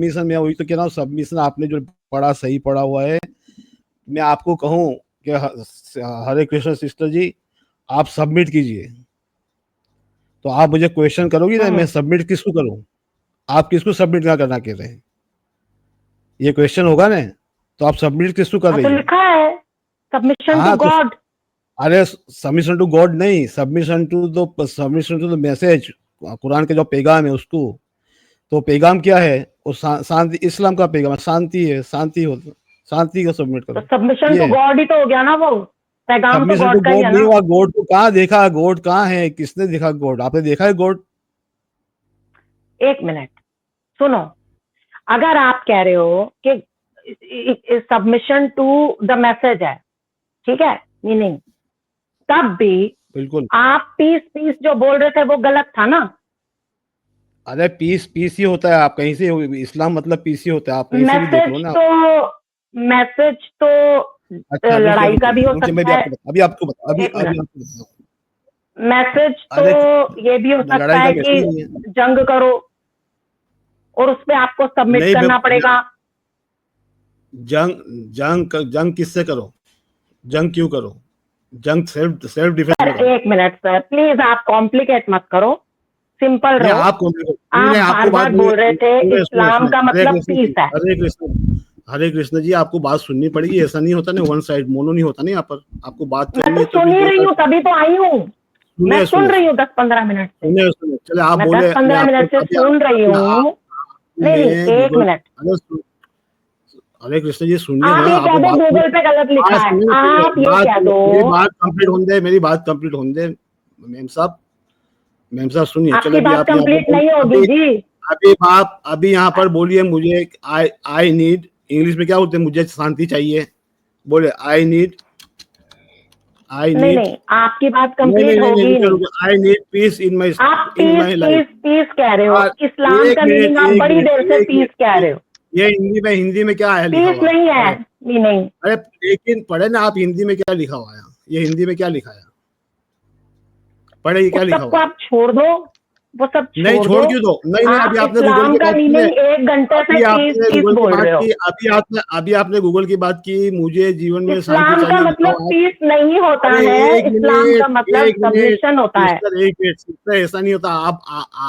Submission, मैं वही तो कह रहा हूँ, सबमिशन आपने जो पढ़ा सही पढ़ा हुआ है। मैं आपको कहूँ कि हरे कृष्ण सिस्टर जी, आप सबमिट कीजिए। तो आप मुझे क्वेश्चन करोगी ना, मैं सबमिट किसको करूँ? आप किसको सबमिट ना करना कह रहे हैं? ये क्वेश्चन होगा ना, तो आप सबमिट किसको कर रही तो हो? लिखा है सबमिशन टू हाँ तो गॉड। अरे सबमिशन टू गॉड नहीं, submission to the message, Quran के जो पैगाम है उसको। तो पैगाम क्या है? वो शांति, इस्लाम का पैगाम शांति है, शांति का सबमिट तो करो। सबमिशन टू ये गॉड ही तो हो गया ना, वो पैगाम तो सबमिशन टू गॉड का ही गॉड है नहीं ना। हुआ। गॉड को कहाँ देखा? गॉड कहाँ है? किसने देखा गॉड? आपने देखा है गॉड? एक मिनट सुनो, अगर आप कह रहे हो कि सबमिशन टू द मैसेज है, ठीक है, मीनिंग, तब भी बिल्कुल। आप पीस पीस जो बोल रहे थे वो गलत था ना। अरे पीस पीस ही होता है। आप कहीं से, इस्लाम मतलब पीस ही होता है, आप कहीं से भी देख लो ना। मैसेज तो अच्छा रुकिए लड़ाई का रुकिए भी हो रुकिए, मैं भी सकता है। आपको अभी आपको बता अभी एक अभी मिनट, आपको बताऊँ। मैसेज तो अरे ये भी हो सकता लड़ाई का है मैसेज कि नहीं है। जंग करो और उस पे आपको सबमिट नहीं करना पड़ेगा। जंग किससे करो? जंग क्यों करो? जंग सेल्फ सेल्फ डिफेंस में सर करो। एक मिनट सर, प्लीज आप कॉम्प्लिकेट मत करो, सिंपल नहीं रहो। आप आप नहीं, आपको बार बात बार नहीं। बोल रहे थे सुने सुने इस्लाम सुने, का हरे मतलब कृष्ण पीस जी, है। हरे कृष्ण जी, आपको बात सुननी पड़ेगी। ऐसा नहीं होता ना, वन साइड मोनो नहीं होता ना। यहाँ पर आपको बात मैं करनी तो है सुन तभी ही दो रही हूँ, साइड। तभी तो आई हूँ। मैं सुने सुन सुने रही सुने हूँ 10-15 मिनट से, सुने सुने चले आप मैं बोले, मैं 10-15 मिनट से अभी सुन रही हूँ। नहीं नहीं, आपने एक गूगल, मिनट, हरे कृष्ण जी सुनिए आप ना, ये कह आपको दो बात गूगल पे गलत लिखा बात है, सुनिए सुनिए, आप ये कह दो। मेरी बात कंप्लीट होने दे, मैम साहब, सुनिए। चले आपकी अभी बात आप यहाँ पर कंप्लीट नहीं होगी जी। अभी आप अभी यहाँ पर बोलिए मुझे, आई आई नीड, इंग्लिश में क्या बोलते हैं? मुझे शांति चाहिए। बोले आई नहीं नीड। नहीं, आपकी बात नहीं नहीं कंप्लीट नहीं नहीं, होगी रुके नहीं। रुके, आई नीड पीस आप in peace my life. Peace peace कह रहे हो, इस्लाम एक का मिनट मीनिंग आप एक बड़ी मिनट देर से एक पीस कह मिनट, रहे हो। ये हिंदी में क्या है लिखा पीस हुआ? नहीं है पढ़े। मीनिंग। अरे लेकिन पढ़े ना आप, हिंदी में क्या लिखा हुआ है? ये हिंदी में क्या लिखा है? पढ़े, ये क्या उस लिखा सबको हुआ है? आप छोड़ दो, वो सब नहीं छोड़ दो। छोड़ क्यों दो? नहीं नहीं, अभी आप आपने गूगल इस्लाम की का बात की है। मीनिंग 1 घंटे से अभी पीस आपने पीस गूगल की बोल बात रहे हो। की, अभी आपने गूगल की बात की, मुझे जीवन में शांति इस्लाम का चाहिए लिखा मतलब हुआ है। पीस नहीं होता अरे है, एक इस्लाम का मिनट मतलब एक मिनट सबमिशन होता है। सिस्टर, एक मिनट सिस्टर, ऐसा नहीं होता।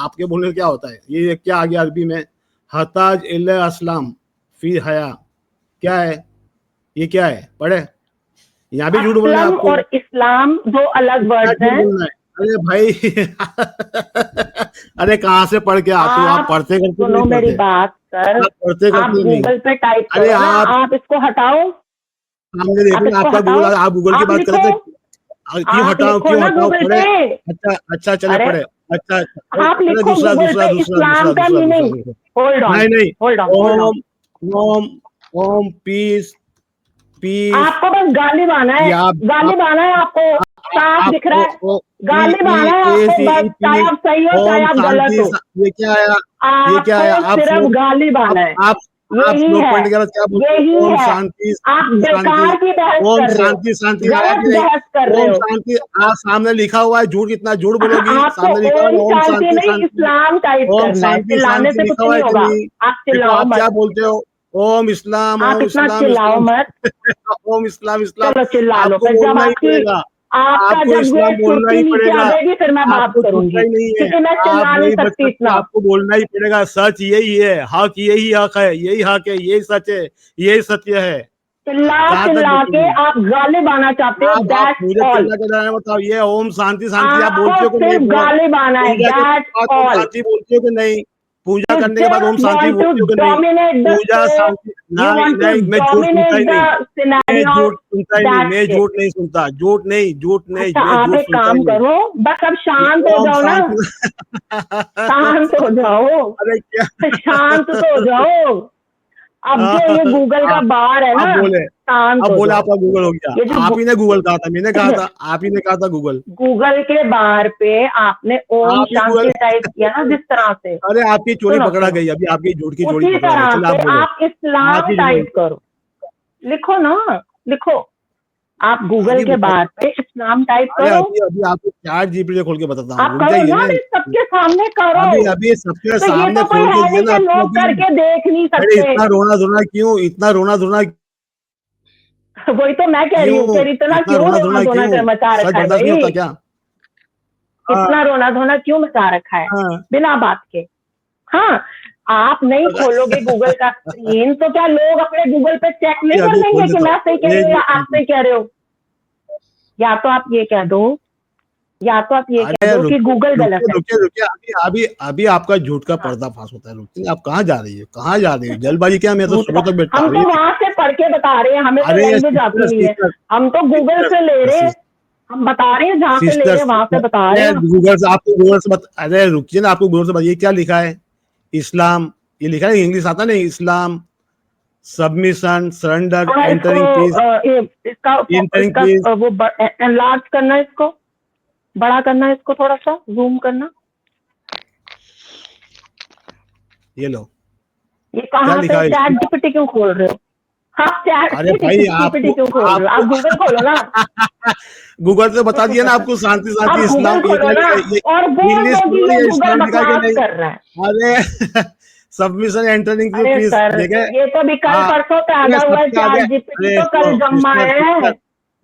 आपके बोलने में क्या होता है? ये क्या आ गया अरबी में? हताज इल असलाम फी हया, क्या है? ये क्या है? पढ़े। यहाँ भी झूठ बोलना है असलम आपको। और इस्लाम दो अलग क्या वर्ड्स झूठ हैं। बोलना है? अरे भाई अरे कहाँ से पढ़ के आते हो आप? आप पढ़ते करते सुनो नहीं मेरी पढ़ते? बात सर, आप पढ़ते आप करते नहीं। गूगल पे टाइप अरे करो ना, आप आप इसको हटाओ, सामने आप देखो ना, इसको आपका गूगल, हटाओ, आप गूगल की आप बात कर लिखो, रहे थे। क्यों आप हटाओ लिखो क्यों ना हटाओ? गूगल पढ़े। पे। अच्छा अच्छा चले अरे पढ़े। अच्छा अरे आप चले, लिखो दूसरा गूगल दूसरा पे दूसरा इस्लाम दूसरा का दूसरा दूसरा मीनिंग। दूसरा। होल्ड ऑन, नहीं नहीं, hold on, hold on. Om Om Om peace peace. आपको बस गालिब आना है, या गालिब आना है आपको, साफ आप दिख रहा है। ओ ई गालिब ई आना है ए आपको सी बस, ई चाहे पी। आप सही हो चाहे ओम आप गलत शांति हो, ये क्या आया? ये क्या आपको आया? सिर्फ गालिब आना है। आप आप यही स्लो है, पॉइंट के बाद क्या बोलते यही हो? ओम है। शांति आप शांति। बेकार की बहस ओम कर रहे हो, शांति शांति आया गलत कि नहीं? बहस कर रहे ओम हो। शांति सामने लिखा हुआ है। झूठ, कितना झूठ बोलोगी? आपको सामने लिखा हुआ ओम है ओम शांति शांति नहीं, शांति। इस्लाम टाइप ओम करना है, शांति चिल्लाने शांति से कुछ लिखा हुआ नहीं है कि होगा। नहीं? आप देखो चिल्लाओ आप क्या मत, बोलते हो? ओम इस्लाम आप ओम इतना इस्लाम चिल्लाओ इस्लाम मत। ओम इस्लाम इस्लाम। चलो चिल्ला लो, आपको फिर जब बोलना ही पड़ेगा। आपका आपको जब ये इस्लाम बोलना सुर्ती ही नीचे आ पड़ेगा। जाएगी फिर मैं बात आपको छूटना करूंगी, ही नहीं है। क्योंकि मैं आप चिल्ला नहीं नहीं बच सकती सकते, इतना। आपको बोलना ही पड़ेगा। सच यही है, हक यही हक है, यही हक है, यही सच है, यही सत्य है। चिल्ला कहाँ तक चिल्ला के बचोगी? आप गालिब आना चाहते हो, आप दैट्स मुझे ऑल। चिल्ला के जाना बताओ। ये ओम शांति शांति आप आपको बोलते हो कि नहीं? सिर्फ गालिब आना है, पूजा के दैट्स बाद ओम ऑल। शांति बोलते हो कि नहीं? पूजा यू करने के बाद Om just shanti want to बोलते हो कि नहीं? Dominate the puja space, shanti you नहीं वांट टू नहीं, मैं झूठ सुनता ही डोमिनेट नहीं। द मैं सिनेरियो, झूठ सुनता ही नहीं, मैं दैट्स इट। झूठ नहीं सुनता, झूठ नहीं, झूठ नहीं, अच्छा मैं आप झूठ एक सुनता ही काम नहीं। करो, बस अब ये शांत हो ओम जाओ ना, शांति शांत हो जाओ, अरे क्या शांत तो हो जाओ। अब जो ये गूगल का बार है आप ना, बोले, शांत अब हो बोले जाओ। आपका गूगल हो गया। ये जो आप ही ने गूगल कहा था, मैंने कहा था? आप ही ने कहा था गूगल। गूगल के बार पे आपने ओम आप ही गूगल शांति टाइप किया ना जिस तरह से, अरे आपकी चोरी सुनो पकड़ा सुनो, गई, अभी आपकी झूठ की चोरी उसी पकड़ा गई। तरह चलो आप से बोलो। आप इस्लाम आपकी टाइप झूठ। करो, लिखो ना, लिखो। आप गूगल अभी के बता, बाद पे इस्लाम टाइप अरे करो, अभी अभी आपको चैट जीपीटी खोल के बताता हूँ, आप रुक करो जाइए ना, ना। अभी सबके सामने करो। अभी अभी सबके तो ये सामने तो कोई खोल के है दिया नहीं ना कि आपको लोग अभी। करके देख नहीं अरे सकते। इतना रोना धोना क्यों, इतना रोना धोना वही तो मैं कह रही हूँ, क्यों, फिर इतना इतना क्यों रोना रोना धोना धोना क्यों, मचा सच रखा है बर्दाश्त नहीं होता भाई, क्या? हाँ इतना रोना धोना क्यों मचा रखा है हाँ। बिना बात के। हाँ, आप नहीं खोलोगे गूगल का स्क्रीन तो क्या लोग अपने गूगल पे चेक अभी नहीं कर अभी खोल लेंगे कि देता मैं सही हूँ, कह रही एक हूँ या मिनट आप सही कह रहे हो? या तो आप ये कह दो, या तो आप ये कह अरे दो कि रुकिए गूगल गलत रुकिए है। रुकिए रुकिए, अभी अभी अभी आपका झूठ का हाँ, पर्दाफाश होता है। रुकिए, आप कहाँ जा रही है, कहाँ जा रही है? जल्दबाजी क्या, मैं तो झूठ का, सुबह तक बैठा हम रही तो है। वहां से पढ़ के बता रहे हैं, हमें तो अरे लैंग्वेज सिस्टर आती नहीं है, सिस्टर हम तो गूगल से ले रहे हैं, हम बता रहे हैं जहाँ से ले सिस्टर रहे हैं वहां से सिस्टर बता रहे अरे हैं आपको। गूगल से, आपको गूगल से अरे रुकिए ना, आपको गूगल से बताइए क्या लिखा है। इस्लाम, ये लिखा है, इंग्लिश आता नहीं, इस्लाम सबमिशन सरेंडर थोड़ा इसको एंटरिंग पीस, इसका एंटरिंग इसका पीस। वो एनलार्ज करना है, इसको बड़ा करना है, इसको थोड़ा सा जूम करना। ये लो ये क्या कहाँ लिखा से है चैट इस्लाम। जीपीटी क्यों खोल रहे हो? आप चैट अरे भाई जीपीटी आपको क्यों खोल रहे हो? आपको आप गूगल खोलो ना। गूगल से बता दिया ना आपको, शांति शांति आप गूगल इस्लाम, ये खोलो क्या ना लिखा है, ये और बोल इंग्लिश दो कि बोलो, ये ये गूगल इस्लाम लिखा है कि बकवास नहीं? कर रहा है। अरे सबमिशन एंटरिंग अरे पीस सर, देखे। ये तो भी कल हाँ, परसों अरे पैदा हुआ है, सबके आगे, चैट जीपीटी अरे तो कल सुनो जन्मा सिस्टर है। सिस्टर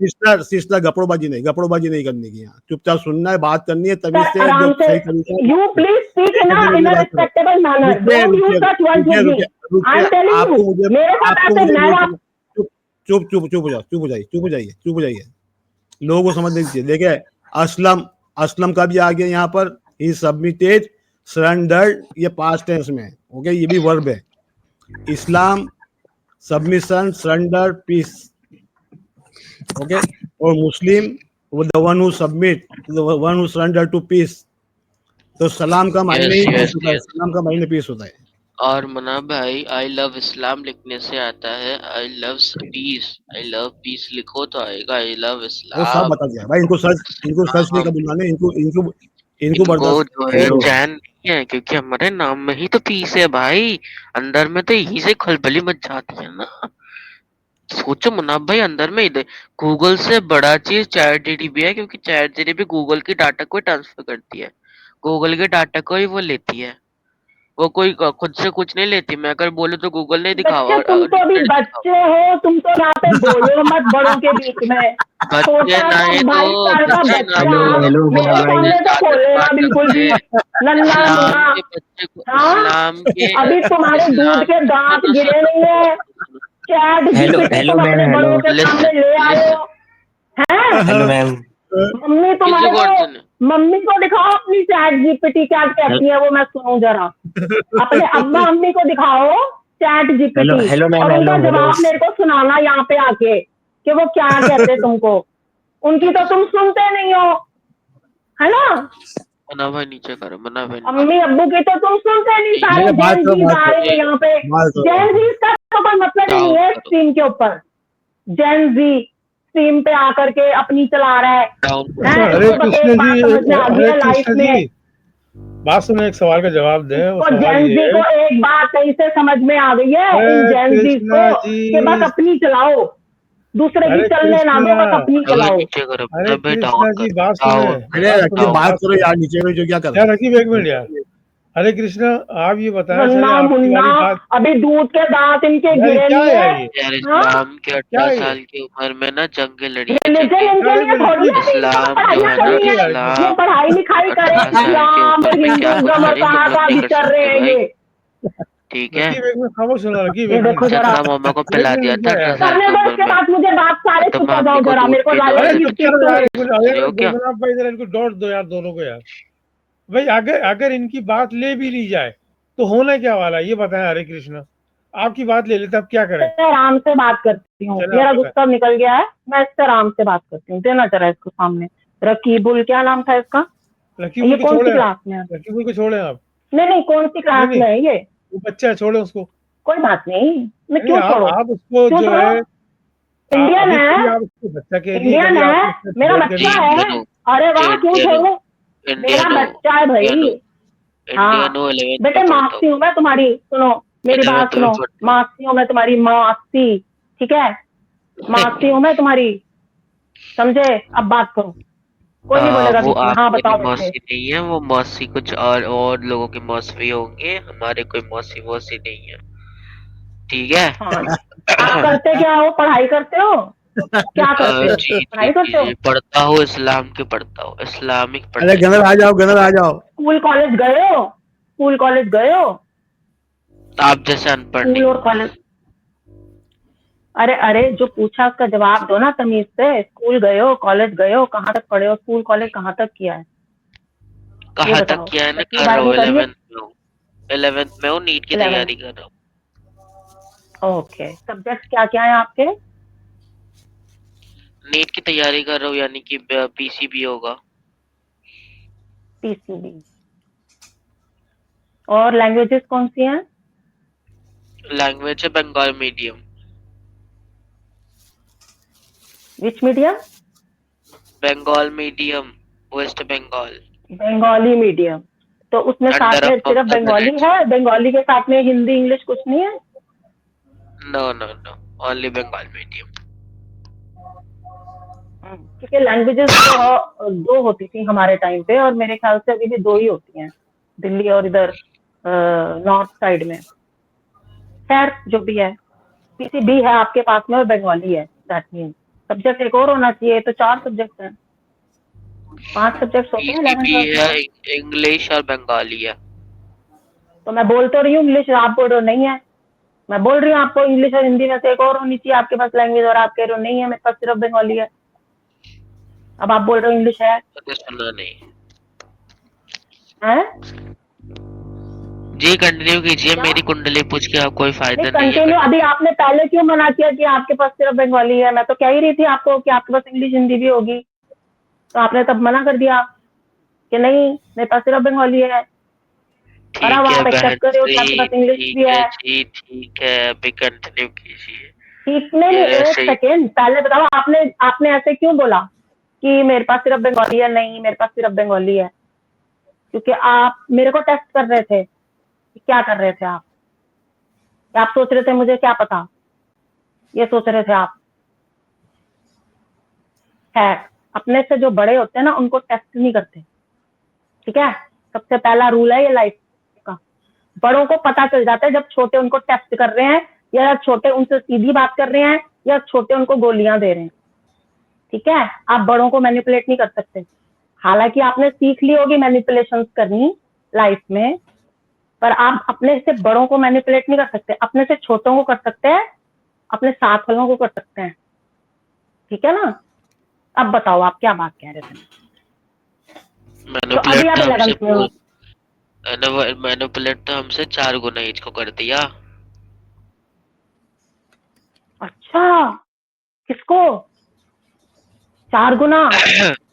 सिस्टर सिस्टर, गपड़ोबाजी नहीं करनी की यहाँ, चुपचाप सुनना है, बात करनी है तमीज सर से, जो आराम से, सही तरीका है बात यू करो। प्लीज स्पीक एक इन घंटे इन में अ बात करो। रिस्पेक्टेबल मैनर, रुकिए डोंट यूज रुकिए सच वर्ड्स रुकिए विद मी। रुकिए आई रुकिए, एम टेलिंग यू, आपको मुझे मेरे साथ आपको ऐसे मुझे मैं म्यूट आप। करना। चुप चुप चुप चुप हो जाओ, चुप हो जाइए, चुप हो जाइए, चुप हो जाइए। लोगों को समझ नहीं चाहिए। देखिए, असलम, असलम का भी आ गया यहाँ पर, ही सबमिटेड सरेंडर्ड, ये पास्ट टेंस में है, ओके, ये भी वर्ब है। Islam submission surrender peace, okay. और मुस्लिम, वो the one who submit, the one who surrender to peace. तो सलाम का मायने यस ही पीस यस होता है, यस। सलाम का मायने पीस होता है। और मना भाई, आई लव इस्लाम लिखने से आता है I love piece, I love piece लिखो तो आएगा आई लव वो सब इस्लाम। बता दिया भाई, इनको सर्च नहीं हाँ, करना है, इनको इनको इनको इनको बर्दाश्त जो है छोड़ो। चैन नहीं है क्योंकि हमारे नाम में ही तो पीस है भाई। अंदर में तो यही से खलबली मच जाती है ना। सोचो मुनाफ भाई, अंदर में इधर गूगल से बड़ा चीज चैट जीटीपी है, क्योंकि चैट जीटीपी गूगल की डाटा को ट्रांसफर करती है, गूगल के डाटा को ही वो लेती है। वो कोई खुद से कुछ नहीं लेती। मैं अगर बोलूँ तो गूगल नहीं दिखाओ, बच्चे, तुम और तो अभी डिक्शनरी दिखाओ। बच्चे हो, तुम तो यहाँ पे बोलो मत बड़ों के बीच में। बच्चे छोटा सा नहीं तो, 22 साल का बच्चे ना बच्चा तो हेलो मेरे बड़ा भाई। सामने तो ज्यादा बोलेगा बात बिल्कुल भी करते हैं। नन्ना इस्लाम मुन्ना। के बच्चे को, हाँ, इस्लाम के, अभी तुम्हारे दूध इस्लाम के के दांत सुनो गिरे सुनो नहीं है, चैट हेलो जीपीटी हेलो तुम मैम, अपने हेलो बड़ों के सामने ले आए लिसन, हो हैं? Hello ma'am. मम्मी किसी तुम्हारे को को, अर्जुन है। मम्मी को दिखाओ अपनी चैट जीपीटी क्या कहती है, वो मैं सुनूं जरा। अपने अम्मा अम्मी को दिखाओ chat hello GPT, hello ma'am, और हेलो उनका हेलो। जवाब मेरे को सुनाना यहाँ पे आके कि वो क्या कहते तुमको। उनकी तो तुम सुनते नहीं हो, है ना? मना भाई नीचे करो, मना भाई नीचे अम्मी करो। अब्बू की तो तुम सुनते नहीं, ठीक सारे मेरे बात जेन करो, जीज बात आ करो, रहे हैं यहाँ पे। बात करो। जेन जीज का तो कोई मतलब ही नहीं डाउन है करो, स्क्रीन के ऊपर। जेन जी स्क्रीन पे आकर के अपनी चला रहा है, डाउन अच्छा, हैं? हरे इसको बस कृष्ण एक जी, बात समझ में आ गई हरे है लाइफ कृष्ण में। जी, बात सुनो, एक सवाल का जवाब दें। वो इसको सवाल जेन ये जी है, को एक बात सही से समझ में आ गई है इन हरे जेन जीज कृष्ण को कि बस जी, अपनी चलाओ, दूसरे की हरे चलने ना कृष्ण, दो, बस अपनी मना भाई चलाओ। नीचे करो, हरे मना भाई डाउन कृष्ण जी, करो, बात सुने, डाउन अरे करो, रखिए, डाउन। बात करो यार, नीचे में जो क्या कर रहे यार हैं। रकीब, एक मिनट यार। हरे कृष्णा, आप ये बताएं, चले नन्ना आपकी मुन्ना, वाली बात। अभी दूध के दांत इनके यार ये गिरे क्या नहीं है है। यार, ये यार हाँ, इस्लाम के क्या 18 है ये? साल की उम्र में ना जंगें लड़ी है, रिलीजन जंगें। इनके यार एक लिए मिनट थोड़ी है रकीब, कि इनको इस्लाम जो पढ़ाइयाँ है ना, करनी है, रकीब यार, ये इस्लाम पढ़ाई लिखाई करे, 18 साल की इस्लाम उम्र में क्या हिंदुज्म और पहाड़ी तुम कहाँ लोग का नहीं कर विचर रहे सकते हैं भाई। ये। ठीक है। रकीब एक मिनट खामोश होना, रकीब ये एक देखो मिनट। जरा, चरखा मामा को एक पिला मिनट दिया रुक था जा यार। 18 साल करने की दो उम्र इसके में, बाद मुझे बात, और सारे तुम चुप हो मम्मी जाओ को जरा, मेरे दूध को पीने अरे वाले लाइव चुप स्पीक करो टू यार, मी। एक मिनट, अरे हो क्या। गुलगुलाब भाई जरा इनको डोट दो यार, दोनों को यार। भाई अगर अगर इनकी बात ले भी ली जाए तो होना क्या वाला है, ये बताएं हरे कृष्णा। आपकी बात ले लेते, अब क्या करें? मैं आराम से बात करती हूँ, चले आप मेरा बताएं। गुस्सा निकल गया है, मैं इससे आराम से बात करती हूँ। देना जरा इसको सामने। रकीबुल क्या नाम था इसका? रकीबुल ये को कौन सी छोड़े आप, क्लास में है? रकीबुल को छोड़े आप। नहीं नहीं, कौन सी नहीं क्लास नहीं, में है ये? वो बच्चा है, छोड़े उसको। कोई बात नहीं, मैं नहीं क्यों छोड़ू? आप उसको क्यों जो छोड़ू? है, इंडियन अभी कभी है, आप उसको बच्चा कह दिए, इंडियन कभी है, आप उससे मेरा भेड़ कह बच्चा दिए। इंडियन है। हो, अरे वाह, क्यों इंडियन हो, छोड़ू? मेरा इंडियन हो, बच्चा है इंडियन हो, भाई। हाँ इंडियन हो, 11th बेटे, में पढ़ता मासी हूँ, हूँ मैं तुम्हारी, सुनो मेरी बात 11th में सुनो। पढ़ता हूँ। मासी हूँ मैं तुम्हारी, मासी, ठीक है? मासी हूँ मैं तुम्हारी। समझे? अब बात करो, कोई नहीं बोलेगा वो बीच में। हाँ आप मेरी बताओ बेटे। मौसी नहीं है, वो मौसी कुछ और लोगों की मौसी होंगे, हमारे कोई मौसी वौसी नहीं है, ठीक है। हाँ, आप करते क्या हो? पढ़ाई करते हो? क्या करते हो? जी जी पढ़ाई जी करते हो? जी, पढ़ता हूँ इस्लाम की, पढ़ता हूँ इस्लामिक अरे पढ़ाई। गनर आ जाओ, गनर आ जाओ। स्कूल कॉलेज गए हो? स्कूल कॉलेज गए हो? आप जैसे अनपढ़ स्कूल नहीं और हूँ। कॉलेज? अरे अरे, जो पूछा उसका जवाब दो ना तमीज से। स्कूल गए हो, कॉलेज गए हो, कहाँ तक पढ़े हो? स्कूल कॉलेज कहाँ तक किया है? ये कहाँ तक बताओ। किया है ना, 10वीं कर रहा हूँ 12वीं करी है? 11th में हूँ। 11th में हूँ, नीट की 11? तैयारी कर रहा हूँ। ओके, सब्जेक्ट क्या क्या है आपके? नीट की तैयारी कर रहा हूँ, यानी कि पीसीबी होगा। पीसीबी। और लैंग्वेजेस कौन सी हैं? लैंग्वेज है Bengal medium. Which medium? Bengal medium, West Bengal. Bengali medium. तो उसमें साथ अंडर में ऑफ सिर्फ ममता बंगाली बनर्जी। है? बंगाली के साथ में हिंदी इंग्लिश कुछ नहीं है? No no no, only Bengal medium. क्योंकि लैंग्वेजेस दो होती थी हमारे टाइम पे, और मेरे ख्याल से अभी भी दो ही होती हैं, दिल्ली और इधर नॉर्थ साइड में। खैर जो भी है, पीसीबी है आपके पास में और बंगाली है, दैट मीन सब्जेक्ट एक और होना चाहिए। तो 4 सब्जेक्ट हैं, 5 सब्जेक्ट होते हैं 11th पीसीबी 12th में है, तो। इंग्लिश और बंगाली है। तो मैं बोल तो रही हूँ इंग्लिश, आप बोल रहे हो नहीं है। मैं बोल रही हूँ आपको इंग्लिश और हिंदी में से एक और होनी चाहिए आपके पास लैंग्वेज, और आप कह रहे हो नहीं है, मेरे पास सिर्फ बंगाली है। अब आप बोल रहे हो इंग्लिश है। मैंने सुना नहीं। हैं? जी कंटिन्यू कीजिए, क्या? मेरी कुंडली पूछ के आप कोई नहीं, फायदा नहीं है, कंटिन्यू। अभी कंटिन्यू। आपने पहले क्यों मना किया कि आपके पास सिर्फ बंगाली है? मैं तो कह ही रही थी आपको कि आपके पास इंग्लिश हिंदी भी होगी, तो आपने तब मना कर दिया कि नहीं मेरे पास सिर्फ बंगाली है। और अब ठीक है आप बहन एक्सेप्ट कर रहे हो कि आपके जी, पास इंग्लिश ठीक भी है है। जी, ठीक है, अभी कंटिन्यू कीजिए। ठीक नहीं ये नहीं, एक ऐसे ही। सेकेंड पहले बताओ, आपने आपने ऐसे क्यों बोला कि मेरे पास सिर्फ बंगाली है? नहीं, मेरे पास सिर्फ बंगाली है। क्योंकि आप मेरे को टेस्ट कर रहे थे। क्या कर रहे थे आप? आप सोच रहे थे मुझे क्या पता, ये सोच रहे थे आप? है, अपने से जो बड़े होते हैं ना उनको टेस्ट नहीं करते, ठीक है? सबसे पहला रूल है ये लाइफ का। बड़ों को पता चल जाता है जब छोटे उनको टेस्ट कर रहे हैं, या छोटे उनसे सीधी बात कर रहे हैं, या छोटे उनको गोलियां दे रहे हैं, ठीक है? आप बड़ों को मैनिपुलेट नहीं कर सकते। हालांकि आपने सीख ली होगी मैनिपुलेशन करनी लाइफ में, पर आप अपने से बड़ों को मैनिपुलेट नहीं कर सकते। अपने से छोटों को कर सकते हैं, अपने साथ वालों को कर सकते हैं, ठीक है ना? अब बताओ आप क्या बात कह रहे थे? तो अभी मैनिपुलेट आप तो हमसे 11th में हो? मैनिपुलेट तो हमसे 4 गुना एज को कर दिया। अच्छा, किसको 4 गुना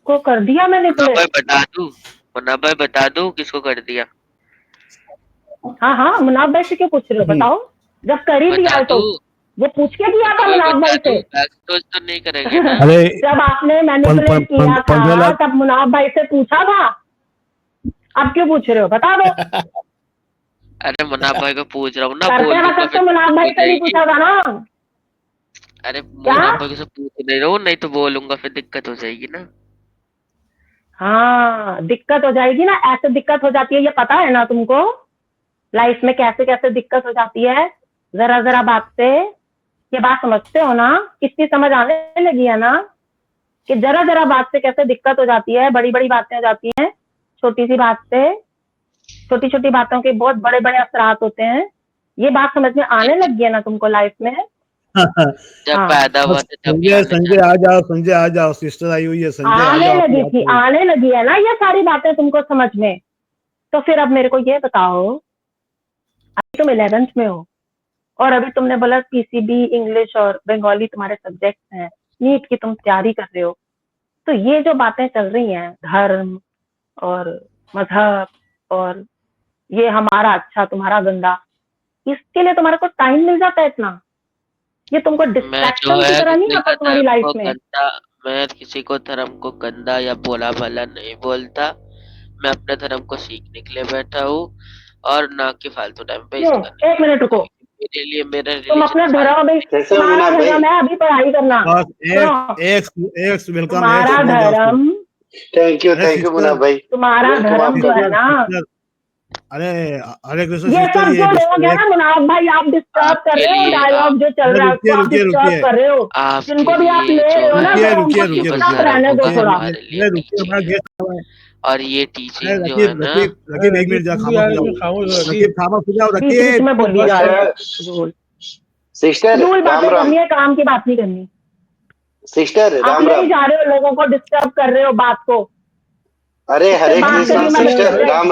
को कर दिया मुन्ना भाई मैनिपुलेट? बता दूं, मुन्ना भाई बता दूं किसको कर दिया? हाँ हाँ, मुनाफ भाई से क्यों पूछ रहे हो? बताओ। जब कर ही दिया बता है तो दूं, वो पूछ के दिया मुन्ना था भाई मुनाफ बता भाई दूं, से। बैकस्टोज तो नहीं करेंगे ना? अरे जब आपने मैनिपुलेट किया 15 था लाख। तब मुनाफ भाई से पूछा था। अब क्यों पूछ रहे हो? बता दो। अरे मुन्ना भाई को पूछ रहा हूँ ना, करते बोल दूंगा वक्त फिर तो मुनाफ दिक्कत भाई हो से नहीं जाएगी। पूछा था ना? अरे क्या? मुन्ना भाई से पूछ नहीं रहा हूँ, नहीं तो बोलूंगा फिर दिक्कत हो जाएगी ना। हाँ, दिक्कत हो जाएगी ना, ऐसे दिक्कत हो जाती है, ये पता है ना तुमको? लाइफ में कैसे कैसे दिक्कत हो जाती है, जरा जरा बात से। ये बात समझते हो ना? इतनी समझ आने लगी है ना कि जरा जरा बात से कैसे दिक्कत हो जाती है, बड़ी बड़ी बातें हो जाती हैं छोटी सी बात से। छोटी छोटी बातों के बहुत बड़े बड़े असरात होते हैं। ये बात समझ में जी आने जी, लग गई है ना तुमको लाइफ में? जब हाँ, पैदा हुआ था जब भी संजय, आने संजय लग। आ जाओ, संजय आ जाओ, सिस्टर आई हुई है, संजय आ आने जाओ, आपकी लगी बात थी, करो। आने लगी है ना ये सारी बातें तुमको समझ में? तो फिर अब मेरे को ये बताओ, अभी तुम 11th में हो, और अभी तुमने बोला पीसीबी इंग्लिश और बंगाली तुम्हारे सब्जेक्ट हैं, नीट की तुम तैयारी कर रहे हो। तो ये जो बातें चल रही हैं, धर्म और मजहब और ये हमारा अच्छा तुम्हारा गंदा, इसके लिए तुम्हारे को टाइम मिल जाता है इतना? ये तुमको मैं जो डिस्ट्रैक्शन की है तरह नहीं किसी आता का तुम्हारी धर्म लाइफ को में? गंदा, मैं किसी को धर्म को गंदा या भोला भाला नहीं बोलता। मैं अपने धर्म को सीखने के लिए बैठा हूँ, और ना कि फालतू टाइम क्यों? वेस्ट करने के 1 मिनट रुको, लिए। मेरा तुम अपना रिलीजन धर्म अभी कैसे तुम्हारा मुना भाई? धर्म है अभी पढ़ाई करना। बस सुनो, एक वेलकम तुम्हारा धर्म थैंक यू सिस्टर मुना भाई, तुम्हारा वेलकम धर्म जो आपका है भी। ना, अरे हरे कृष्ण ये सिस्टर सब ये जो लोग बिस्तर है एक ना मुनाफ भाई, आप डिस्टर्ब कर आपके रहे हो, लिए डायलॉग जो चल अरे रहा है उसको आप डिस्टर्ब रुकिए कर रहे हो। आपके जिनको भी आप लिए ले जो रहे हो ना, है तो उनको रुकिए ये चुपचाप बसर रहने दो होगा थोड़ा। हमारे लिए अरे रुकिए नहीं हमारा चाहिए। गेस्ट आया है। और ये अरे टीचिंग जो है रकीब ना, रकीब अरे रकीब एक मिनट जा तुम भी खामोश यार हो इसमें जाओ खामोश हो रकीब रकीब। खामोश हो जाओ बीच बीच रकीब में बोली बस जा रहे हो। सिस्टर फजूल राम बातें राम, करनी है, काम की बात नहीं करनी। सिस्टर आप राम ले ही राम। जा रहे हो, लोगों को डिस्टर्ब कर रहे हो बात को। अरे इससे हरे बात कृष्णा करनी मत अरे सिस्टर कीजिए। राम,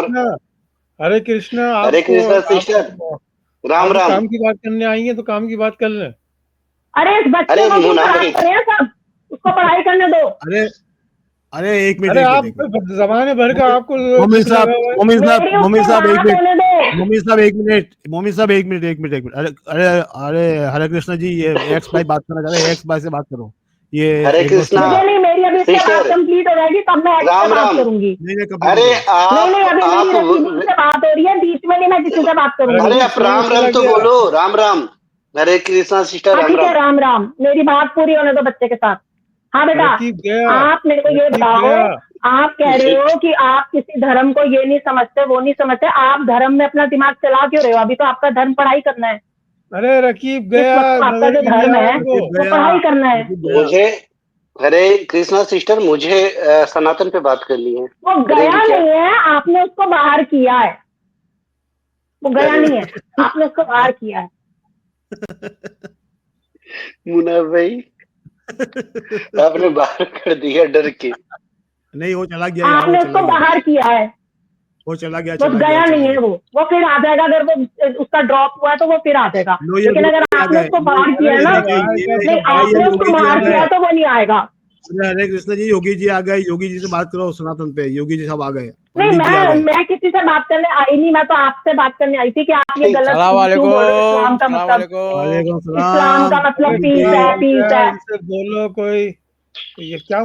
हरे कृष्णा, हरे आपको कृष्णा सिस्टर आप राम आप राम। काम की बात करने आई हैं तो काम की बात कर लें। अरे इस बच्चे अरे को क्यों मुना खराब भाई, कर रहे हैं सब, उसको पढ़ाई करने दो। अरे अरे एक मिनट अरे एक आप मिनट एक मिनट जमाने भर का आपको मोमिन दुख साहब लगा हुआ है। मोमिन साहब मेरी मोमिन उसको साहब एक बात मिनट होने दो। मोमिन साहब एक मिनट मोमिन साहब एक मिनट एक मिनट एक मिनट अरे अरे अरे हरे कृष्ण जी ये एक्स भाई बात करना चाह रहे हैं एक्स भाई से बात करो ये हरे एक बार कृष्णा सुनो मुझे नहीं, मेरी अभी इससे बात सिस्टर कंप्लीट हो जाएगी तब मैं एक्स से राम बात राम। करूंगी। नहीं नहीं कंप्लीट अरे करो नहीं नहीं, अभी मेरी रकीब आप से बात हो रही है, बीच में नहीं मैं किसी से बात अरे करूंगी। अरे रकीब आप समझ राम चला राम तो गया। बोलो, राम राम। हरे कृष्णा सिस्टर हाँ राम ठीक है, राम। राम राम, मेरी बात पूरी होने दो बच्चे के साथ। हाँ बेटा, रकीब गया, आप मेरे को ये रकीब बताओ, गया। आप कह रहे हो कि आप किसी धर्म को ये नहीं समझते वो नहीं समझते, आप धर्म में अपना दिमाग चला क्यों रहे हो? अभी तो आपका धर्म पढ़ाई करना है। अरे रकीब इस गया, वक्त तो आपका नजर जो भी नहीं धर्म आया है उनको। रकीब वो गया पढ़ाई करना है। रकीब गया मुझे हरे कृष्णा सिस्टर, मुझे सनातन पे बात करनी है। वो गया करेंगे क्या? नहीं है, आपने उसको बाहर किया है। वो गया नहीं है, आपने उसको बाहर किया है। मुना भाई आपने बाहर कर दिया डर के। नहीं वो चला गया यार वो आपने चला उसको गया बाहर किया है, वो चला गया वो चला गया गया नहीं है। वो फिर आ जाएगा, अगर वो उसका ड्रॉप हुआ है तो वो फिर आ जाएगा। लो ये लेकिन अगर योगी आ आपने गए उसको बाहर ये किया है ना, देखिए बाहर गया नहीं सब भाई ये आपने है। उसको योगी जी आ बाहर किया गए है तो वो नहीं आएगा। अरे हरे कृष्ण जी योगी जी आ गए योगी जी से बात करो सनातन पे योगी जी सब आ गए नहीं, पंडित जी आ गए मैं किसी से बात करने आई नहीं, मैं तो आपसे बात करने आई थी कि आप ये ठीक। गलत क्यों बोल रहे हो। इस्लाम का मतलब, वालेकुम इस्लाम का सलाम मतलब अरे पीस क्या है, हो पीस गया, है। इनसे बोलो कोई। ये क्या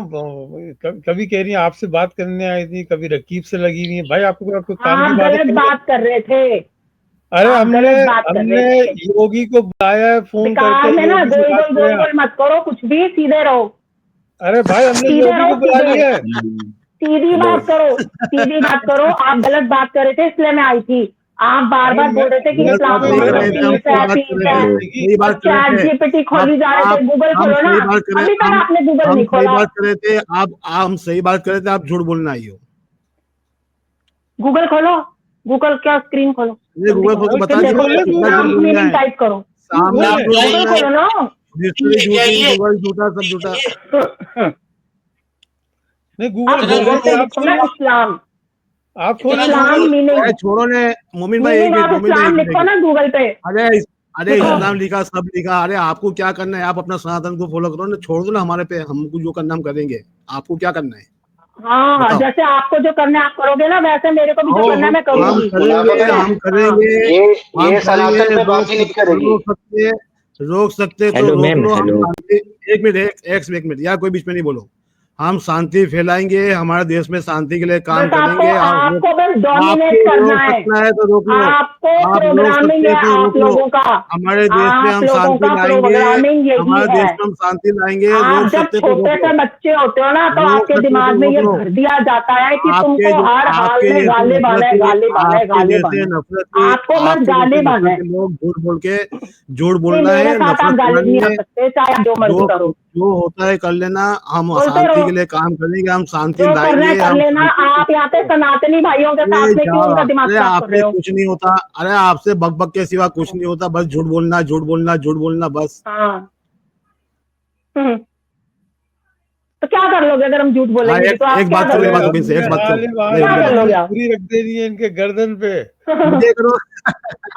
कभी कह रही है आपसे बात करने आई थी, कभी रकीब से लगी हुई है। भाई आपको आपको काम की आप बात है, गलत कर लो। बात कर रहे थे, अरे आप हमने गलत बात कर रहे हमने थे। योगी को बुलाया है, फोन बेकार करके में ना योगी से गोल बात गोल गोल किया। गोल मत करो, कुछ भी सीधे रहो, अरे भाई हमने सीधे योगी रहो, को बुला सीधे लिया है। सीधी बात करो, सीधी बात करो। आप गलत बात कर रहे थे इसलिए मैं आई थी। आप बार अरे बार बोल रहे थे कि हमने गलत बात इस्लाम तुम्हें का नहीं ये कर मतलब रहे थे हम पीस सही है, बात कर पीस रहे है। थे सही और बात कर रहे चैट थे जीपीटी खोली जा रहे थे, गूगल हम खोलो ना। सही बात कर रहे अभी तक हम आपने गूगल हम नहीं सही खोला। बात कर रहे थे आप हम सही बात कर रहे थे आप झूठ बोलना आई हो गूगल खोलो, गूगल क्या स्क्रीन खोलो, ये जल्दी गूगल खोलो, खोल के फिर बता देखो दीजिए खोले कितना गूगल। झूठ इस्लाम बोलना मीनिंग है टाइप करो। सामने खोले। झूठ गूगल बोलना है खोलो ना। हिस्ट्री झूठी गूगल झूठा सब झूठा नहीं आप गूगल खोल गूगल पे रहे आप लिखो ना खोले, इस्लाम, आप खोले इस्लाम गूगल। मीनिंग, छोड़ो ने मोमिन भाई मीनिंग ऑफ मोमिन भाई इस्लाम एक लिखो मिनट ना गूगल पे। अरे अरे लिखो। इस्लाम लिखा सब लिखा अरे आपको क्या करना है आप अपना सनातन को फॉलो करो ना छोड़ दो ना हमारे पे हमको जो करना हम करेंगे आपको क्या करना है हाँ, बताओ जैसे आपको जो करना है आप करोगे ना, वैसे मेरे को भी जो आओ करना है मैं हम करूंगी। मुनाफा करेंगे भाई, हम हाँ, करेंगे हम ये करेंगे सनातन पे बात ही नहीं करेगी। रोक सकते तो हेलो रोक मैम, लो हम हेलो। शांति एक मिनट एक मिनट यार कोई बीच में नहीं बोलो हम शांति फैलाएंगे हमारे देश में शांति के लिए काम बस आपको करेंगे आपको बस आपको डोमिनेट करना रोक है। सकना है तो रोक लो आपको आप रोक प्रोग्रामिंग सकते है हैं तो आप रोक लो लोगों का, हमारे देश में आप हम लोगों शांति का लाएंगे प्रोग्रामिंग यही हमारे है। देश में हम शांति लाएंगे आप रोक जब सकते तो रोक छोटे से लो बच्चे होते हो ना, तो रोक आपके सकते तो दिमाग में रोक ये लो भर दिया जाता है कि आपके तुमको हर हाल आपके में जैसे गालिब आना है, नफरती गालिब आना है, आपके गालिब जैसे आना है। नफरती आपको बस आपके जैसे गालिब आना है। नफरती लोग झूठ बोल के झूठ नहीं, बोलना मेरे है साथ आप नफरत गालिब फैलानी नहीं आ है सकते, चाहे आप जो मर्जी जो करो। जो होता है कर लेना हम बोलते शांति रहो, के लिए काम करेंगे हम शांति जो करना है लाएंगे कर हम लेना। शांति आप यहाँ पे सनातनी भाइयों के अरे साथ में क्यों जा उनका दिमाग अरे खराब कर रहे आपसे हो? कुछ नहीं होता अरे आपसे बक बक के सिवा कुछ नहीं होता बस झूठ बोलना झूठ बोलना झूठ बोलना बस हाँ, तो क्या कर लोगे अगर हम झूठ हाँ बोलेंगे? एक तो आप एक क्या बात कर करो एक लोगे? बात करो इनसे एक बात करो गालिब नहीं क्या आना मुझे कर बताओ लोगे है, आप? पूरी रख देनी है इनके गर्दन पे। मुझे करो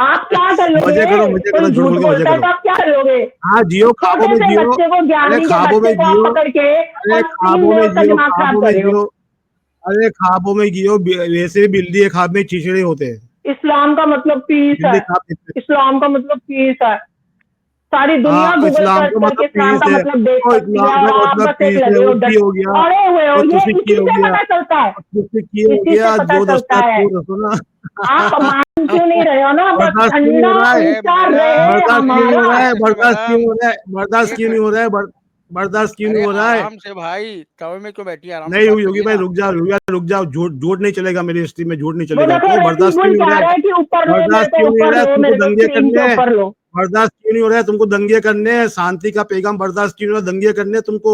आप क्या कर मुझे लोगे? करो कोई झूठ झूठ बोल के मजे बोलता है करो तो आप क्या कर लोगे? हाँ जियो खाबों छोटे में से जियो बच्चे को, अरे ज्ञानी के खाबों में बच्चे को आप जियो पकड़ के अरे और 3 दिन उसका दिमाग खराब खाबों कर में रहे हो। जियो अरे खाबों में जियो वैसे बिल्ली के खाब में चिचड़े होते हैं इस्लाम का मतलब पीस है, बिल्ली खाब में इस्लाम का मतलब पीस है। सारी दुनिया हाँ गूगल इस्लाम सर्च का करके मतलब इस्लाम पीस का है मतलब देख और सकती है, इस्लाम और का आप मतलब बस एक पीस है लगे हो वो की हो गया अड़े हुए हो। और ये तुसी की इसी हो से गया पता चलता है, और तुसी की हो इसी गया से पता जो चलता दस्ता है। तो दसो ना आप मान क्यों नहीं रहे हो ना? बस बर्दाश्त क्यों नहीं ठंडा हो रहा है? विचार रहे बर्दाश्त क्यों नहीं हो रहा हमारा। है? बर्दाश्त क्यों हो रहा है? बर्दाश्त एक क्यों नहीं हो रहा है? बर्दाश्त क्यों नहीं अरे हो रहा है? आराम से भाई, तवे में क्यों बैठी है, आराम से नहीं बात योगी करिए भाई, ना। रुक जाओ, झूठ नहीं चलेगा मेरी स्ट्रीम में, झूठ नहीं वो चलेगा। देखो क्यों बर्दाश्त क्यों रकीबुल नहीं हो कह रहा रहा है? है कि ऊपर लो, मेरे बर्दाश्त को क्यों नहीं हो ऊपर रहा है? लो, तुमको मेरे को दंगे स्क्रीन करने के हैं। ऊपर लो। बर्दाश्त क्यों नहीं हो रहा है? तुमको दंगे करने हैं। शांति का पैगाम बर्दाश्त क्यों नहीं हो रहा? दंगे करने हैं तुमको,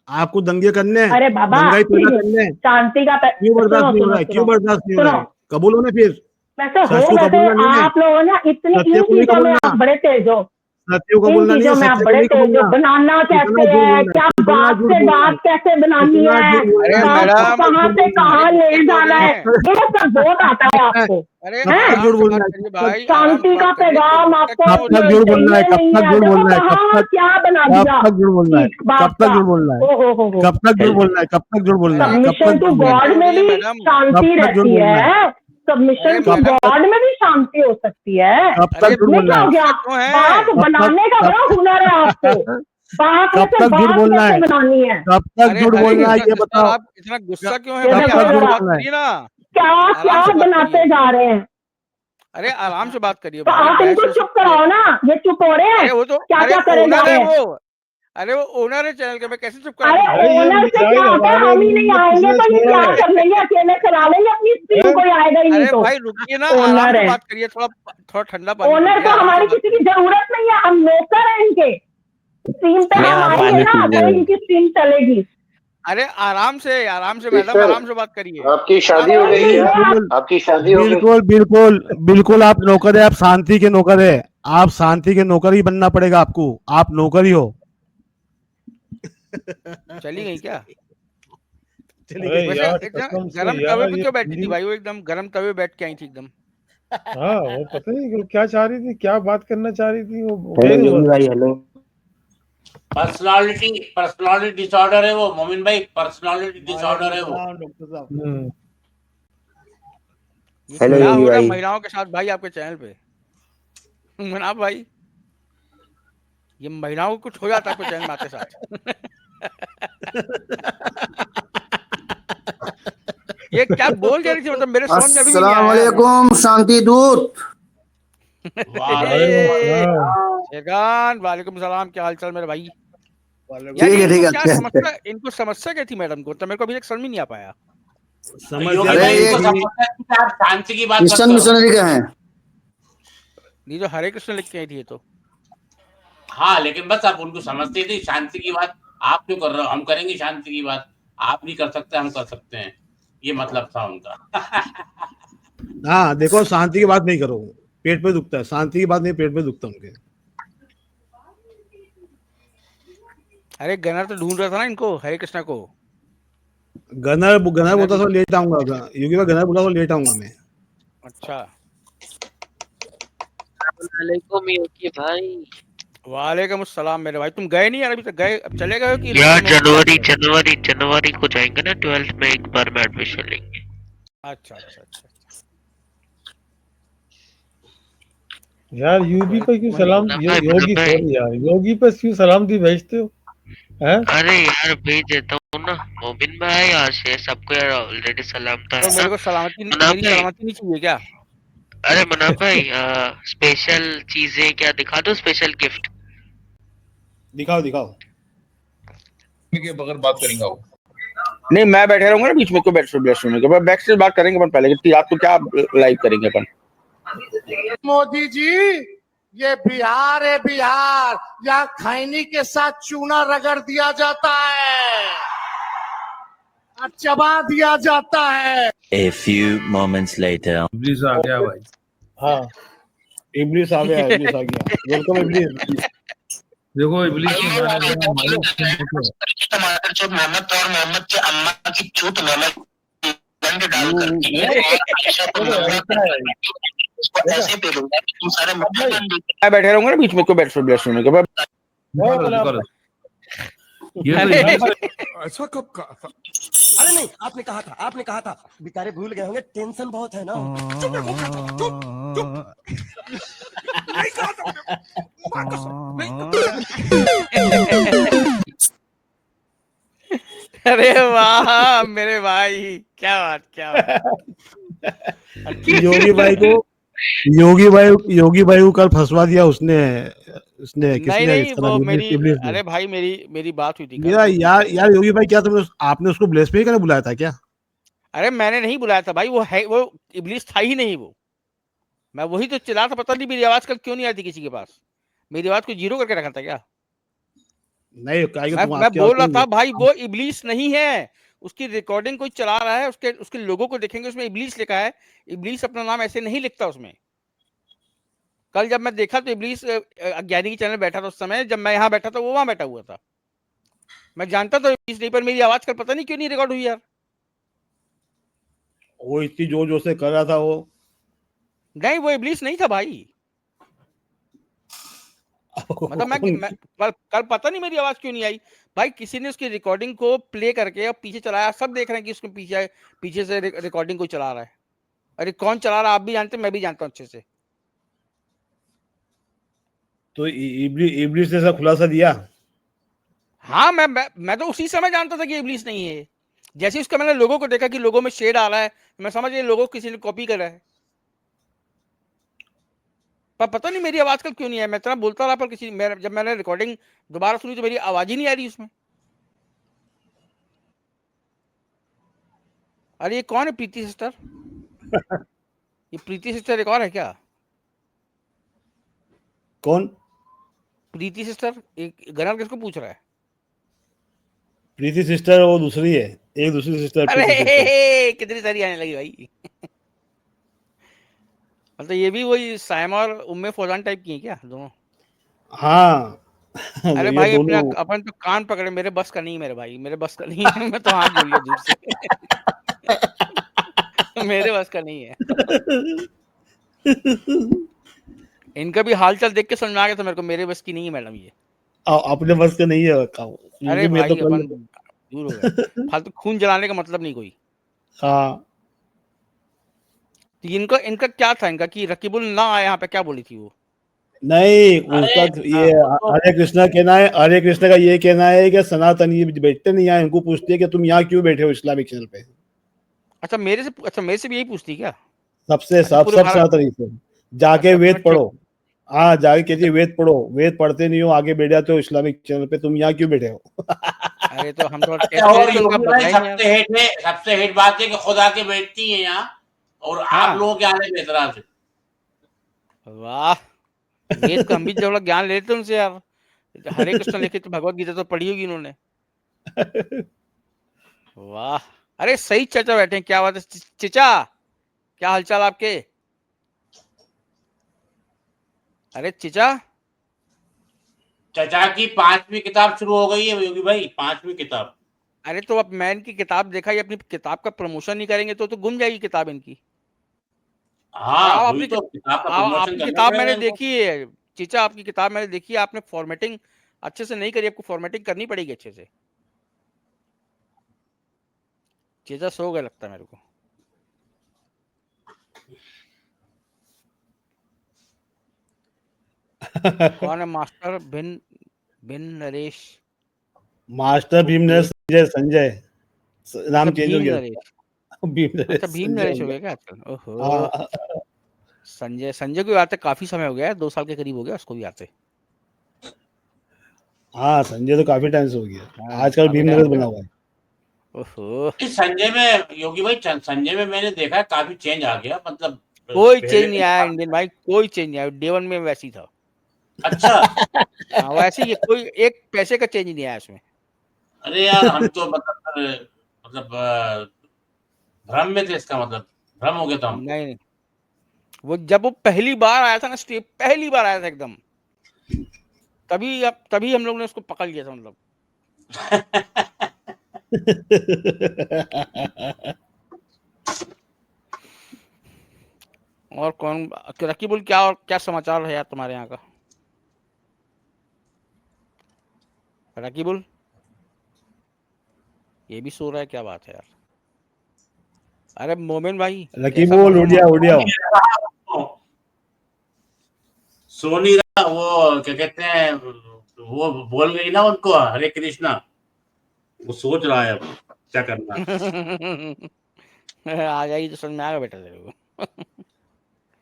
आपको दंगे करने हैं, अरे बाबा दंगाई पैदा करने हैं। शांति का क्यों बर्दाश्त सुनो नहीं हो सुनो रहा है? क्यों सुनो बर्दाश्त नहीं हो रहा सुनो, है? कबूलो ना फिर, वैसे हो, सच को वैसे कबूलना नहीं है। आप लोग ना इतनी सत्य इन को नहीं चीजों में कबूलना, आप बड़े तेज हो, सत्य को इन बोलना नहीं है, चीजों में आप सत्य को बड़े नहीं तेज हो। कबूलना। बनाना कैसे कितना झूठ है, बोलना है, क्या कितना बात झूठ से बोलना बात है, कैसे बनानी कितना है, झूठ बोलना अरे है, बात को मैडम, कहाँ से कहाँ अरे ले क्या बोल जाना रही है, हैं? ये सब बहुत आता है आपको। अरे कब हैं? तक आराम झूठ से बोलना बात है? करिए कब भाई, आराम शांति से का बात करिए, पैगाम गुस्सा आपको क्यों हो रही तक है? झूठ बोलना है? चाहिए कब नहीं तक है, झूठ देखो बोलना है? कहाँ क्या बना कब दिया तक झूठ बोलना है? इस बात कब तक का। झूठ बोलना है? हो कब तक झूठ बोलना है? कब तक झूठ बोलना है? अरे कब सबमिशन तक टू झूठ बोलना क्या है? गॉड बोल में रही है भी मैडम? शांति कब तक झूठ रहती बोलना है? है, अरे सबमिशन टू मैडम, गॉड में भी शांति हो सकती है। कब अरे तक झूठ ये बोलना क्या है? हो गया? गुस्सा क्यों बात है? कब तक बनाने का कब बड़ा हुनर है आपको, बात में कब से तक झूठ बात बोलना कैसे है? बनानी है। कब तक अरे झूठ हरे बोलना है? कृष्णा ये सिस्टर, बताओ। आप इतना गुस्सा क्यों है ये कब भाई? देखो तक आराम झूठ से जरा, बात बोलना है? करिए ना, क्या क्या आराम से बात बनाते करिए। जा रहे हैं। अरे आराम से बात करिए तो भाई, आप बहस इनको हो चुप सकती है। कराओ ना, ये चुप हो रहे हैं, अरे वो तो, क्या अरे क्या करे जा ओनर रहे है हैं। वो, अरे वो ओनर है चैनल के, मैं कैसे चुप करा अरे दूंगा? अरे ये ओनर से क्या मिसाइल होता है, हमारे हम ही रूम नहीं में आएंगे किसने तो ये छोड़ा क्या है? कर लेंगे, अकेले चला लेंगे अपनी स्ट्रीम, हैं? कोई आएगा ही नहीं अरे तो। भाई रुकिए ना, आराम ओनर से है, बात करिए, थोड़ा थोड़ा ठंडा पानी ओनर पीजिए, को आराम से हमारी बात किसी की करिए। जरूरत नहीं है, हम नौकर हैं इनके। स्ट्रीम पे हम आएंगे ना तो इनकी स्ट्रीम चलेगी। अरे आराम से मैडम, सिस्टर, आराम से बात करिए, आपकी आराम शादी से हो बात गई करिए। क्या? बिल्कुल आपकी शादी हो गई? बिल्कुल बिल्कुल बिल्कुल, आप नौकर है, आप शांति के नौकर है। आप शांति के नौकर ही बनना पड़ेगा आपको, आप नौकर ही हो। चली गई क्या? चली अरे गई। वैसे यार इतना कसम से गरम तवे यार, पे ये क्यों बैठी थी हिंदी। भाई? वो एकदम गरम तवे पे बैठ के आई थी एकदम। हाँ वो पता नहीं वो क्या चाह रही थी, क्या बात करना चाह रही थी वो हेलो गई योगी बस। भाई, हेलो। पर्सनालिटी पर्सनालिटी डिसऑर्डर है वो, मोमिन भाई, पर्सनालिटी डिसऑर्डर है वो। डॉक्टर साहब, हम्म। ये हेलो क्या योगी हो रहा है भाई। महिलाओं के साथ भाई आपके चैनल पे? मनाप भाई, ये महिलाओं को कुछ हो जाता है आपके चैनल में आते साथ? ये क्या बोल रही थी, मतलब मेरे समझ में अभी भी नहीं अस्सलाम आया यार। वालेकुम शांति दूत। शेखान, वालेकुम सलाम, क्या हाल चाल मेरे भाई? यार ठीक ये है, ठीक इनको है, क्या अच्छे से। समस्या, इनको समस्या क्या थी मैडम को? तो मेरे को अभी तक समझ में नहीं आ पाया। समझ योगी गया भाई, अरे इनको कि समझना है कि आप शांति की बात मत मिशन करो। मिशनरी के हैं। ये जो हरे कृष्ण लिख के आई थी ये तो। हाँ, लेकिन बस आप उनको समझते थे शांति की बात। आप क्यों कर रहे हो? हम करेंगे शांति की बात। आप नहीं कर सकते, हम कर सकते हैं, ये मतलब था उनका। हाँ देखो, शांति की बात नहीं करो, पेट पे दुखता है। शांति की बात नहीं, पेट पे दुखता है उनके। अरे गनर तो ढूंढ रहा था ना इनको, हरे कृष्णा को। गनर बोलता था लेट आऊंगा, योगी भाई गनर बोला था लेट आऊंगा मैं। अच्छा, वालेकुम योगी भाई। वालेकुम अस्सलाम मेरे भाई। तुम गए नहीं यार अभी तक? गए, अब चले गए हो कि यार रास्ते में हो? जनवरी को जाएंगे ना, 12th में एक बार में एडमिशन लेंगे। अच्छा अच्छा अच्छा। यार यूबी पे क्यों सलाम, मुन्ना योगी भाई, सॉरी यार, योगी पे क्यों सलाम दी भेजते हो? हैं? अरे यार भेज देता हूँ ना मोमिन भाई, आज से सबको यार ऑलरेडी सलाम था तो है मेरे ना को सलामती, मुनाफ मेरी भाई। सलामती नहीं चाहिए क्या? अरे मुनाफ भाई, स्पेशल चीजें क्या दिखा दो, स्पेशल गिफ्ट दिखाओ दिखाओ। के बगैर बात करेंगे वो। नहीं मैं बैठे रहूंगा ना बीच में, क्यों बैक से बात करेंगे अपन पहले कि रात को क्या लाइव करेंगे अपन। मोदी जी, ये बिहार है, बिहार, यहाँ खैनी के साथ चूना रगड़ दिया जाता है और चबा दिया जाता है। A few moments later. इब्लीस आ गया भाई। हाँ इब्लीस आ गया, इब्लीस आ गया। वेलकम इब्लीस। देखो इब्लीस के गाने में मालूम टमाटर चोट मोहम्मद और मोहम्मद के अम्मा की चोट मोहम्मद डाल करके ऐसे पे दूंगा कि तुम सारे मैं बैठे रहूंगा ना बीच में, क्यों ये तो इब्लीस ऐसा कब कहा? अरे नहीं, आपने कहा था बेचारे भूल गए होंगे, टेंशन बहुत है ना। चुप रहो, चुप चुप। नहीं कहा था, मां कसम, नहीं। अरे वाह मेरे भाई, क्या बात क्या बात। योगी भाई को कल फंसवा दिया उसने उसने नहीं किसने नहीं इसका वो नाम मेरी इब्लीस ने। अरे भाई मेरी बात हुई थी कल मेरा तो यार यार योगी भाई क्या तुमने आपने उसको ब्लेसफेमी करने बुलाया था क्या? अरे मैंने नहीं बुलाया था भाई, वो इब्लीस था ही नहीं वो। मैं वही तो चिल्ला था, पता नहीं मेरी आवाज कल क्यों नहीं आती किसी के पास। मेरी आवाज को जीरो करके रखा था क्या? नहीं क्या कि तुम मैं आपकी बोल रहा आवाज था भाई वो इब्लीस नहीं है। उसकी रिकॉर्डिंग कोई चला रहा है, उसके उसके लोगों को देखेंगे उसमें इब्लीस लिखा है। इब्लीस अपना नाम ऐसे नहीं लिखता उसमें। कल जब मैं देखा तो इब्लीस अज्ञानी की चैनल बैठा था उस समय, जब मैं यहाँ बैठा था वो वहां बैठा हुआ था। मैं जानता था इब्लीस नहीं, पर मेरी आवाज कल पता नहीं क्यों नहीं रिकॉर्ड हुई यार। वो इतनी जोर जोर से कर रहा था वो। नहीं वो इब्लीस नहीं था भाई। मतलब मैं कल पता नहीं मेरी आवाज क्यों नहीं आई। भाई किसी ने उसकी रिकॉर्डिंग को प्ले करके और पीछे चलाया, सब देख रहे हैं कि उसके पीछे पीछे से रिकॉर्डिंग को चला रहा है। अरे कौन चला रहा है आप भी जानते हैं, मैं भी जानता हूँ अच्छे से। तो इब्लीस ने ऐसा खुलासा दिया। हाँ मैं तो उसी समय जानता था कि इब्लीस नहीं है। जैसे उसका मैंने लोगों को देखा कि लोगों में शेड आ रहा है, मैं समझ गया लोगों को किसी ने कॉपी करा है। पर पता नहीं मेरी आवाज कल क्यों नहीं है। मैं इतना बोलता रहा पर जब मैंने रिकॉर्डिंग दोबारा सुनी तो मेरी आवाज ही नहीं आ रही उसमें। अरे ये कौन है प्रीति सिस्टर? ये प्रीति सिस्टर एक और है क्या? कौन प्रीति सिस्टर? एक गनर किसको पूछ रहा है? प्रीति सिस्टर वो दूसरी है, एक दूसरी सिस्टर प्रीति सिस्टर। अरे कितनी सारी आने लगी भाई। मतलब ये भी वही साइमा और उम्मे फौजान टाइप की है क्या दोनों? हाँ अरे ये भाई दोनों अपन तो कान पकड़े, मेरे बस का नहीं मेरे भाई, मेरे बस का नहीं है। मैं तो हाथ जोड़ लिया दूर से। मेरे बस का नहीं है। इनका भी हालचाल देख के समझ में आ गया था मेरे को, मेरे बस की नहीं है मैडम ये। अपने बस का नहीं है अरे मैं तो भाई अपन दूर हो गए, फालतू खून जलाने का मतलब नहीं कोई। हाँ तो इनका इनका क्या था इनका कि रकीबुल ना आया यहाँ पे, क्या बोली थी वो? नहीं अरे उसका ये वो तो हरे कृष्णा कहना है, हरे कृष्णा का ये कहना है कि सनातन ये बैठते नहीं यहाँ, इनको पूछते हैं कि तुम यहाँ क्यों बैठे हो इस्लामिक चैनल पे। अच्छा मेरे से भी यही पूछती क्या? सबसे अच्छा सब पूरे सब भारत। सनातनी से जाके अच्छा तो मैं वेद पढ़ो। हाँ जाके कहती है वेद पढ़ो, वेद पढ़ते नहीं हो, आगे बैठ जाते हो इस्लामिक चैनल पे, तुम यहाँ क्यों बैठे हो? अरे तो हम तो अच्छा टेस्ट और तो उनका योगी भाई बताएंगे यार। सबसे हेट बात है कि खुदा के बैठती है यहाँ और आप हाँ लोगों के आने पे एतराज है। वाह, वेद का हम भी थोड़ा ज्ञान लेते हैं उनसे यार। हरे कृष्ण लिखे तो भगवत गीता तो पढ़ी होगी इन्होंने। वाह, अरे सही चाचा बैठे हैं, क्या बात है चिचा, क्या हालचाल आपके? अरे चिचा, चचा की 5वीं किताब शुरू हो गई है योगी भाई, 5वीं किताब। अरे तो अब मैं इनकी किताब देखा, ये अपनी किताब का प्रमोशन नहीं करेंगे तो गुम जाएगी किताब इनकी। और हाँ वही तो किताब का प्रमोशन आपकी करना किताब पड़ेगा मैंने इनको। देखी है चिचा, आपकी किताब मैंने देखी है, आपने फॉर्मेटिंग अच्छे से नहीं करी, आपको फॉर्मेटिंग करनी पड़ेगी अच्छे से। चिचा सो गए लगता है मेरे को। कौन है मास्टर भिन भिन नरेश? मास्टर भीम नरेश संजय नाम अच्छा चेंज हो भीम गया। नरेश। भीम नरेश अच्छा भीम संजय नरेश हो हो गया। गया क्या आजकल? ओहो, हाँ संजय को आते काफी समय हो गया है, 2 साल के करीब हो गया उसको भी आते। हाँ संजय तो काफी टाइम से हो गया, हाँ आजकल काफी भीम टाइम नरेश हो बना गया। हुआ है। ओहो, इस संजय में योगी भाई संजय में मैंने देखा है काफी चेंज आ गया, मतलब कोई पहले चेंज नहीं आया इंडियन भाई, कोई चेंज नहीं आया, डे 1 में वैसी था। अच्छा हाँ वैसे ही, कोई एक पैसे का चेंज नहीं आया इसमें। अरे यार हम तो मतलब भ्रम में थे, इसका मतलब भ्रम हो गया था हमको। नहीं वो जब वो पहली बार आया था ना स्टेप, पहली बार आया था एकदम, तभी हम लोग ने उसको पकड़ लिया था मतलब। और कौन रकीबुल, क्या समाचार है यार तुम्हारे यहाँ का? रकीबुल ये भी सो रहा है, क्या बात है यार? अरे मोमिन भाई ऐसा रकीबुल मत उड़िया उड़िया। सो नहीं रहा वो, क्या कहते हैं, वो बोल गई ना उनको हरे कृष्णा, वो सोच रहा है अब क्या करना है। आ जाएगी तो समझ में आएगा बेटा तेरे को।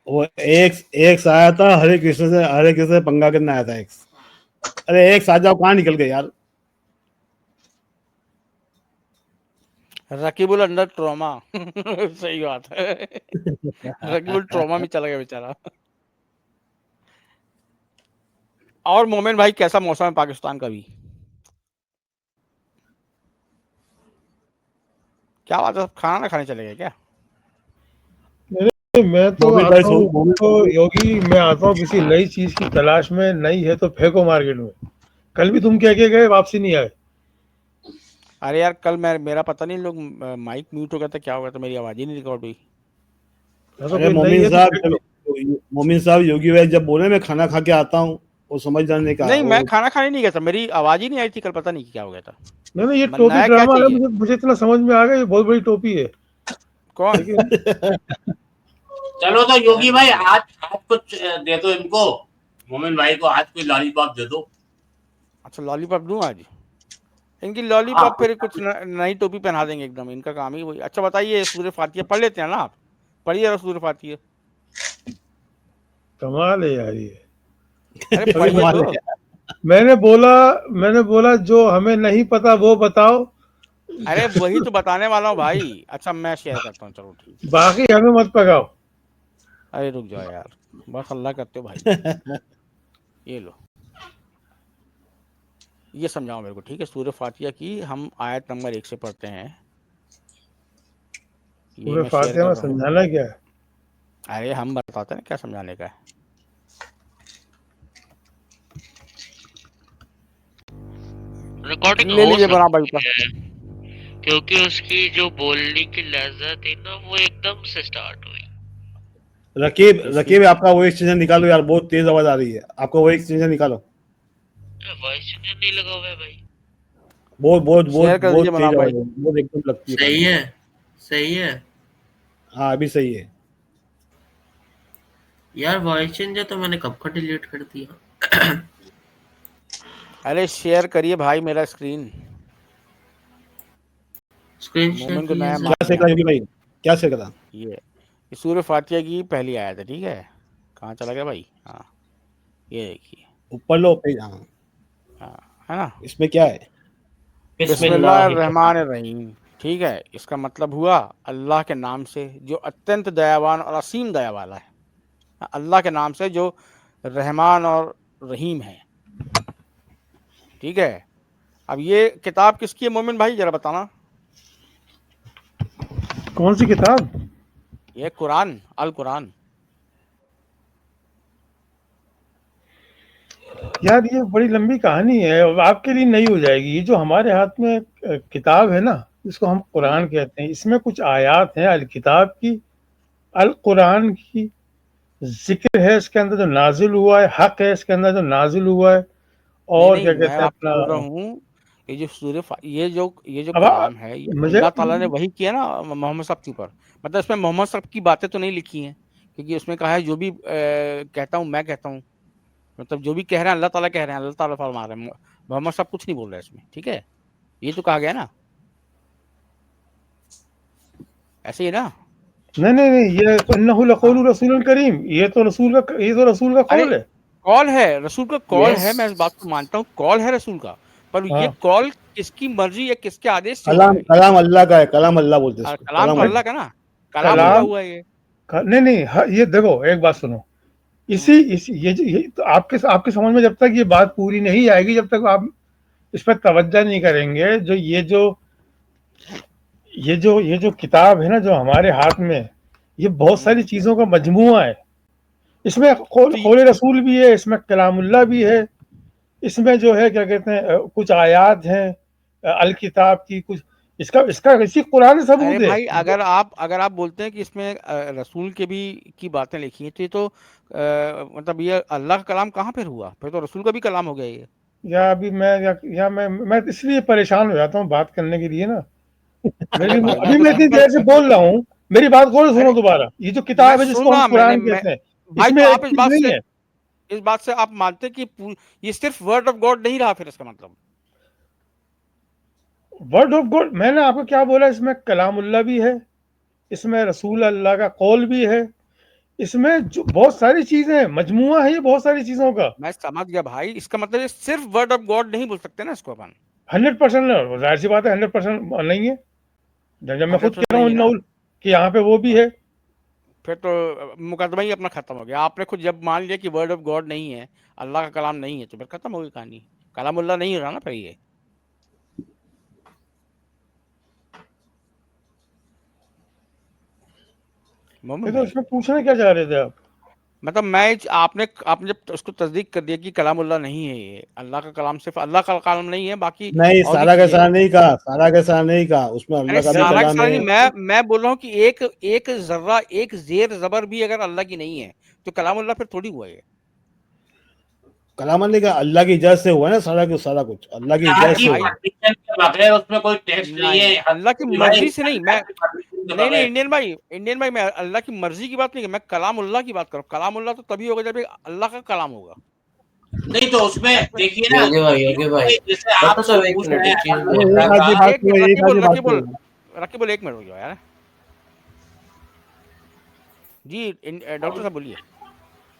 वो एक आया था हरे कृष्ण से पंगा करने आया था एक। अरे एक साथ जाओ, कहाँ निकल गए यार। Rakibul under trauma. सही बात है। रकीबुल ट्रॉमा में चला गया बेचारा। और मोमेन भाई कैसा मौसम है पाकिस्तान का भी? क्या बात है, खाना ना खाने चले गए क्या? मैं तो मोमिन आता भाई हूँ तो योगी, मैं आता हूँ किसी नई चीज की तलाश में, नई है तो फेंको मार्केट में। कल भी तुम कह के गए, वापसी नहीं आए। अरे यार कल मेरा पता नहीं, लोग माइक म्यूट हो गया था, क्या हो गया था, मेरी आवाज ही नहीं रिकॉर्ड हुई। ऐसा अरे कोई नई है तो फेंक दो। मोमिन साहब योगी भाई जब बोले मैं खाना खा के आता हूँ, वो समझ जाने का। नहीं, मैं खाना खाने नहीं गया था, मेरी आवाज ही नहीं आई थी कल, पता नहीं क्या हो गया था। नहीं ये नया टोपी क्या ड्रामा है, चाहिए? मुझे इतना समझ में आ गया, ये बहुत बड़ी टोपी है। कौन? लेकिन चलो तो योगी भाई आज कुछ दे दो इनको, मोमिन भाई को आज कोई लॉलीपॉप दे दो। अच्छा लॉलीपॉप दूं आज इनकी? लॉलीपॉप फिर कुछ नई टोपी पहना देंगे एकदम, इनका काम ही वही। अच्छा बताइए, सूर्य फातिहा पढ़ लेते हैं ना आप? पढ़िए सूर्य फातिहा। कमाल है यार ये। अरे पढ़िए तो। मैंने बोला जो हमें नहीं पता वो बताओ, अरे वही तो बताने वाला हूँ भाई। अच्छा मैं शेयर करता हूँ, चलो ठीक है। बाकी हमें मत पकाओ। अरे रुक जाओ यार, बस अल्लाह करते हो भाई। ये लो, ये समझाओ मेरे को, ठीक है? सूर्य फातिहा की हम आयत नंबर 1 से पढ़ते हैं। ये पूरे मैं शेयर फातिहा कर में रहा हूँ। समझाना क्या है? अरे हम बताते हैं क्या समझाने का है। रिकॉर्डिंग ले हो लीजिए बना भाई सकती ऊपर। है क्योंकि उसकी जो बोलने की लहजा थी ना वो एकदम से स्टार्ट हुई। रकीब आपका वो एक्सचेंजर निकालो यार, बहुत तेज आवाज आ रही है, आपका वो एक्सचेंजर निकालो। वॉइस चेंजर नहीं लगा हुआ है भाई। बहुत बहुत शेयर बहुत कर बहुत दीजिए बना तेज भाई। आवाज है, बहुत एकदम लगती है कान सही में। है, सही है हाँ अभी सही है। यार। वॉइस चेंजर तो मैंने कब का डिलीट कर दिया। अरे शेयर करिए भाई मेरा स्क्रीन। स्क्रीन शेयर मोमेन को किया नया सर। मार क्या दिया। योगी भाई, क्या शेयर करा? ये सूर्य फातिहा की पहली आयत है, ठीक है? कहाँ चला गया भाई? हाँ ये देखिए। ऊपर लो पेज। हाँ हाँ है ना? इसमें क्या है? बिस्मिल्लाहिर्रहमानिर्रहीम। ठीक है, इसका मतलब हुआ अल्लाह के नाम से जो अत्यंत दयावान और असीम दया वाला है। अल्लाह के नाम से जो रहमान और रहीम है। ठीक है, अब ये किताब किसकी है मोमिन भाई, जरा बताना। कौन सी किताब? ये कुरान, अल कुरान। यार ये बड़ी लंबी कहानी है, आपके लिए नहीं हो जाएगी। ये जो हमारे हाथ में किताब है ना, इसको हम कुरान कहते हैं, इसमें कुछ आयात हैं अल किताब की, अल कुरान की जिक्र है इसके अंदर जो नाजिल हुआ है, हक है इसके अंदर जो नाजिल हुआ है। और नहीं क्या मैं कहते हैं आपको अपना, बोल रहा हूँ, ये जो ये जो अब कलाम है, ये मुझे अल्लाह ताला ने वही किया ना मोहम्मद साहब के ऊपर। मतलब इसमें मोहम्मद साहब की बातें तो नहीं लिखी हैं, क्योंकि उसमें कहा है जो भी कहता हूँ मैं कहता हूँ। मतलब जो भी कह रहे हैं अल्लाह ताला कह रहे हैं, अल्लाह ताला फरमा रहे हैं। मोहम्मद साहब कुछ नहीं बोल रहे इसमें, ठीक है? ये तो कहा गया ना, ऐसे ही ना? नहीं ये इन्नहु लक़ौलु रसूलुल करीम, ये तो रसूल का अरे कौल है। कॉल है, रसूल का कॉल है, यस मैं इस बात को मानता हूँ, कॉल है रसूल का। पर ये हाँ कॉल किसकी मर्जी या किसके आदेश से हो रहा कलाम है? कलाम अल्लाह का है, कलाम अल्लाह बोलते हैं इसको, कलाम तो कलाम अल्लाह अल्लाह। का ना, कलाम हुआ कलाम हुआ है ये। नहीं ये देखो, एक बात सुनो। ये तो आपके समझ में जब तक ये बात पूरी नहीं आएगी, जब तक आप इस पर तवज्जो नहीं करेंगे, ये जो किताब है ना जो हमारे हाथ में, ये बहुत सारी चीजों का मजमुआ है। इसमें कौल रसूल भी है, इसमें कलामुल्लाह भी है, इसमें जो है क्या कहते हैं कुछ आयात हैं अल किताब की, कुछ इसका इसका इसी कुरान से अरे सबूत है। भाई अगर आप बोलते हैं कि इसमें रसूल के भी की बातें लिखी हैं, तो ये तो मतलब ये अल्लाह का कलाम कहाँ पर हुआ? फिर तो रसूल का भी कलाम हो गया ये। या अभी मैं इसलिए परेशान हो जाता हूँ बात करने के लिए ना। अरे भाई मैं अभी तो मैं इतनी सिंपल। देर से बोल रहा हूँ, मेरी बात गौर से सुनो अरे दोबारा। ये जो मैं किताब है जिसको सुन हम रहा, कुरान कहते हैं, भाई इसमें तो एक आप चीज नहीं है। इस बात से आप मानते हैं कि ये सिर्फ वर्ड ऑफ गॉड नहीं रहा, फिर इसका मतलब? वर्ड ऑफ गॉड मैंने आपको क्या बोला, इसमें कलामुल्लाह भी है, इसमें रसूल अल्लाह का कौल भी है, इसमें जो बहुत सारी चीजें हैं, मजमुआ है ये बहुत सारी चीजों का। मैं समझ गया भाई, इसका मतलब ये सिर्फ वर्ड ऑफ गॉड नहीं बोल सकते ना इसको अपन। 100% जाहिर सी बात है 100% नहीं है। जब मैं खुद 100% कह रहा हूँ नहीं है ना, नौल कि यहाँ पे वो भी है। फिर तो मुकदमा ही अपना खत्म हो गया। आपने खुद जब मान लिया कि वर्ड ऑफ गॉड नहीं है, अल्लाह का कलाम नहीं है, तो फिर खत्म हो गई कहानी, कलामुल्लाह नहीं रहा ना फिर ये। मोमिन ये तो भाई, इसमें पूछना क्या चाह रहे थे आप? मतलब आपने आपने जब उसको तस्दीक कर दिया कि कलामुल्लाह नहीं है, ये अल्लाह का कलाम सिर्फ अल्लाह का कलाम नहीं है, बाकी नहीं, और भी सारा का चीजें सारा हैं। नहीं कहा, सारा का सारा नहीं कहा, उसमें अरे अल्लाह का भी सारा का कलाम सारा है। नहीं, मैं बोल रहा हूँ कि एक एक जर्रा, एक जेर जबर भी अगर अल्लाह की नहीं है तो कलामुल्लाह फिर थोड़ी हुआ ये। कलाम नहीं कहा, अल्लाह की इजाजत से हुआ है ना सारा कुछ, सारा कुछ अल्लाह की अल्लाह इजाजत की से भाई हुआ है। परमिशन के बगैर उसमें कोई टेक्स्ट नहीं नहीं है। नहीं, अल्लाह की भाई मर्जी से नहीं, मैं अल्लाह की परमिशन के नहीं बगैर इंडियन भाई मैं अल्लाह की मर्जी की बात नहीं कर, मैं कलामुल्लाह की बात कर रहा हूँ। कलामुल्लाह तो तभी होगा जब ये अल्लाह का कलाम होगा। नहीं, तो उसमें इसमें देखिए ना, योगी भाई जैसे आप डॉक्टर साहब एक पूछ मिनट रहे एक हैं चीज अल्लाह बोल नहीं, रहे एक हैं। आदमी का, बात एक मिनट, करो, एक आदमी बात करो। रकीबुल 1 मिनट हो गया यार जी। डॉक्टर साहब बोलिए।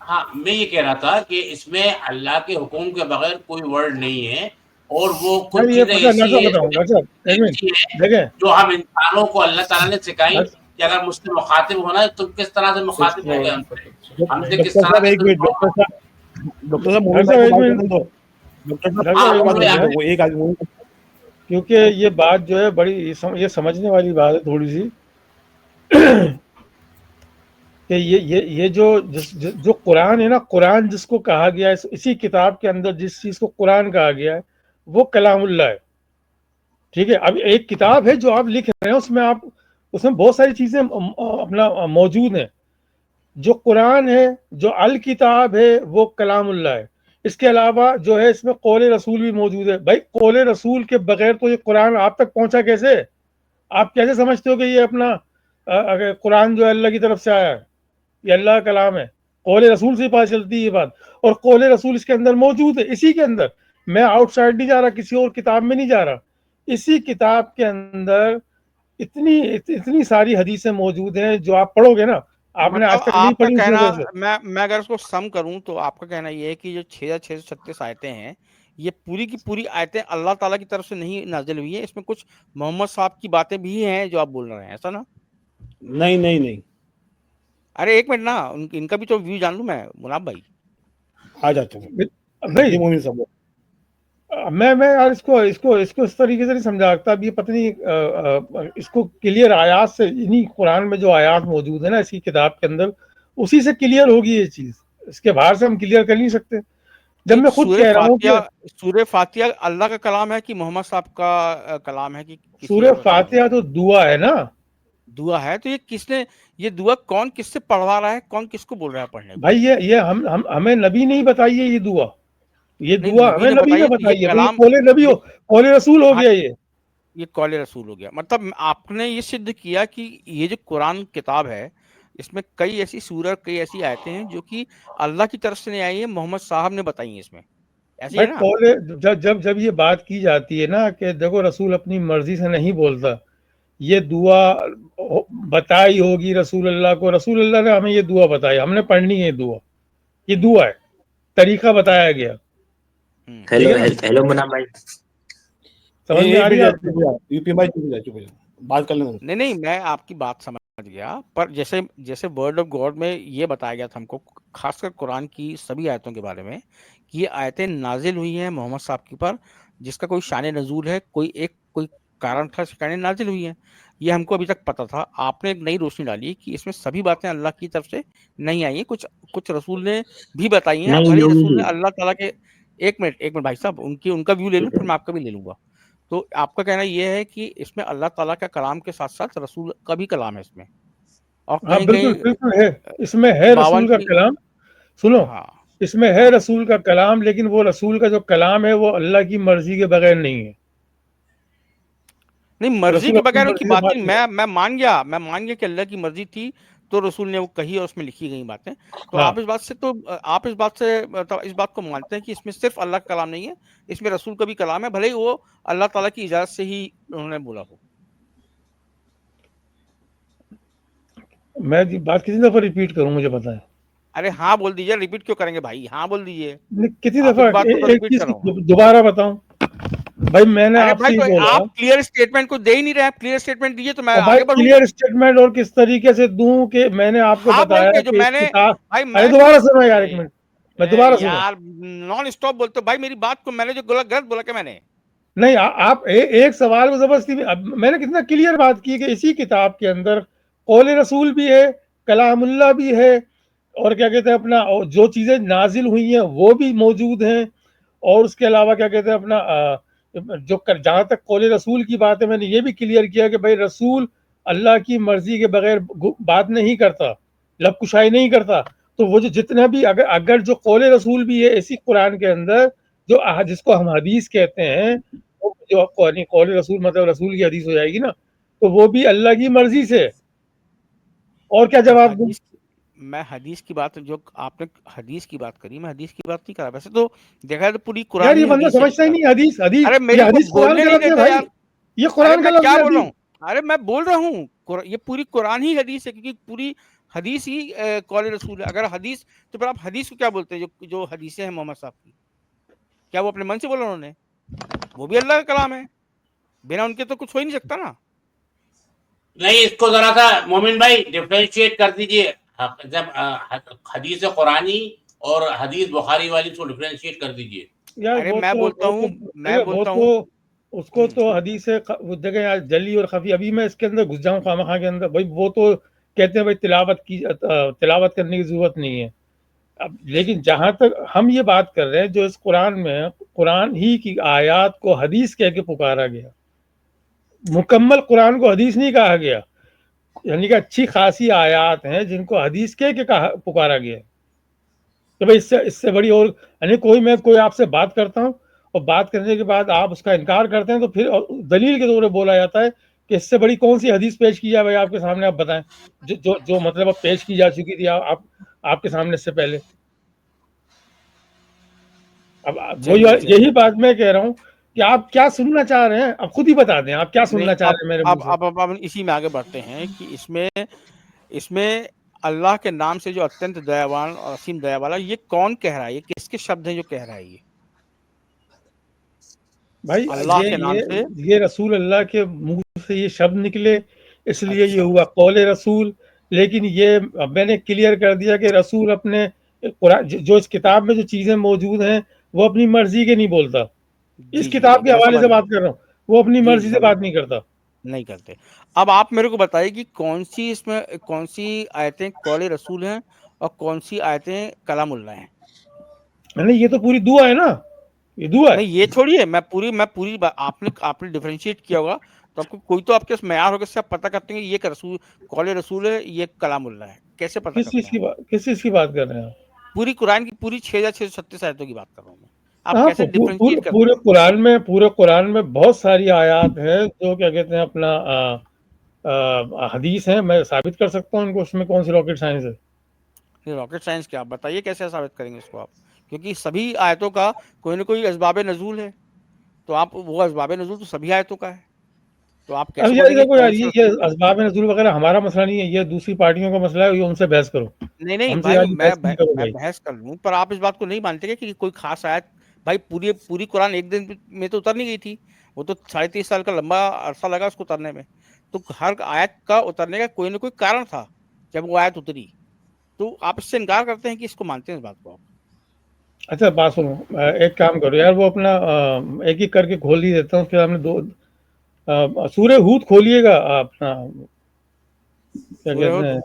हाँ मैं ये कह रहा था कि इसमें अल्लाह के हुक्म के बगैर कोई वर्ड नहीं है, और वो यार कुछ ये चीजें पता है, ऐसी है डॉक्टर साहब एक मिनट ऐसी है देखें। जो हम इंसानों को अल्लाह ताला ने सिखाई डॉक्टर कि अगर मुझसे मुखातिब होना है तो किस तरह से मुखातिब हो गए हमसे किस डॉक्टर तरह साहब से एक मिनट, डॉक्टर साहब मोमिन भाई को बात करने दो, डॉक्टर साहब डॉक्टर साहब को एक बात मिनट करने है, दो, वो एक आदमी क्योंकि ये बात जो है बड़ी ये समझने वाली बात है थोड़ी सी कि ये जो कुरान है ना, कुरान जिसको कहा गया है, इसी किताब के अंदर जिस चीज को कुरान कहा गया है वो कलामुल्लाह है। ठीक है, अब एक किताब है जो आप लिख रहे हैं, उसमें बहुत सारी चीजें अपना मौजूद हैं। जो कुरान है, जो अल किताब है, वो कलामुल्लाह है। इसके अलावा जो है इसमें कौल रसूल भी मौजूद है। भाई कौल रसूल के बगैर तो ये कुरान आप तक पहुंचा कैसे? आप कैसे समझते हो कि ये अपना अगर कुरान जो है अल्लाह की तरफ से आया है, ये अल्लाह का कलाम है? कौल रसूल से पता चलती है ये बात, और कौल रसूल इसके अंदर मौजूद है, इसी के अंदर। मैं आउटसाइड नहीं जा रहा, किसी और किताब में नहीं जा रहा, इसी किताब के अंदर इतनी सारी हदीसें मौजूद हैं जो आप पढ़ोगे ना, आपने आज मतलब तक नहीं आपका पढ़ी उस कहना, वजह से। मैं अगर उसको सम करूं तो आपका कहना ये है कि जो 6636 आयतें हैं, ये पूरी की पूरी आयतें अल्लाह ताला की तरफ से नहीं नाजिल हुई है, इसमें कुछ मोहम्मद साहब की बातें भी हैं जो आप बोल रहे हैं, ऐसा ना? नहीं नहीं नहीं, अरे एक मिनट ना, इनका भी तो व्यू जान लूं मैं, मुनाब भाई। आ जाते हैं भाई मोमिन साहब। मैं यार इसको इस तरीके से नहीं समझा सकता। अब ये पता नहीं इसको क्लियर आयात से, इन्हीं कुरान में जो आयात मौजूद है ना इसी किताब के अंदर, उसी से क्लियर होगी ये चीज। इसके बाहर से हम क्लियर कर नहीं सकते। जब मैं खुद कह रहा हूँ कि सूरह फातिहा अल्लाह का कलाम है कि मोहम्मद साहब का कलाम है कि किसी सूरह फातिहा तो दुआ है ना, दुआ है, तो ये दुआ कौन किससे पढ़वा रहा है, कौन किसको बोल रहा है पढ़ने को? भाई ये हमें नबी नहीं बताई है ये दुआ, ये दुआ हमें नबी ने बताई है। तो ये कौले नबी हो, कौले रसूल हो गया, ये कौले रसूल हो गया। मतलब आपने ये सिद्ध किया कि ये जो कुरान किताब है, इसमें कई ऐसी सूरह, कई ऐसी आयतें हैं जो कि अल्लाह की तरफ से नहीं आई है, मोहम्मद साहब ने बताई हैं इसमें, ऐसी है ना? कौले जब ये बात की जाती है ना कि देखो रसूल अपनी मर्जी से नहीं बोलता, ये दुआ बताई होगी रसूल अल्लाह को, रसूल अल्लाह ने हमें ये दुआ बताई, हमने पढ़नी है दुआ, ये दुआ है, तरीका बताया गया। हेलो मुन्ना भाई, समझ में आ रही है? यूपी भाई चुप जा, बात कर लेना। नहीं, मैं आपकी बात समझ गया, पर जैसे वर्ड ऑफ गॉड में ये बताया गया था हमको, खासकर कुरान की सभी आयतों के बारे में, कि ये आयतें नाजिल हुई हैं मोहम्मद साहब के ऊपर, जिसका कोई शान नजूल है, कोई कारण था, कारण नाजिल हुई है, ये हमको अभी तक पता था। आपने एक नई रोशनी डाली कि इसमें सभी बातें अल्लाह की तरफ से नहीं आई हैं, कुछ रसूल ने भी बताई हैं। भले रसूल ने अल्लाह ताला के, एक मिनट भाई साहब, उनका व्यू ले लूं, फिर मैं आपका भी ले लूंगा। तो आपका कहना यह है कि इसमें अल्लाह ताला का कलाम के साथ साथ रसूल का भी कलाम है इसमें, और हाँ बिल्कुल है, इसमें है रसूल का कलाम। सुनो, इसमें है रसूल का कलाम, लेकिन वो रसूल का जो कलाम है वो अल्लाह की मर्जी के बगैर नहीं है। नहीं, मर्जी के बगैर उनकी बात नहीं, मैं मान गया कि अल्लाह की मर्जी थी तो रसूल ने वो कही और उसमें लिखी गई बातें। तो आप इस बात को मानते हैं कि इसमें सिर्फ अल्लाह का कलाम नहीं है, इसमें रसूल का भी कलाम है, भले ही वो अल्लाह ताला की इजाजत से ही उन्होंने बोला हो। मैं बात कितनी दफा रिपीट करूं, मुझे पता है। अरे हाँ बोल दीजिए, रिपीट क्यों करेंगे भाई, हाँ बोल दीजिए। कितनी आप दफा इस बात को तो एक रिपीट चीज करो। दोबारा बताऊं भाई, मैंने अरे आपसे भाई ही तो बोला। आप क्लियर स्टेटमेंट को दे ही नहीं रहे, आप क्लियर स्टेटमेंट दीजिए तो मैं और भाई आगे बढ़ूं। क्लियर स्टेटमेंट और किस तरीके से दूं कि मैंने आपको हाँ बोल बताया के जो कि इस मैंने, किताब। भाई अरे मैं, दोबारा सुनो यार, एक अरे मिनट, मैं दोबारा सुनो। यार नॉन स्टॉप बोलते हो भाई, मेरी बात को मैंने जो गलत बोला क्या मैंने? नहीं, आप एक सवाल को जबरदस्ती मैंने कितना क्लियर बात की कि इसी किताब के अंदर कौल रसूल भी है, कलामुल्लाह भी है, और क्या कहते हैं अपना, और जो चीजें नाजिल हुई हैं वो भी मौजूद हैं, और उसके अलावा क्या कहते हैं अपना जो जहां तक कौल रसूल की बात है, मैंने ये भी क्लियर किया कि भाई रसूल अल्लाह की मर्जी के बगैर बात नहीं करता, लब कुशाई नहीं करता। तो वो जो जितना भी अगर जो कौल रसूल भी है इसी कुरान के अंदर, जो जिसको हम हदीस कहते हैं, वो जो कौल रसूल मतलब रसूल की हदीस हो जाएगी ना, तो वो भी अल्लाह की मर्जी से। और क्या जवाब दूं? मैं हदीस की बात, जो आपने हदीस की बात करी, मैं हदीस की बात नहीं कर रहा। वैसे तो देखा जाए तो पूरी यार कुरान ये ही बंदा हदीस है। समझता ही नहीं, हदीस हदीस, अरे ये मेरे को हदीस कुरान बोलने का नहीं लफ्ज है देता भाई, यार। ये अरे कुरान का मैं लफ्ज क्या है बोल रहा हदीस। हूँ, अरे मैं बोल रहा हूँ ये पूरी कुरान ही हदीस है, क्योंकि पूरी हदीस ही कौल रसूल है। अगर हदीस, तो फिर आप हदीस को क्या बोलते हैं? जो जो हदीसें हैं मोहम्मद साहब की, क्या वो अपने मन से बोला उन्होंने? वो भी अल्लाह का कलाम है, बिना उनके तो कुछ हो ही नहीं सकता ना। नहीं, इसको जरा सा मोमिन भाई डिफरेंशिएट कर दीजिए। जब हदीस कुरानी और हदीस बुखारी वाली, इसको डिफरेंशिएट कर दीजिए। यार अरे वो मैं तो बोलता वो हूँ, तो मैं वो बोलता तो हूँ। उसको तो हदीस है, वो जगह यार जली और खफी, अभी मैं इसके अंदर घुस जाऊं खामखा के अंदर भाई, वो तो कहते हैं भाई तिलावत करने की जरूरत नहीं है। अब लेकिन जहां तक हम ये बात कर रहे हैं, जो इस कुरान में कुरान ही की आयत को हदीस कह के पुकारा गया, मुकम्मल कुरान को हदीस नहीं कहा गया, यानी कि अच्छी खासी आयत हैं जिनको हदीस कह के कहा पुकारा गया है। तो भाई इससे इससे बड़ी और, यानी कोई आपसे बात करता हूँ और बात करने के बाद आप उसका इनकार करते हैं, तो फिर दलील के तौर पर बोला जाता है कि इससे बड़ी कौन सी हदीस पेश की जाए भाई आपके सामने, आप बताएं, जो मतलब अब पेश की जा चुकी थी आपके सामने इससे पहले। अब वही चलिए चलिए। यही बात मैं कह रहा हूँ कि आप क्या सुनना चाह रहे हैं, अब खुद ही बता दें आप क्या नहीं, सुनना चाह रहे हैं मेरे मुंह से। अब इसी में आगे बढ़ते हैं कि इसमें इसमें अल्लाह के नाम से जो अत्यंत दयावान और असीम दया वाला, ये कौन कह रहा है? ये किसके शब्द हैं जो कह रहा है ये? भाई अल्लाह के नाम से। ये रसूल अल्लाह के मुंह से ये शब्द निकले, इसलिए ये अच्छा, हुआ कौल रसूल। लेकिन ये मैंने क्लियर कर दिया कि रसूल अपने कुरान जो इस किताब में जो चीजें मौजूद हैं वो अपनी मर्जी के नहीं बोलता, इस जी जी किताब जी, के मैं हवाले समझ से गया। बात कर रहा हूँ, वो अपनी जी जी, मर्जी से समझ बात गया। नहीं करता। नहीं करते। अब आप मेरे को बताइए कि कौन सी आयतें कौल रसूल हैं और कौन सी आयतें कलामुल्लाह हैं? नहीं, ये तो पूरी दुआ है ना, ये दुआ है। नहीं ये छोड़िए, आपने आपने डिफरेंशिएट किया होगा, तो आपको कोई तो आपके मैार होगा, इससे आप पता करते हैं कि ये रसूल कौल रसूल है, ये कलामुल्लाह है। कैसे पता करते हैं आप? किस चीज की बात कर रहे हैं आप? पूरी कुरान की पूरी 6,636 आयतों की बात कर रहा हूँ मैं। आप हाँ, कैसे डिफरेंशिएट करते पूरे हैं? पूरे कुरान में बहुत सारी आयत हैं जो क्या कहते हैं अपना हदीस है, मैं साबित कर सकता हूँ उनको, उसमें कौन सी रॉकेट साइंस है। ये रॉकेट साइंस क्या, आप बताइए कैसे साबित करेंगे इसको आप? क्योंकि सभी आयतों का कोई ना कोई असबाब नजूल है, तो आप वो असबाब नजूल तो सभी आयतों का है, तो आप अब कैसे यार बोलेंगे देखो कौन यार, सा ये रसूल? असबाब नज़ूल वगैरह हमारा मसला नहीं है, ये दूसरी पार्टियों का मसला है, ये उनसे बहस करो, नहीं नहीं हमसे भाई, यार ये बहस नहीं करो मैं भाई। बहस कर लूं, पर आप इस बात को नहीं मानते क्या कि कोई खास आयत, भाई पूरी पूरी कुरान एक दिन में तो उतर नहीं गई थी, वो तो 33 साल का लंबा अरसा लगा उसको उतरने में। तो हर आयत का उतरने का कोई ना कोई कारण था जब वो आयत उतरी। तो आप इससे इनकार करते हैं कि इसको मानते हैं इस बात को आप? अच्छा बात सुनो, एक काम करो यार, वो अपना एक एक करके खोल ही देता हूँ, फिर हमने दो सूरह हूद खोलिएगा अपना, क्या सूरह कहते हूद। हैं,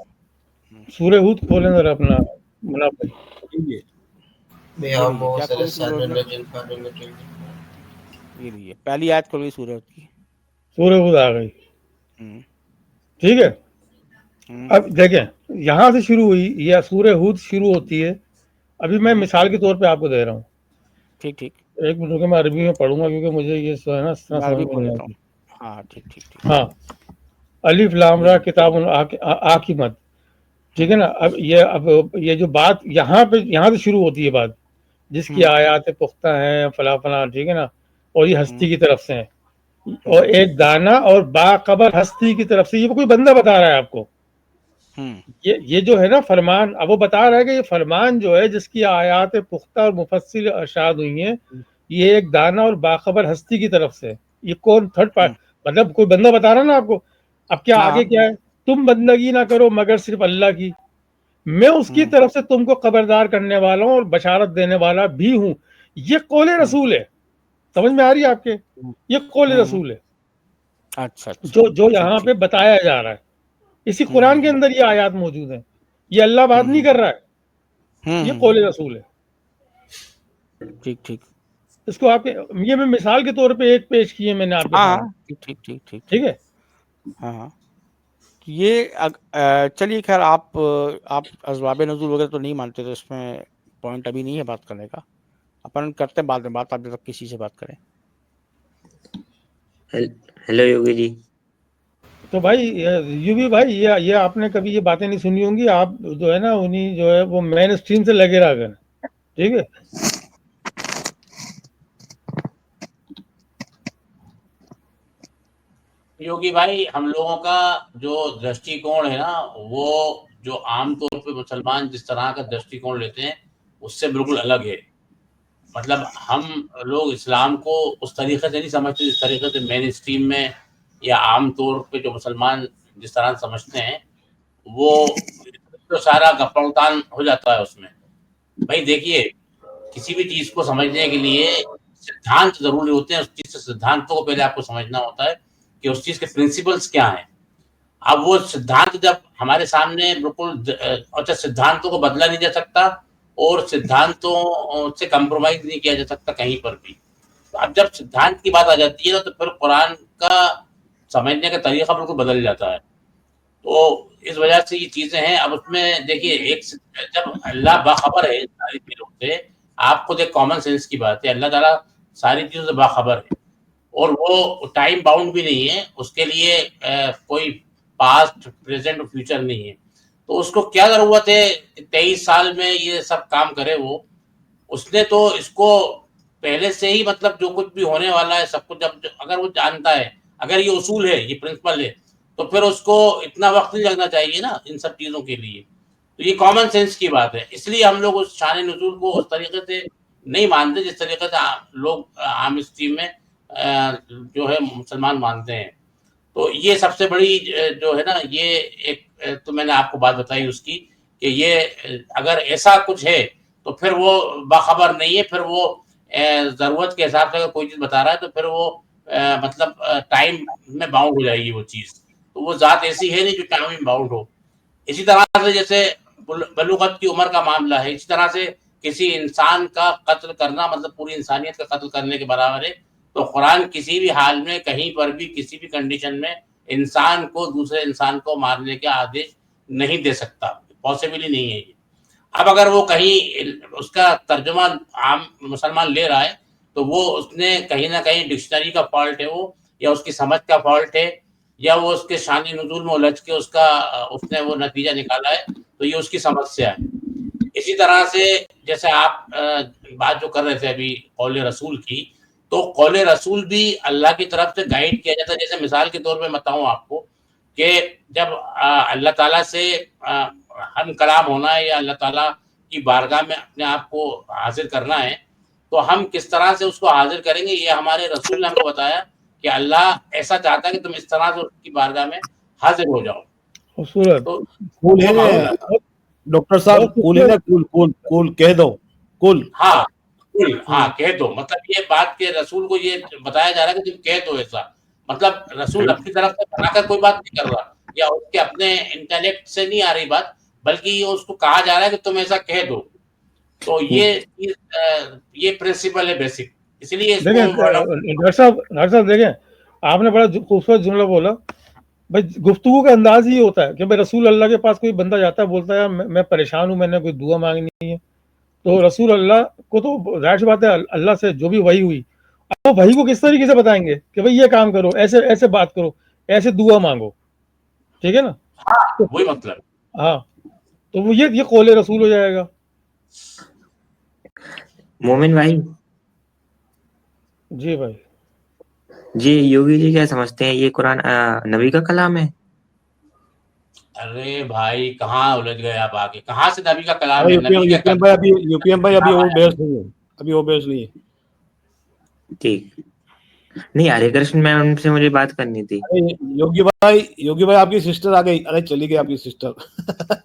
सूरह हूद खोलें जरा अपना मुनाफ भाई। ये लीजिए, क्या खोली सूरह हूद में? ये लीजिए, पहली आयत खोल गई सूरह हूद की। सूरह हूद आ गई, हम्म, ठीक है। हम्म, अब देखें, यहाँ से शुरू हुई, यह सूरह हूद शुरू होती है। अभी मैं मिसाल के तौर पे आपको दे रहा हूँ, ठीक ठीक। एक मिनट रुके, मैं अरबी में पढ़ूंगा क्योंकि मुझे ये है ना इतना मैं अरबी समझ में खोल नहीं लेता हूँ। आती। हाँ ठीक ठीक ठीक। हाँ, अलिफ लाम रा लीजिए। किताबुन आकिमत, ठीक है ना। अब ये जो बात यहाँ से शुरू होती है बात, जिसकी आयात पुख्ता हैं फला फला, ठीक है ना, और ये हस्ती की तरफ से है, और एक दाना और बाखबर हस्ती की तरफ से, ये कोई बंदा बता रहा है आपको, ये जो है ना फरमान, अब वो बता रहा है कि ये फरमान जो है जिसकी आयात पुख्ता और मुफस्सिल इरशाद हुई हैं, ये एक दाना और बाखबर हस्ती की तरफ से। ये कौन थर्ड पार्टी, मतलब कोई बंदा बता रहा ना आपको। अब क्या आगे क्या है, तुम बंदगी ना करो मगर सिर्फ अल्लाह की, मैं उसकी तरफ से तुमको खबरदार करने वाला हूँ और बशारत देने वाला भी हूँ। ये कौले रसूल है, समझ में आ रही है आपके? ये कौले रसूल है। अच्छा, जो यहाँ पे बताया जा रहा है, इसी कुरान के अंदर ये आयात मौजूद है। ये अल्लाह बात नहीं कर रहा है, ये कौले रसूल है। ठीक ठीक। इसको आपके, ये मैं मिसाल के तौर पे एक पेश किए मैंने आपके सामने। ठीक ठीक ठीक ठीक है। हाँ, ये चलिए खैर, आप असबाब नज़ूल वगैरह तो नहीं मानते, तो इसमें पॉइंट अभी नहीं है बात करने का, अपन करते हैं बाद में बात, आप जब तक किसी से बात करें। हेलो योगी जी। तो भाई यूवी भाई, ये आपने कभी ये बातें नहीं सुनी होंगी। आप जो है ना उन्हीं जो है वो मेन स्ट्रीम से लगे रहा कर, ठीक है। योगी भाई, हम लोगों का जो दृष्टिकोण है ना, वो जो आमतौर पे मुसलमान जिस तरह का दृष्टिकोण लेते हैं उससे बिल्कुल अलग है। मतलब हम लोग इस्लाम को उस तरीके से नहीं समझते जिस तरीके से मेन स्ट्रीम में या आम तौर पे जो मुसलमान जिस तरह से समझते हैं, वो तो सारा गप्पा हो जाता है उसमें। भाई देखिए, किसी भी चीज को समझने के लिए सिद्धांत जरूरी होते हैं। उस चीज से सिद्धांतों को पहले आपको समझना होता है कि उस चीज के प्रिंसिपल्स क्या हैं। अब वो सिद्धांत जब हमारे सामने बिल्कुल, अच्छा, सिद्धांतों को बदला नहीं जा सकता और सिद्धांतों से कंप्रोमाइज नहीं किया जा सकता कहीं पर भी। तो अब जब सिद्धांत की बात आ जाती है ना, तो फिर कुरान का समझने का तरीका बिल्कुल बदल जाता है। तो इस वजह से ये चीजें हैं। अब उसमें देखिए, एक जब अल्लाह बाखबर है सारी चीजों से, आपको देख कॉमन सेंस की बात है, अल्लाह ताला सारी चीजों से बाखबर है और वो टाइम बाउंड भी नहीं है। उसके लिए कोई पास्ट, प्रेजेंट और फ्यूचर नहीं है। तो उसको क्या जरूरत है 23 साल में ये सब काम करे? वो उसने तो इसको पहले से ही, मतलब जो कुछ भी होने वाला है सब कुछ, जब अगर वो जानता है, अगर ये उसूल है, ये प्रिंसिपल है, तो फिर उसको इतना वक्त नहीं लगना चाहिए ना इन सब चीजों के लिए। तो ये कॉमन सेंस की बात है। इसलिए हम लोग उस शान नुज़ूल को उस तरीके से नहीं मानते जिस तरीके से लोग आम स्ट्रीम में जो है मुसलमान मानते हैं। तो ये सबसे बड़ी जो है ना, ये एक तो मैंने आपको बात बताई उसकी, कि ये अगर ऐसा कुछ है तो फिर वो बाखबर नहीं है। फिर वो जरूरत के हिसाब से अगर कोई चीज बता रहा है तो फिर वो मतलब टाइम में बाउंड हो जाएगी वो चीज। तो वो जात ऐसी है नहीं जो टाइम में बाउंड हो। इसी तरह से जैसे बलूगत की उम्र का मामला है, इसी तरह से किसी इंसान का कत्ल करना मतलब पूरी इंसानियत का कत्ल करने के बराबर है। तो कुरान किसी भी हाल में, कहीं पर भी, किसी भी कंडीशन में इंसान को दूसरे इंसान को मारने का आदेश नहीं दे सकता, पॉसिबल ही नहीं है ये। अब अगर वो कहीं उसका तर्जुमा आम मुसलमान ले रहा है तो वो उसने कहीं ना कहीं डिक्शनरी का फॉल्ट है वो, या उसकी समझ का फॉल्ट है, या वो उसके शानी नुज़ूल में उलझ के उसने वो नतीजा निकाला है, तो ये उसकी समस्या है। इसी तरह से जैसे आप बात जो कर रहे थे अभी कौले रसूल की, तो कौले रसूल भी अल्लाह की तरफ से गाइड किया जाता है। जैसे मिसाल के तौर पे बताऊं आपको कि जब अल्लाह ताला से हम कलाम होना है या अल्लाह ताला की बारगाह में अपने आप को हाजिर करना है, तो हम किस तरह से उसको हाजिर करेंगे, ये हमारे रसूल ने हमको बताया कि अल्लाह ऐसा चाहता है कि तुम इस तरह से उसकी बारगाह में हाजिर हो जाओ। तो कूल है डॉक्टर साहब, कूल है ना, कूल कूल कूल कह दो, कूल। हाँ, कूल, हाँ, कह दो। मतलब ये बात के रसूल को ये बताया जा रहा है कि तुम कह दो ऐसा। मतलब रसूल अपनी तरफ से बनाकर कोई बात नहीं कर रहा, या उसके अपने इंटेलेक्ट से नहीं आ रही बात, बल्कि उसको कहा जा रहा है कि तुम ऐसा कह दो। तो ये प्रिंसिपल है बेसिक। इसलिए डॉक्टर साहब देखें, आपने बड़ा खूबसूरत जुमला बोला भाई। गुफ्तगू का अंदाज ही होता है कि भाई रसूल अल्लाह के पास कोई बंदा जाता है, बोलता है मैं परेशान हूँ, मैंने कोई दुआ मांगनी है, तो रसूल अल्लाह को तो जाहिर सी बात है अल्लाह से जो भी वही हुई, अब वो वही को किस तरीके से बताएंगे कि भाई ये काम करो, ऐसे ऐसे बात करो, ऐसे दुआ मांगो, ठीक है ना? हाँ, वही मतलब। हाँ, तो वो ये कौले रसूल हो जाएगा। मोमिन भाई जी भाई जी, योगी जी क्या समझते हैं, ये कुरान नबी का कलाम है? अरे भाई कहाँ उलझ गए आप आके, कहाँ से नबी का कलाम अरे है, नबी के यूपीएम भाई अभी वो बहस नहीं है, अभी वो बहस नहीं है। ठीक। नहीं, हरे कृष्ण मैम से मुझे बात करनी थी। अरे योगी भाई आपकी सिस्टर आ गई। अरे चली गई आपकी सिस्टर।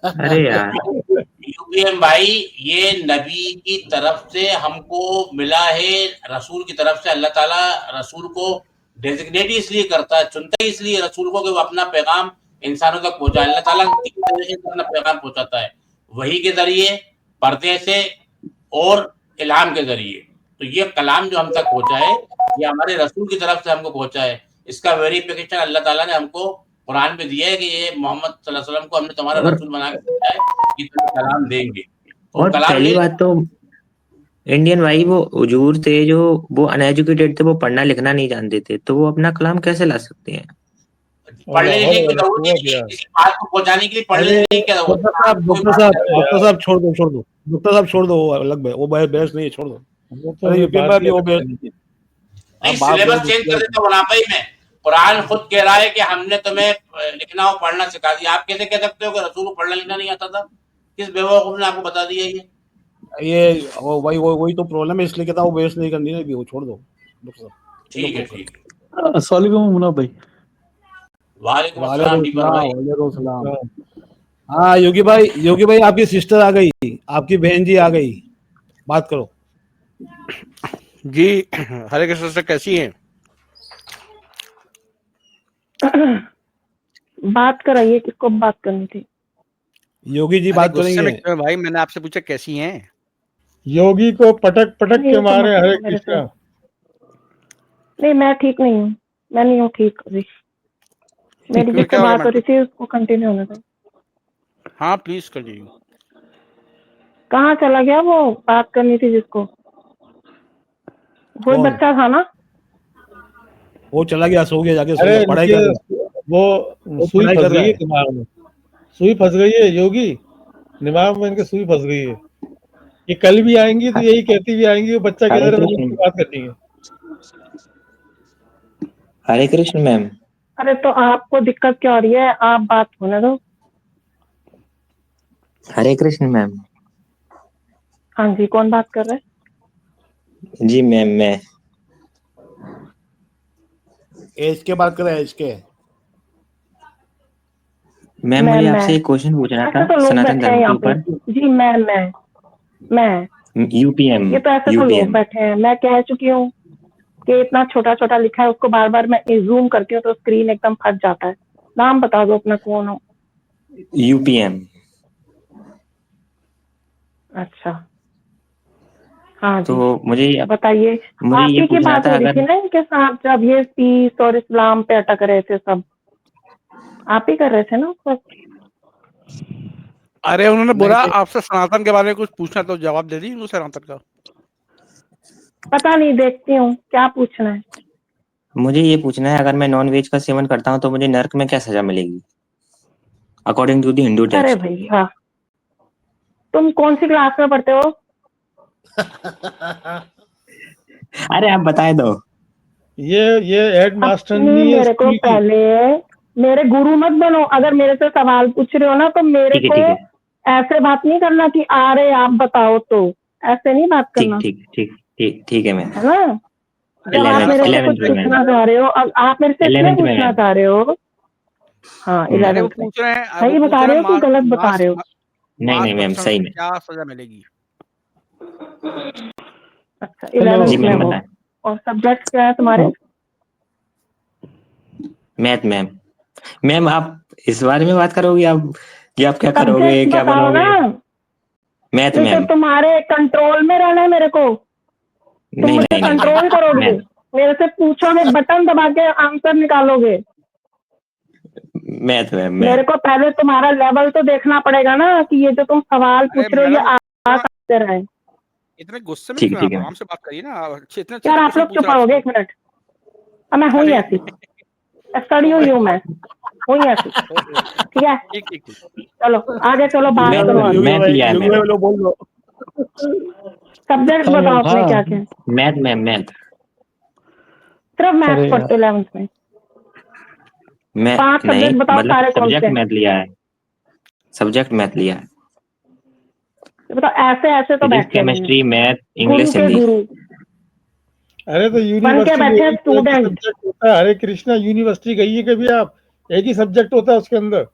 अरे यार, यूपीएम भाई, ये नबी की तरफ से हमको मिला है, रसूल की तरफ से। अल्लाह ताला रसूल को डेजिग्नेट इसलिए करता है, चुनता है इसलिए रसूल को कि वो अपना पैगाम इंसानों तक पहुंचाए। अल्लाह ताला 3 तरीके से अपना पैगाम पहुंचाता है, वही के जरिए, पर्दे से और इल्हाम के जरिए। तो ये कलाम जो हम तक पहुंचा है, ये हमारे रसूल की तरफ से हमको पहुंचा है। इसका वेरिफिकेशन अल्लाह ताला ने हमको कुरान में दिया है कि ये मोहम्मद सल्लल्लाहु अलैहि वसल्लम को हमने तुम्हारा और- रसूल बना के भेजा है कि तुम्हें कलाम देंगे। और और कलाम पहली ये बात तो इंडियन भाई वो हुजूर थे जो वो अनएजुकेटेड थे, वो पढ़ना लिखना नहीं जानते थे, तो वो अपना कलाम कैसे ला सकते हैं? पढ़ने लिखने की जरूरत ही नहीं है, किसी बात को पहुंचाने के लिए पढ़ने लिखने की क्या जरूरत है? डॉक्टर साहब छोड़ दो डॉक्टर साहब छोड़ दो, वो अलग वो बहस नहीं है, छोड़ दो। वो तो अरे अभी यूपीएम बात भाई वो बहस नहीं, सिलेबस चेंज कर देते मुनाफे में। कुरान खुद कह रहा है कि हमने तुम्हें लिखना और पढ़ना सिखा दिया। आप कैसे कह सकते हो कि रसूल को पढ़ना लिखना नहीं आता था? किस बेवकूफ ने आपको बता दिया ये? वही तो प्रॉब्लम है, इसलिए कहता हूँ बहस नहीं करनी है, वो छोड़ दो डॉक्टर साहब। ठीक है, ठीक है। अस्सलाम वालेकुम मुनाफ भाई। वालेकुम अस्सलाम दीपक भाई। वालेकुम सलाम। हाँ योगी भाई आपकी सिस्टर आ गई, आपकी बहन जी आ गई, बात करो जी। हरे कृष्ण से कैसी हैं? बात कराइए, किसको बात करनी थी? योगी जी अरे बात गुस्से करेंगे। में क्यों हैं भाई? मैंने आपसे पूछा कैसी हैं। योगी को पटक पटक नहीं, के वो तो मारे मतलब हरे मेरे से कृष्णा। नहीं, मैं ठीक नहीं हूँ, मैं नहीं हूँ ठीक अभी। मेरी क्यों, जिससे क्या हो गया बात हो रही मैडम? थी उसको कंटिन्यू होने दो। हाँ प्लीज करिए। कहाँ चला गया वो बात करनी थी जिसको? कोई कौन? बच्चा था ना? वो चला गया, सो गया, जाके सो अरे गया, पढ़ाई कर रहा है। वो सुई पढ़ाई फंस कर रहा गई है है। दिमाग में, सुई फंस गई है योगी, दिमाग में इनके सुई फंस गई है। ये कल भी आएंगी तो यही कहती भी आएंगी, वो बच्चा हरे किधर है, कृष्ण। उसकी बात करनी है। हरे कृष्ण मैम। अरे तो आपको दिक्कत क्या हो रही है? आप बात होने दो। हरे कृष्ण मैम। हाँ जी, कौन बात कर रहा है? जी मैम, मैं एज के बात कर रहे हैं, एज के। मैम मुझे मैं आपसे एक क्वेश्चन पूछना ऐसे था तो लोग सनातन बैठे हैं धर्म के यहाँ पे। ऊपर। जी मैं यूपीएम ये तो ऐसे तो लोग बैठे हैं। मैं कह चुकी हूँ कि इतना छोटा छोटा लिखा है, उसको बार बार मैं जूम करती हूँ तो स्क्रीन एकदम फट जाता है। नाम बता दो अपना, कौन हो? यूपीएम। अच्छा, हाँ तो जी, मुझे बताइए। आप ये ही की पूछना बात था हो रही अगर थी ना इनके साथ, जब ये पीस और इस्लाम पे अटक रहे थे सब, आप ही कर रहे थे ना उस वक्त? अरे उन्होंने बोला नहीं, आपसे सनातन के बारे में कुछ पूछना, तो जवाब दे दी उनको सनातन का। पता नहीं, देखती हूँ क्या पूछना है। मुझे ये पूछना है अगर मैं नॉन वेज का सेवन करता हूँ तो मुझे नरक में क्या सजा मिलेगी अकॉर्डिंग टू द हिंदू अरे टेक्स्ट? भैया, तुम कौन सी क्लास में पढ़ते हो? अरे आप बताए दो। ये हेड मास्टर अपनी नहीं है मेरे को स्कूल की। पहले मेरे गुरु मत बनो। अगर मेरे से सवाल पूछ रहे हो ना तो मेरे ठीक है, को ठीक है, ऐसे बात नहीं करना कि आ रहे आप बताओ, तो ऐसे नहीं बात ठीक करना, ठीक ठीक ठीक ठीक है मैम। है ना? जब आप मेरे से कुछ 11th में मैम, पूछना चाह रहे हो, अब आप मेरे से इसलिए 11th में पूछना मैम। चाह रहे हो। हाँ, अरे वो 11th में पूछ रहे हैं, सही वो पूछ बता रहे रहे हैं हो कि गलत बता रहे हो? नहीं मैम, बच्चन सही से में। क्या सजा मिलेगी? अच्छा, चलो, 11th जी में मैम हो। बताएं। और सब्जेक्ट क्या है तुम्हारे? Math ma'am. मैम आप इस बारे में बात करोगे आप कि आप क्या करोगे, सब्जेक्ट क्या बताओ बनोगे? ना। मैथ नहीं तो मैम। तुम्हारे कंट्रोल में रहना है मेरे को। तुम नहीं मुझे नहीं नहीं कंट्रोल करोगे, मैथ मेरे से पूछोगे, बटन दबा के आंसर निकालोगे। मैथ मैम मेरे मैथ। को पहले तुम्हारा लेवल तो देखना पड़ेगा ना कि ये जो तुम सवाल अरे पूछ रहे हो ये मैडम, आ सकते रहे। इतने गुस्से में ठीक क्यों ठीक आप? है। आराम से बात करिए ना। इतने अच्छे यार से आप क्वेश्चन लोग पूछ चुप रहे हैं रहोगे एक आपसे। मिनट। अब मैं हुई अरे ऐसी, सड़ी हुई हूँ मैं, हुई ऐसी। ठीक है, ठीक ठीक ठीक। चलो आगे चलो, बात मैथ करो आगे। मैथ लिया है योगी भाई मैम। लोग बोल दो। सब्जेक्ट बताओ अपने क्या क्या। Math ma'am math. सिर्फ मैथ्स पढ़ते हो 11th में? मैं 5 नहीं सब्जेक्ट बताओ मतलब सारे कौन से सब्जेक्ट हैं? मैथ लिया है। सब्जेक्ट मैथ लिया है। बताओ, ऐसे ऐसे तो फिजिक्स बैठे हुए हैं, केमिस्ट्री मैथ गुरु इंग्लिश के हिंदी। गुरु अरे तो बन के यूनिवर्सिटी में बैठे एक ही स्टूडेंट। सब्जेक्ट होता है। हरे कृष्णा यूनिवर्सिटी गई है कभी आप? एक ही सब्जेक्ट होता है उसके अंदर।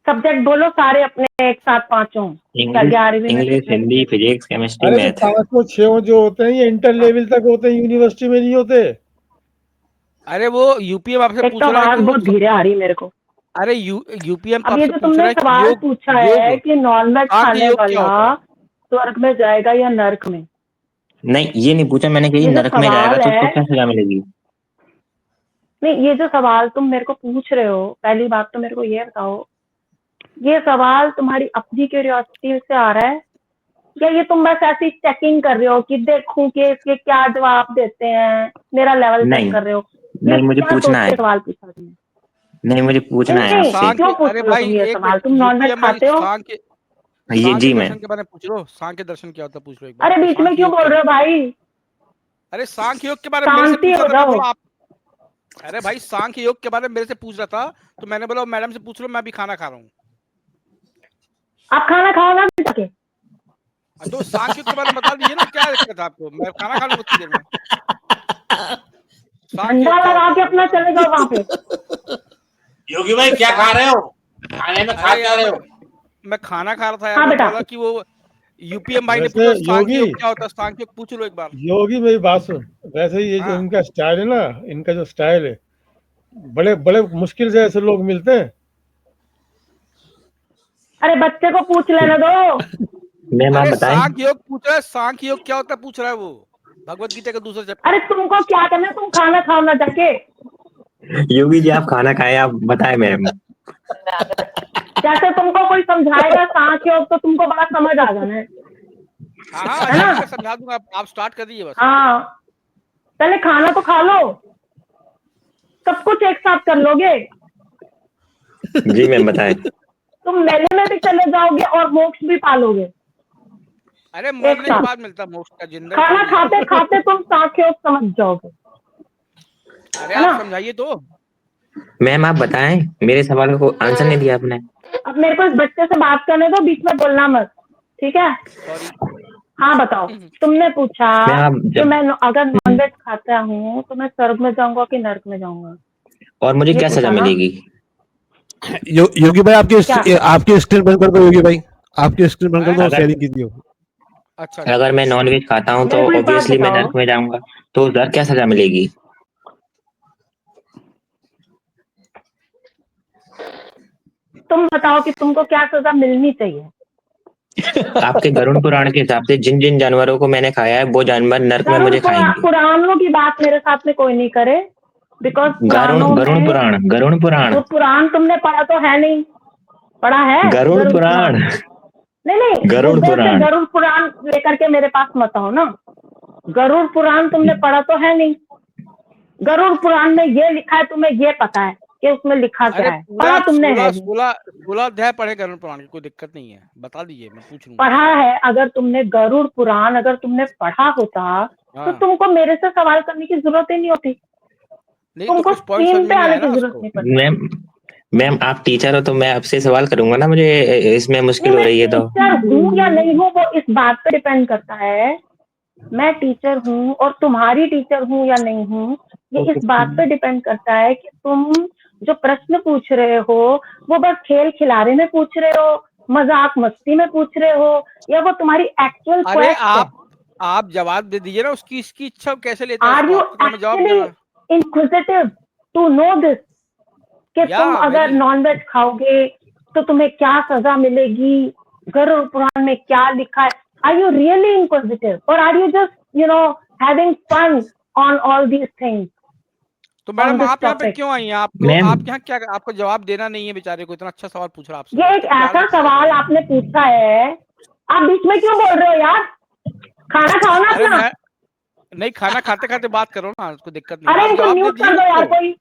सब्जेक्ट बोलो सारे अपने एक साथ पांचों। क्या 11वीं में इंग्लिश हिंदी फिजिक्स केमिस्ट्री अरे तो मैथ। 5 6 जो होते हैं ये इंटर लेवल तक होते हैं, यूनिवर्सिटी में नहीं होते। अरे वो यूपीएम आपसे एक पूछ तो रहा है आवाज कि वो बहुत धीरे आ रही है मेरे को। अरे यूपीएम अब ये आपसे जो पूछ रहा तुमने है कि सवाल योग पूछा है योग कि नॉनवेज सांख्य खाने योग क्या होता वाला है? स्वर्ग में जाएगा या नर्क में, नहीं ये नहीं पूछा मैंने कि ये जो नरक में जाएगा सवाल तो उसको है, क्या सजा मिलेगी। नहीं ये जो सवाल तुम मेरे को पूछ रहे हो, पहली बात तो मेरे को ये बताओ, ये सवाल तुम्हारी अपनी क्यूरियोसिटी से आ रहा है या ये तुम बस ऐसी चेकिंग कर रहे हो कि देखूं कि इसके क्या जवाब देते हैं, मेरा लेवल चेक नहीं कर रहे हो? नहीं मुझे क्या पूछना सोच है। के सवाल पूछा तुमने? नहीं मुझे पूछना है नहीं आपसे। क्यों पूछ अरे रहे हो भाई तुम ये एक सवाल? मिनट, तुम नॉनवेज यूपीएम में खाते हो? सांख्य ये सांख्य जी मैं दर्शन के बारे में पूछ लो। सांख्य दर्शन क्या होता है पूछ लो एक बार। अरे तो बीच में सांख्य क्यों योग बोल क्या रहे हो भाई? अरे सांख्य योग के बारे में मेरे से शांति पूछ हो रहा था, मैं जाओ। बोला आप अरे भाई सांख्य योग के बारे में मेरे से पूछ रहा था तो मैंने बोला मैडम से पूछ लो, मैं अभी खाना खा रहा हूँ। आप खाना खाओ ना जाके। तो सांख्य योग के बारे में बता दीजिए ना, क्या दिक्कत है आपको? मैं खाना खा लूंगा उतनी देर में। सांख्य झंडा योग क्या लगा होता के है? अपना चले जाओ वहां पे। योगी भाई क्या खा रहे हो? खाने में खा अरे क्या यार रहे हो? मैं खाना खा रहा था यार। हाँ मैं बेटा। बोला कि वो यूपीएम भाई ने वैसे पूछा सांख्य योग योगी क्या होता है, सांख्य योग पूछ लो एक बार। योगी मेरी बात सुन, वैसे ये जो हाँ। इनका स्टाइल है ना, इनका जो स्टाइल है, बड़े बड़े मुश्किल से ऐसे लोग मिलते हैं। अरे बच्चे को पूछ लेने दो। मैम आप अरे बताएं। सांख्य योग पूछ रहा है, सांख्य योग क्या होता है पूछ रहा है वो, भगवत गीता का दूसरा चैप्टर। अरे तुमको क्या करना है? तुम खाना खाओ ना जाके। योगी जी आप खाना खाएं, आप बताएं मैम। जैसे तुमको कोई समझाएगा सांख्य योग तो तुमको बड़ा समझ आ जाना है। हाँ है ना? मैं समझा दूंगा, आप स्टार्ट कर दीजिए बस। हाँ पहले खाना तो खा लो, सब कुछ एक साथ कर लोगे। जी मैम बताएं। तुम मेले में भी चले जाओगे और मोक्ष भी पालोगे। अरे एक मरने के साथ बाद मिलता मोक्ष का, जिंदा खाना थोड़ी मिलता। खाते खाते तुम सांख्य योग समझ जाओगे। अरे है ना? आप समझाइए तो। मैम आप बताएं, मेरे सवाल को आंसर नहीं दिया आपने। अब मेरे को इस बच्चे से बात करने दो, बीच में बोलना मत, ठीक है? सॉरी। हाँ बताओ, तुमने पूछा मैम आप कि मैं अगर नॉनवेज खाता हूँ तो मैं स्वर्ग में जाऊंगा कि नर्क में जाऊंगा, और मुझे ये क्या पूछा सजा ना? मिलेगी। योगी भाई क्या? आपकी स्क्रीन बंद कर दो। योगी भाई आपकी स्क्रीन बंद कर दो और अगर शेयरिंग कीजिए। अच्छा अगर मैं नॉनवेज खाता हूँ तो मेरे को एक बात ऑब्वियसली मैं बताओ, नर्क में जाऊंगा, तो उधर क्या सजा मिलेगी। तुम बताओ कि तुमको क्या सजा मिलनी चाहिए? आपके गरुड़ पुराण के हिसाब से जिन जिन जानवरों को मैंने खाया है वो जानवर नर्क में मुझे खाएंगे। पुराणों की बात मेरे साथ में कोई नहीं करे, बिकॉज पुराणों गरुड़ में पुराण वो पुराण तुमने पढ़ा तो है नहीं? पढ़ा है गरुड़ पुराण। नहीं गरुड़ गूगल से पुराण। गरुड़ पुराण लेकर के मेरे पास मत आओ ना। गरुड़ पुराण तुमने पढ़ा तो है नहीं? गरुड़ पुराण में ये लिखा है, तुम्हें ये पता है कि उसमें लिखा क्या है? पढ़ा तुमने है? 16 अध्याय पढ़े गरुड़ पुराण की, कोई दिक्कत नहीं है, बता दीजिए मैं पूछ लूंगा। पढ़ा है? अगर तुमने गरुड़ पुराण अगर तुमने पढ़ा होता तो तुमको मेरे से सवाल करने की जरूरत ही नहीं होती। तुमको स्क्रीन पे आने की जरूरत नहीं पड़ती। मैम आप टीचर हो तो मैं आपसे सवाल करूंगा ना, मुझे इसमें मुश्किल हो रही है। तो टीचर हूँ या नहीं हूँ वो इस बात पे डिपेंड करता है। मैं टीचर हूँ और तुम्हारी टीचर हूँ या नहीं हूँ, ये इस बात पे डिपेंड करता है कि तुम जो प्रश्न पूछ रहे हो वो बस खेल खिलाने में पूछ रहे हो, मजाक मस्ती में पूछ रहे हो, या वो तुम्हारी एक्चुअल अरे आप जवाब दे दीजिए ना, उसकी इसकी इच्छा कैसे लेते हैं? Are you actually inquisitive to know this कि तुम अगर नॉनवेज खाओगे तो तुम्हें क्या सजा मिलेगी, गरुड़ पुराण में क्या लिखा है? आर यू रियली इंक्विजिटिव और are you just having fun on all these things? तो मैडम आप यहाँ पे क्यों आई हैं? आप यहाँ क्या, आपको जवाब देना नहीं है बेचारे को? इतना अच्छा सवाल पूछ रहा आपसे। ये एक ऐसा सवाल आपने पूछा है, आप बीच में क्यों बोल रहे हो यार? खाना खाओ ना अपना। नहीं खाना खाते खाते बात करो ना, कोई दिक्कत नहीं। अरे इनको म्यूट कर दो यार कोई।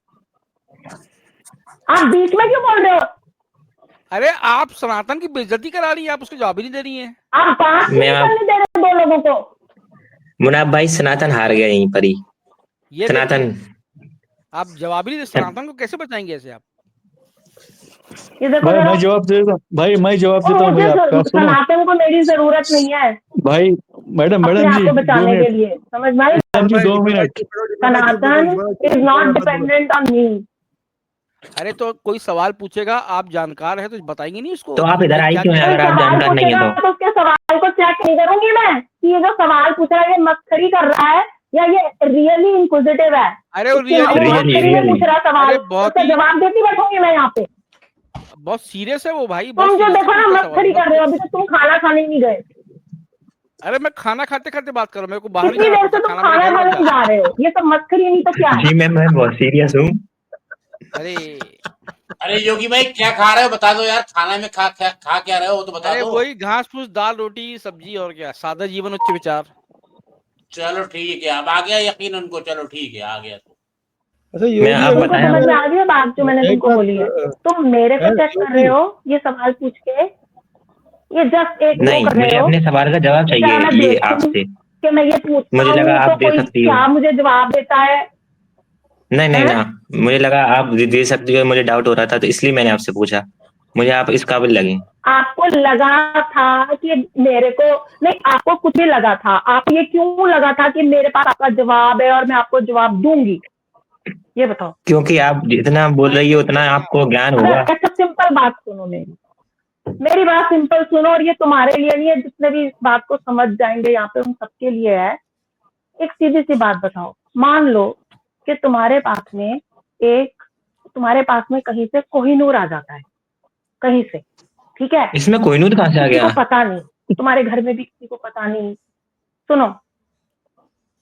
आप बीच में क्यों बोल रहे हो? अरे आप सनातन की बेइज्जती करा रही हैं, आप उसको जवाब ही नहीं दे रही हैं। आप बात नहीं करने दे रहे दो लोगों को। मुनाफ भाई सनातन हार गया यहीं पर ही। सनातन आप जवाब ही नहीं दे, सनातन को कैसे बचाएंगे ऐसे आप? ये देखो भाई जरा, मैं जवाब देता भाई, मैं जवाब और देता हूँ भाई मुझे आपका, सुनो सनातन को मेरी जरूरत नहीं है भाई। मैडम अपने मैडम आप जी को 2 बचाने के मिनट, लिए, समझ में आई? Madam ji 2 minute. Sanatan is not dependent on me. अरे तो कोई सवाल पूछेगा, आप जानकार है तो बताएंगे नहीं उसको तो आप कि इधर भाई आई क्या क्यों हैं क्या कोई अगर आप सवाल जानकार नहीं है पूछेगा तो? तो उसके सवाल को चेक नहीं करूंगी मैं कि ये जो सवाल पूछ रहा है ये मस्खरी कर रहा है या ये रियली इंक्विजिटिव है। अरे वो उसकी वो रियली मस्खरी में पूछ रहा है सवाल, अरे उसका जवाब देती बैठूंगी मैं यहाँ पे। बहुत सीरियस है वो भाई, तुम बहुत जो सीरियस देखो ना पूछता सवाल मस्खरी कर रहे हो, अभी तक तुम खाना खाने नहीं गए, अरे मैं खाना खाते खाते बात कर रहा हूँ, मेरे को बाहर नहीं कितनी जाना देर से पड़ता, तुम खाना मेरे खाना घर खाने बन जाता जा रहे हो, ये सब मस्खरी नहीं तो क्या है? जी मैम, मैं बहुत सीरियस हूँ। अरे अरे योगी भाई क्या खा रहे हो बता दो यार, खाना में खा क्या रहे हो वो तो बता अरे दो। वही घास फूस, दाल रोटी सब्जी, और क्या, सादा जीवन उच्च विचार। चलो ठीक है, अब आ गया यकीन उनको, चलो ठीक है आ गया। अच्छा मैं योगी आप अगर तुमको बताएं समझ आप। में आ रही है बात जो मैंने एक तुमको बात बोली है? तुम मेरे को चेक कर रहे योगी, हो ये सवाल पूछ के, ये जस्ट एक वो नहीं, कर रहे मुझे हो अपने सवाल का जवाब कि जरा चाहिए मैं ये देखूं आपसे। कि मैं ये पूछता मुझे लगा हूँ आप तो दे कोई सकती हो। क्या मुझे जवाब देता है। नहीं नहीं हैं? ना, मुझे लगा आप दे सकती हो, मुझे डाउट हो रहा था तो इसलिए मैंने आपसे पूछा। मुझे आप इस काबिल लगी। आपको लगा था कि मेरे को नहीं, आपको कुछ भी लगा था, आप ये क्यों लगा था कि मेरे पास आपका जवाब है और मैं आपको जवाब दूंगी, ये बताओ। क्योंकि आप जितना बोल रही हो उतना आपको ज्ञान अगर होगा। अच्छा सिंपल बात सुनो, मेरी बात सिंपल सुनो, और ये तुम्हारे लिए नहीं है, जितने भी इस बात को समझ जाएंगे यहाँ पे उन सबके लिए है। एक सीधी सी बात बताओ, मान लो कि तुम्हारे पास में कहीं से कोहिनूर आ जाता है, कहीं से, ठीक है? इसमें कोहिनूर कहाँ से आ किसी गया? को पता नहीं, तुम्हारे घर में भी किसी को पता नहीं। सुनो,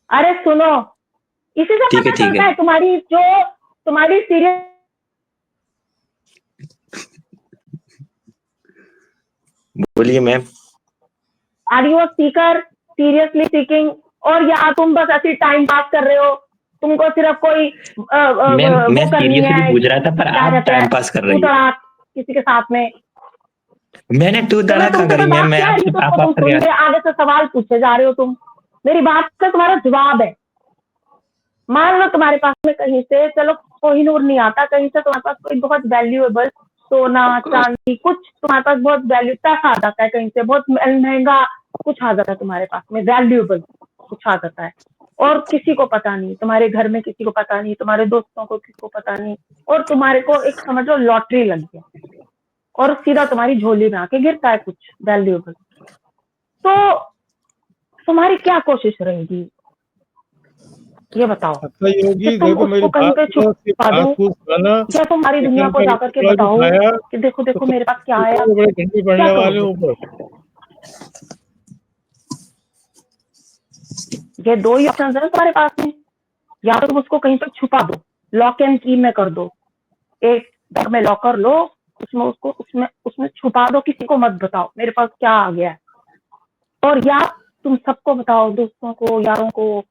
अरे सुनो, इसी से ठीक पता है ठीक चलता है। है तुम्हारी सीरियस बोलिए ma'am. Are you a seeker, seriously seeking, और या तुम बस ऐसे टाइम पास कर रहे हो, तुमको सिर्फ कोई मैम मैं वो करनी सीरियसली है, पूछ रहा था पर क्या आप कहते टाइम हैं, पास कर तू रही हो। तड़ाक किसी के साथ में। मैंने तू तो मैं तड़ाक कहाँ तुमसे करी कोई मैम, बात मैं क्या आपसे है आप तुम बात कर सुन गया। के आगे से सवाल पूछे जा रहे हो तुम, मेरी बात का तुम्हारा जवाब है। मान लो तुम्हारे पास में कहीं से, चलो कोहिनूर नहीं आता, कहीं से तुम्हारे पास कोई बहुत वैल्यूएबल सोना चांदी कुछ तुम्हारे पास बहुत वैल्यू पैसा आ जाता है, कहीं से बहुत महंगा कुछ आ जाता है तुम्हारे पास में, वैल्यूएबल कुछ आ जाता है, और किसी को पता नहीं, तुम्हारे घर में किसी को पता नहीं, तुम्हारे दोस्तों को किसी को पता नहीं, और तुम्हारे को एक समझ लो लॉटरी लग गया और सीधा तुम्हारी झोली में आके गिरता है कुछ वैल्यूएबल, तो तुम्हारी क्या कोशिश रहेगी, ये बताओ? अच्छा योगी कि तुम देखो मेरी उसको कहीं बात पे सुनो, सिर्फ छुपा दो, घास फूस खाना, या तुम्हारी दुनिया चिकन को का जाकर के टुकड़ा जो बताओ खाया कि देखो देखो तो मेरे पास क्या आया, बड़े घंटे क्या पड़ने वाले करोगे? ऊपर। ये दो ही ऑप्शन है तुम्हारे पास में, या तो तुम उसको कहीं पर छुपा दो, लॉक एंड की में कर दो, एक बैग में लॉकर लो, उसमें उसको उसमें छुपा दो, किसी को मत बताओ मेरे पास क्या आ गया है, और या तुम सबको बताओ, दोस्तों को, यारों को,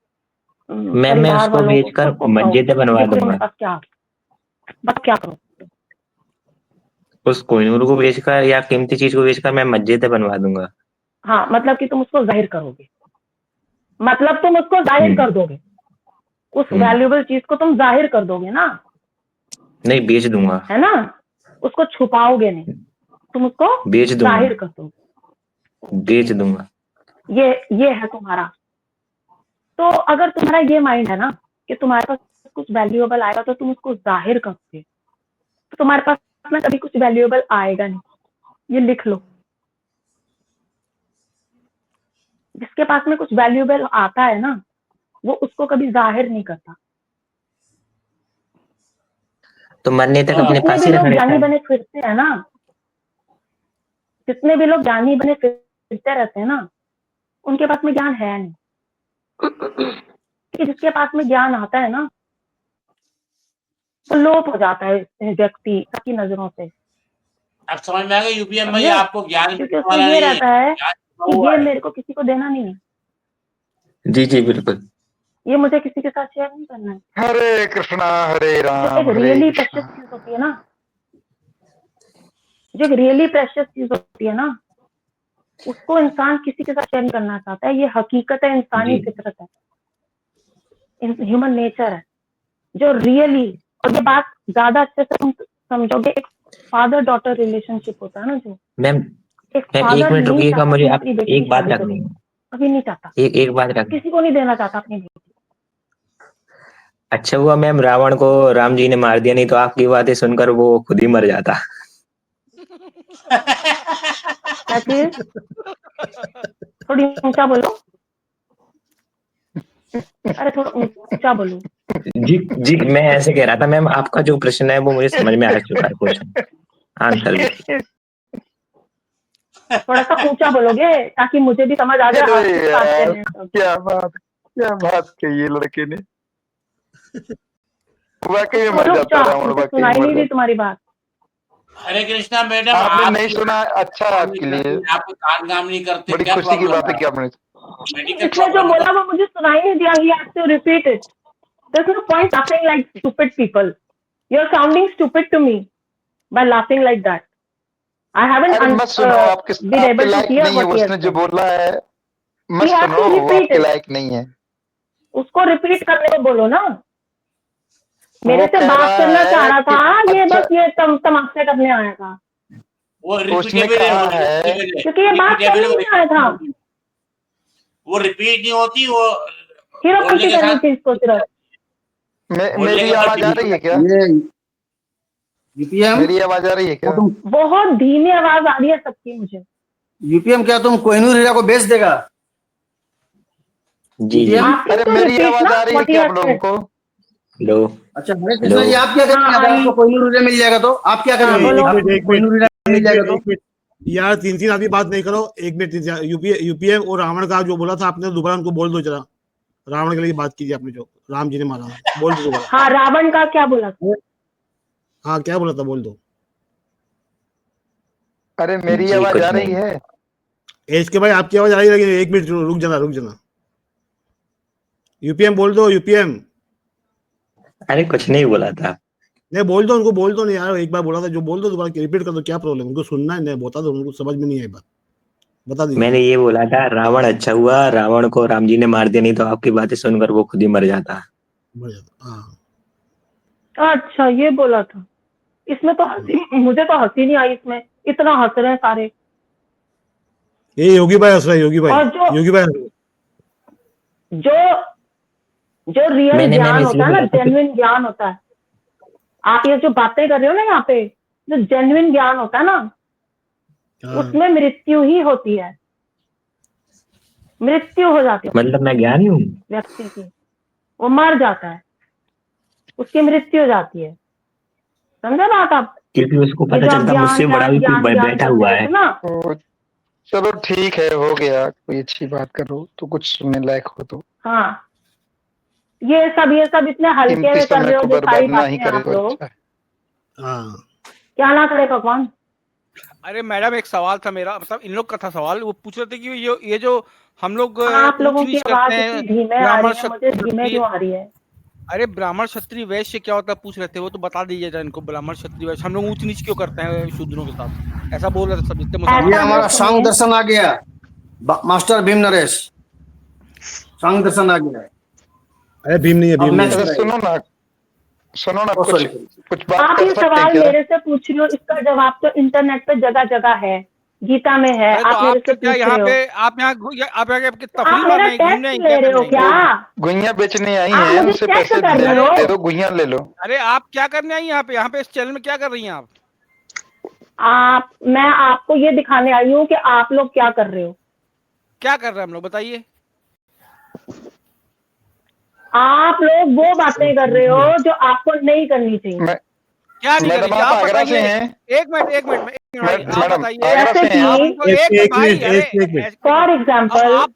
मैम मैं परिवार उसको वालों को, बेचकर सबको बताओ मस्जिद बनवा देखो मेरे दूंगा। पास क्या आ गया, बस क्या करो? उस कोहिनूर को बेचकर या कीमती चीज को बेचकर मैं मस्जिद बनवा दूंगा। हाँ, मतलब कि तुम उसको जाहिर करोगे, मतलब तुम उसको जाहिर कर दोगे, उस वैल्यूएबल चीज को तुम जाहिर कर दोगे ना, नहीं बेच दूंगा। है ना? उसको छुपाओगे नहीं, तुम उसको बेच दूंगा। जाहिर कर दोगे, बेच दूंगा। ये है तुम्हारा। तो अगर तुम्हारा ये माइंड है ना कि तुम्हारे पास कुछ वैल्यूएबल आएगा तो तुम उसको जाहिर करोगे, तो तुम्हारे पास में कभी कुछ वैल्यूएबल आएगा नहीं, ये लिख लो। जिसके पास में कुछ वैल्यूएबल आता है ना, वो उसको कभी जाहिर नहीं करता। तो मरने तक तो अपने जितने पास भी ही रख लोग लेता ज्ञानी है। बने फिरते हैं ना, जितने भी लोग ज्ञानी बने फिरते रहते हैं ना, उनके पास में ज्ञान है नहीं, कि जिसके पास में ज्ञान आता है ना, वो लोप हो जाता है व्यक्ति सबकी नजरों से, अब समझ में आ गया यूपीएम भाई, समझे? आपको ज्ञान क्योंकि उसको वाला ये नहीं है, रहता है ज्ञान कि हुआ ये है। मेरे को किसी को देना नहीं है, जी जी बिल्कुल। ये मुझे किसी के साथ शेयर नहीं करना है। हरे कृष्णा हरे जो राम एक हरे रियली कृष्णा। प्रेशियस चीज होती है ना, जो एक रियली प्रेशियस चीज होती है ना, उसको इंसान किसी के साथ शेयर नहीं करना चाहता है। ये हकीकत है, इंसानी जी फितरत है, ह्यूमन नेचर है जो रियली, और ये बात ज्यादा अच्छे से तुम समझोगे एक फादर डॉटर रिलेशनशिप होता है ना जो, मैम एक मैम फादर एक मिनट नहीं रुकिएगा, चाहता मुझे कि आप अपनी बेटी की एक बात शादी रखनी करे, है। कभी नहीं चाहता, एक बात रख किसी को नहीं देना चाहता अपनी बेटी। अच्छा हुआ मैम रावण को राम जी ने मार दिया, नहीं तो आपकी बातें सुनकर वो खुद ही मर जाता। क्या चीज? थोड़ी ऊंचा बोलो, अरे थोड़ा ऊंचा बोलो। जी जी, मैं ऐसे कह रहा था मैम, आपका जो प्रश्न है वो मुझे समझ में आ चुका है, क्वेश्चन आंसर भी। थोड़ा सा ऊंचा बोलोगे ताकि मुझे भी समझ आ जाए आप अरे किस बात कर यार, रहे हैं सब। क्या बात कही है लड़के ने। वाकई में मर बोलो जाता ऊंचा, रावण, मुझे वाकई में सुनाई मर नहीं दी जाता। तुम्हारी बात। हरे कृष्णा मैडम, आपने आप नहीं सुना, अच्छा है आपके लिए, आपके कान काम नहीं करते, बड़ी क्या खुशी की प्रॉब्लम बात है कि आपने। मेडिकल इसने जो प्रॉब्लम बोला वो मुझे सुनाई नहीं दिया। He has to repeat it. There's no point laughing like stupid people. You're sounding stupid to me by laughing like that. I haven't अरे मत सुनो, been आपके able to लायक hear नहीं है what वो, he has उसने जो said. बोला है, मत He has सुनो, to वो repeat आपके it. लायक नहीं है। उसको रिपीट करने को बोलो ना। मेरे वो से कह बात रहा करना चाह है रहा कि था, ये अच्छा, बस ये तमाशे करने आया था, वो उसने रिपीटेबल कहा है, है क्योंकि ये बात करने ही नहीं आया था। वो रिपीट नहीं होती, वो सिर्फ बोलने खुशी के करनी साथ थी इसको सिर्फ। मेरी आवाज आ रही है क्या? यूपीएम, मेरी आवाज आ रही है क्या? बहुत धीमी आवाज आ रही है सबकी मुझे। यूपीएम क्या तुम कोहिनूर हीरा को बेच देगा? जी जी। अरे मेरी आवाज आ रही है क्या आप लोगों को? लो अच्छा हरे कृष्णा जी, आप क्या करेंगे अगर आपको कोहिनूर हीरा मिल जाएगा तो? आप क्या करेंगे? आपको कोहिनूर हीरा मिल जाएगा तो? यार तीन आदमी बात नहीं करो, एक मिनट। यूपीएम और रावण का जो बोला था आपने, दोबारा उनको बोल दो जरा। रावण के लिए बात कीजिए आपने, जो राम जी ने मारा, बोल दो दोबारा। हाँ, रावण का क्या बोला था? हाँ क्या बोला था, बोल दो। अरे मेरी आवाज आ रही है? एज के भाई आपकी आवाज आ रही है, लेकिन एक मिनट रुक जाना। यूपीएम बोल दो, यूपीएम। अरे कुछ नहीं बोला था। नहीं बोल दो उनको, बोल दो नहीं यार, एक बार बोला था जो, बोल दो दोबारा, रिपीट कर दो, क्या प्रॉब्लम? उनको सुनना है, नहीं बता दो, उनको समझ में नहीं आई बात, बता दीजिए। मैंने ये बोला था रावण अच्छा हुआ रावण को राम जी ने मार दिया, नहीं तो आपकी बातें सुनकर वो खुद ही मर जाता। अच्छा ये बोला था। इसमें तो मुझे तो हंसी नहीं आई, इसमें इतना हंस रहे हैं सारे। ये योगी भाई हंस रहा है, योगी और भाई, योगी भाई जो रियल ज्ञान होता है ना, बोला था जेन्युइन ज्ञान होता है। आप ये जो बातें कर रहे हो ना यहाँ पे, जो जेन्युइन ज्ञान होता है ना, उसमें मृत्यु ही होती है, मृत्यु हो जाती है मतलब मैं ज्ञानी हूँ व्यक्ति की, वो मर जाता है, उसकी मृत्यु हो जाती है। समझे बात आप? क्योंकि उसको ये पता जो आप चलता मुझसे ज्ञान बड़ा भी ज्ञान कोई ज्ञान बैठा करते हुआ रहते है। ना। चलो ठीक है, हो गया, कोई अच्छी बात करो तो कुछ सुनने लायक हो तो। हाँ, ये सब इतने हल्के कीमती में कर समय रहे हो को जो बर्बाद सारी ना ही बातें करे आप तो लोग। अच्छा है। क्या ना करे भगवान। अरे मैडम एक सवाल था मेरा, मतलब इन लोग का था सवाल, वो पूछ रहे थे कि ये जो हम लोग आप लोगों ऊंच की नीच आवाज करते इतनी हैं, धीमे आ रही ब्राह्मण है, मुझे धीमे क्यों आ रही है? अरे ब्राह्मण क्षत्रिय वैश्य क्या होता है पूछ रहे थे, वो तो बता दीजिए जरा इनको। ब्राह्मण क्षत्रिय वैश्य हम लोग ऊंच नीच क्यों करते हैं शूद्रों के साथ, ऐसा बोल रहे थे सब जितने ये हमारा सांग दर्शन आ गया, मास्टर भीम नरेश, सांग दर्शन आ गया। अरे भीम नहीं है, भीम नहीं है। सुनो ना कुछ बात आप कर ये सकते हैं सवाल क्या? मेरे से पूछ रहे हो, इसका जवाब तो इंटरनेट पे जगह जगह है, गीता में है। अरे तो आप मेरे से क्या पूछ यहाँ रहे हो, पे आप यहाँ तफरी आप मारने मेरा आई, घूमने आई, टेस्ट क्या ले रहे हो करने क्या? आई? गुइयां बेचने आई आप हैं, मुझे उनसे टेस्ट पैसे कर रहे हो? दे दो, गुइयां ले लो। अरे आप क्या करने आई यहाँ पे इस चैनल में क्या कर रही हैं आप? मैं आपको ये दिखाने आई हूँ कि आप लोग क्या कर रहे हो। क्या कर रहे हैं हम लोग, बताइए। आप लोग वो बातें कर रहे हो जो आपको नहीं करनी चाहिए। क्या नहीं करनी चाहिए आप बताइए। एक मिनट भाई आप बताइए। फॉर एग्जाम्पल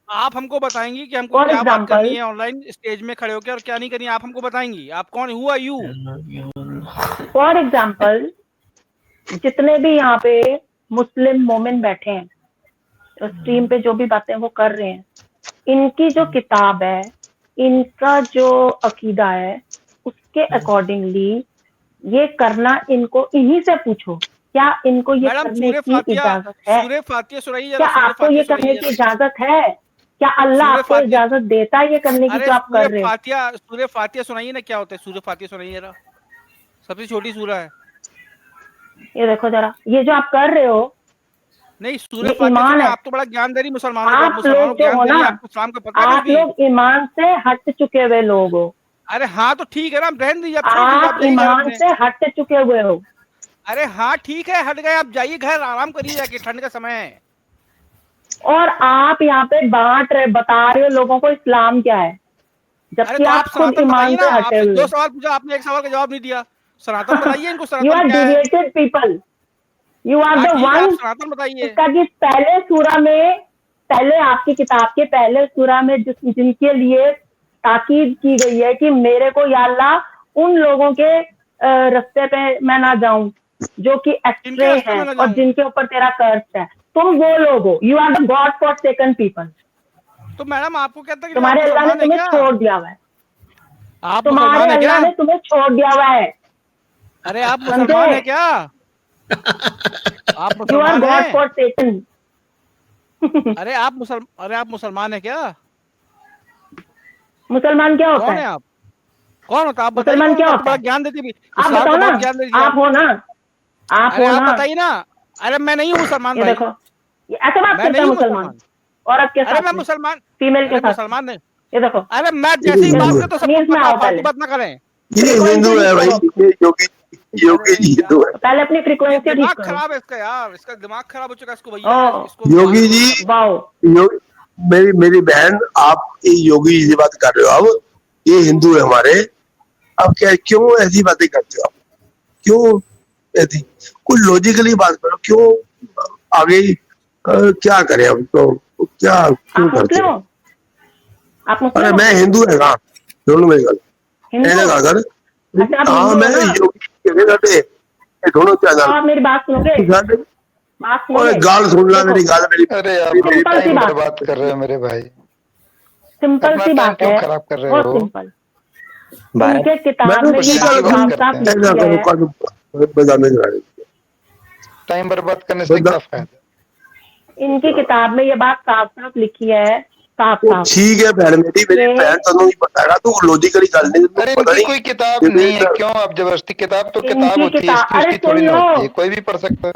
आप हमको बताएंगी कि हमको क्या बात करनी है ऑनलाइन स्टेज में खड़े होकर और क्या नहीं करनी है, आप हमको बताएंगी। आप कौन, who are you? For example जितने भी यहाँ पे मुस्लिम मोमिन बैठे हैं, स्ट्रीम पे जो भी बातें वो कर रहे हैं, इनकी जो किताब है, इनका जो अकीदा है, उसके अकॉर्डिंगली ये करना, इनको इन्हीं से पूछो क्या इनको ये करने की इजाजत है? सूरह फातिहा सुनाइए क्या आपको ये करने की इजाजत है? क्या अल्लाह आपको इजाजत देता है ये करने की जो आप कर रहे हो? सूरह फातिहा सुनाइए ना, क्या होता है सूरह फातिहा सुनाइए जरा, सबसे छोटी सूरह है। ये देखो जरा, ये जो आप कर रहे हो नहीं ये सूर्य ईमान है। आप तो बड़ा ज्ञान दे रही मुसलमानों को, आप मुसलमानों लोग को जो ज्ञान हो दे रही ना, है, आपको इस्लाम का पता है आप कुछ भी? लोग ईमान से हट चुके हुए लोग हो। अरे हाँ तो ठीक है ना, आप रहने दीजिए, आप छोड़ दीजिए, आप आप जाइए घर ईमान अपने। से हट चुके हुए हो। अरे हाँ ठीक है, हट गए, आप जाइए घर, आराम करिए जाके, ठंड का समय है। और आप यहाँ पे बांट रहे, बता रहे हो लोगों को इस्लाम क्या है, अरे जबकि तो आप आप खुद सनातन ईमान बताइए ना, से हटे आपसे हुए 2 हो। सवाल पूछा आपने, एक सवाल का जवाब नहीं दिया। सनातन बताइए इनको, यू सनातन आर क्या है? डिविएटेड पीपल, यू आर हाँ द ठीक है, आप वन। सनातन बताइए। इसका कि पहले सूरा में, पहले आपकी किताब के पहले सूरा में जिनके लिए ताकीद की गई है कि मेरे को या अल्लाह उन लोगों के रास्ते पे मैं ना जाऊं जो कि किनके एक्स्ट्रे रास्ते हैं में ना और जाऊं? जिनके ऊपर तेरा कर्ज है। तुम वो लोग हो, you are the god for second people. तो मैडम आपको कहता है कि आप तुम्हारे अल्लाह ने मुसलमान है तुम्हें क्या? छोड़ दिया हुआ है, आप तुम्हारे मुसलमान है क्या? अल्लाह ने तुम्हें छोड़ दिया हुआ है। अरे आप मुसलमान है क्या? आप यू आर मुसलमान गॉड है? For second. अरे आप मुसलमान है क्या? मुसलमान क्या होता कौन है? है आप? कौन होता है आप बताइए? मुसलमान कौन क्या होता है? होता बड़ा है? ज्ञान देती भी, आप इस्लाम बताओ का ना, बहुत ज्ञान देती आप हो ना, आप अरे हो आप ना। बताइए ना। अरे मैं नहीं हूँ मुसलमान ये भाई। देखो, ये ऐसे बात मैं करता नहीं है हूँ मुसलमान औरत के अरे साथ मैं में, मुसलमान, फीमेल के अरे साथ में। मुसलमान नहीं। ये देखो, अरे मैं जैसे ही बात करता हूँ सबको तमीज में पता, आओ, फालतू पहले बात ना करें। ये हिंदू है भाई, ये योगी जी हिंदू है। पहले अपनी ये फ्रीक्वेंसी ठीक दिमाग करो। खराब है इसका यार, इसका दिमाग खराब हो चुका है इसको भैया, ओ इसको योगी जी, मेरी बहन, आप ये योगी जी से बात कर रहे हो, अब ये हिंदू है हमारे, अब क्या, क्यों ऐसी बातें करते हो आप? क्यों ऐसी, कुछ लॉजिकली बात करो, क्यों आगे क्या करें हम तो, क्या क्यों करते हो? आप मुस्लिम अरे हो? मैं हिंदू है कहा, दोनों मेरी गल हिंदू ऐसे हो? कहा कर। अच्छा आप हाँ हिंदू हो मैं ना? योगी ये दोनों क्या तो आप मेरी बात सुनोगे? बात और सुनोगे? गाल सुन ला देखो, मेरी गाल, मेरी अरे आप मेरी- सिंपल सी टाइम बात है, बर्बाद कर रहे हो मेरे भाई, सिंपल अपना सी टाइम बात क्यों है, खराब कर रहे बहुत हो? सिंपल। उनके किताब में ये बात साफ-साफ लिखी है, टाइम बर्बाद करने से क्या फायदा? इनकी किताब में ये बात साफ-साफ लिखी है, साफ-साफ। ठीक है बहन मेरी बहन तनु ही बताएगा, तू लॉजिकली गल नहीं, तू अरे पता इनकी नहीं कोई किताब नहीं है, क्यों आप जबरदस्ती? किताब तो किताब इनकी होती है, किताब, इसकी अरे उसकी थोड़ी सुन ना लो, होती है, कोई भी पढ़ सकता है।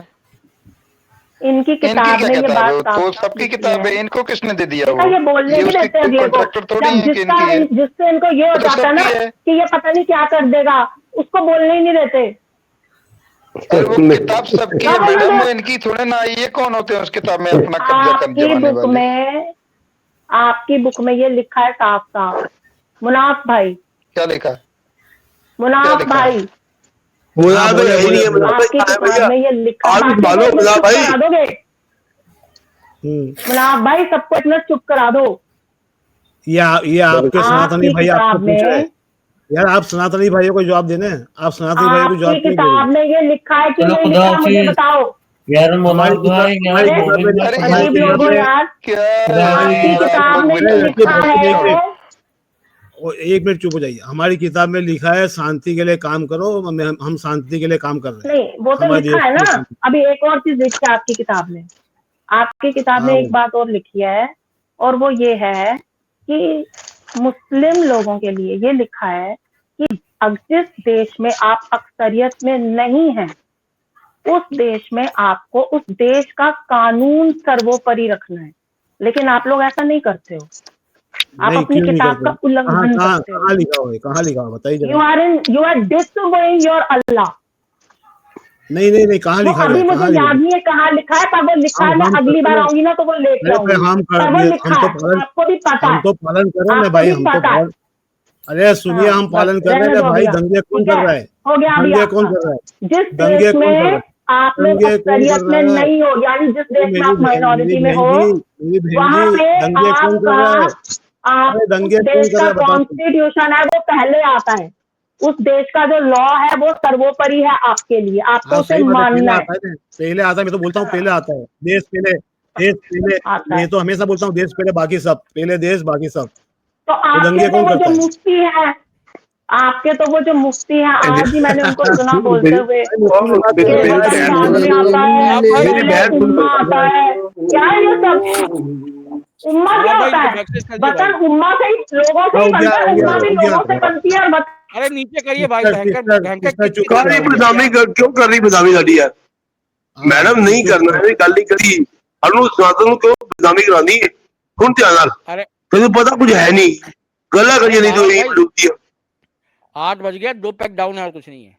इनकी इनकी किताब क्या में ये किताब बात है? तो साफ-साफ सबकी लिखी किताब है, है। इनको किसने दे दिया देखा, वो? ये बोलने ये नहीं उसकी देते कोई अगले को। कॉन्ट्रैक्टर थोड़ी जब है कि जिसका इनकी है, जिससे इनको ये हो तो जाता है ना सबकी है। कि ये पता नहीं क्या कर देगा, उसको बोलने ही नहीं देते। अरे वो किताब सबकी है मैडम, वो इनकी थोड़े ना। ये कौन होते हैं उस किताब में अपना कब्जा कर आपकी जमाने बुक वाले? में, आपकी बुक में ये लिखा है साफ-साफ। मुनाफ भाई, क्या लिखा? मुनाफ लिखा है? भाई, मुझे तो यही नहीं है, मुझे आपकी कहा है किताब भैया, में ये लिखा है। आप बाकी मानो को मुझे चुप भाई, करा दोगे? मुनाफ भाई, सबको इतना चुप करा दो। ये आपके सनातनी आपकी भाई आपसे किताब पूछ रहे हैं में, यार, आप सनातनी भाइयों को जवाब देने हैं, आप सनातनी भाइयों को जवाब आपकी क्यों दे रहे किताब हैं? में ये लिखा है कि चलो नहीं खुदा लिखा, मुझे हाफिज बताओ। यार, हमारी भाई हमारी यार, किताब में अरे हमारी अजीब किताब लोगो में यार, क्या आपकी यार, आप किताब लोग में भी ये टाइम लिखा खराब एक करते हो। है, और 1 मिनट चुप हो जाइए। हमारी किताब में लिखा है शांति के लिए काम करो, हम शांति के लिए काम कर रहे हैं। नहीं वो तो हमारे लिखा देश है के ना। लिए। अभी एक और चीज लिखी है आपकी किताब में, आपकी किताब में हाँ एक बात और लिखी है, और वो ये है कि मुस्लिम लोगों के लिए ये लिखा है कि जिस देश में आप अक्सरियत में नहीं हैं, उस देश में आपको उस देश का कानून सर्वोपरि रखना है। लेकिन आप लोग ऐसा नहीं करते हो, आप नहीं, अपनी क्यों नहीं किताब करते? का उल्लंघन करते हो। कहाँ लिखा हुआ है, कहाँ लिखा हुआ है? बताइए यू जरा। आर डिसोबेइंग योर अल्लाह। नहीं कहाँ वो लिखा हुआ अभी है? मुझे कहाँ लिखा याद है? नहीं है कहाँ लिखा है, पर वो लिखा है। मैं हम अगली करते बार हैं। आऊंगी ना तो वो लेके अरे आऊंगी, हम कर पर वो दिए, लिखा हम तो है, पालन, आपको भी पता हम है, तो पालन कर रहे हैं ना आपको भाई, भी हम तो पता है। पालन। अरे सुनिए, हाँ, हम बस पालन कर रहे रहने हैं दो भाई। भैया, दंगे कौन ठीक कर है, रहा है? हो गया अभी दंगे कौन आपका। कर रहा है? जिस दंगे देश कौन कर रहा में है? आप लोग दंगे कौन अक्सरियत कर में रहा है? नहीं हो, यानी जिस देश में आप माइनॉरिटी में हो, मेरी बहन वहां जी, पे दंगे कौन कर रहा है? आप अरे उस दंगे कौन देश कर का रहा है, बताओ तुम। कॉन्स्टिट्यूशन है वो पहले आता है। उस देश का जो लॉ है वो सर्वोपरि है आपके लिए, आपको हाँ उसे सही बात है, पहले मानना है। आता है ना, पहले आता है। मैं तो बोलता हूँ पहले आता है, देश पहले, देश पहले। आता मैं है तो हमेशा बोलता हूँ देश पहले, बाकी सब पहले, देश बाकी सब। तो तो आपके दंगे तो कौन वो जो करता है? मुफ्ती है, आपके तो वो जो मुफ्ती है, आज ही मैंने उनको सुना बोलते हुए कि वतन बाद में आता है, पहले उम्मा आता है। क्या है ये सब? उम्मा क्या हाँ भाई होता इनको है? मैसेज कर दिया वतन भाई। उम्मा से ही, लोगों से ही बनता है, उम्मा भी लोगों से बनती है और वतन अरे नीचे करिए भाई, सिस्टर भयंकर सिस्टर भयंकर सिस्टर कितनी चुप कर रही करो। बदनामी क्यों कर रही बदनामी साडी यार मैडम नहीं करना है गल नहीं करी हनु सनातन ਨੂੰ क्यों बदनामी करानी है सुन ध्यान नाल अरे तेन पता कुछ है नहीं गल्ला करिए नहीं तो यही डूबती है 8 बज गया, 2 पैक डाउन है और कुछ नहीं है।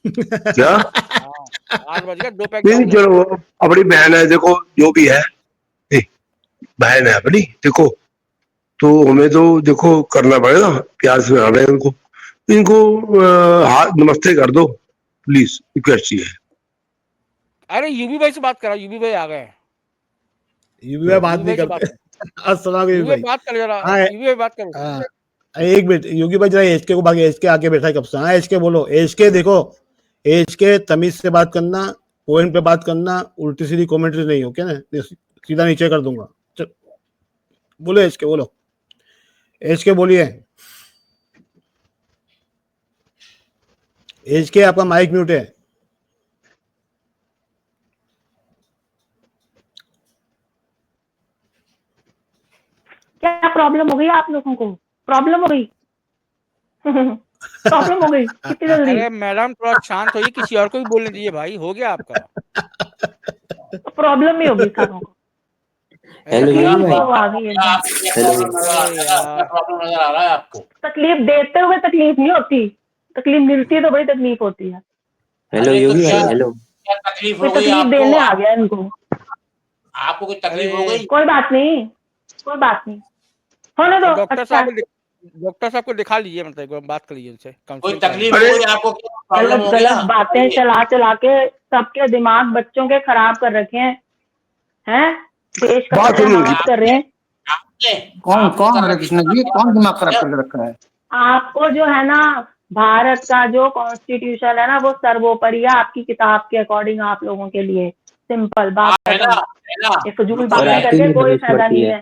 क्या 8 बज गया, 2 पैक नहीं डाउन है। चलो अपनी बहन है देखो जो भी है बहन है अपनी देखो तो हमें तो देखो करना पड़ेगा प्यार से आना है इनको इनको हाथ नमस्ते कर दो प्लीज रिक्वेस्ट ये है अरे यूबी भाई से बात करा, यूबी भाई आ गए। यूबी भाई बात नहीं करते। अस्सलाम वालेकुम यूबी भाई भाई। बात कर जरा, हाँ, यूबी भाई बात करो। हाँ, एक मिनट योगी भाई जरा एचके को भागे एचके आके बैठा है कब से। हाँ एचके बोलो एचके देखो एचके तमीज से बात करना पॉइंट पे बात करना उल्टी सीधी कमेंट्री नहीं हो क्या ना सीधा नीचे कर दूंगा। बोलो एचके बोलो एचके बोलिए एचके आपका माइक म्यूट है। क्या प्रॉब्लम हो गई आप लोगों को? प्रॉब्लम हो गई? प्रॉब्लम हो गई कितनी जल्दी? अरे मैडम थोड़ा शांत होइए, किसी और को भी बोलने दीजिए भाई, हो गया आपका। प्रॉब्लम ही होगी सारों को। हेलो तकलीफ यूबी तो भाई। आ गई है। हेलो प्रॉब्लम नजर आ रहा है आपको? तकलीफ देते हुए तकलीफ नहीं होती, तकलीफ मिलती है तो बड़ी तकलीफ होती है। हेलो अरे तो यूबी भाई। क्या हेलो क्या तकलीफ कोई हो गई तकलीफ आपको? देने आ गया इनको। आपको कोई तकलीफ हो गई? कोई बात नहीं, कोई बात नहीं, होने दो। डॉक्टर अच्छा साहब को दिखा लीजिए, मतलब एक बार बात कर लीजिए उनसे। कोई तकलीफ हो गई आपको? प्रॉब्लम गलत हो गलत गया? बातें चला चला के सबके दिमाग बच्चों के खराब कर रखे हैं देश का बात सुनो बदनाम कर रहे हैं। कौन हरे कृष्ण जी कौन दिमाग खराब करके रखा है? आपको जो है ना भारत का जो कॉन्स्टिट्यूशन है ना वो सर्वोपरि है आपकी किताब के अकॉर्डिंग आप लोगों के लिए। सिंपल बात खत्म। ये फजूल बातें करके कोई फायदा नहीं है,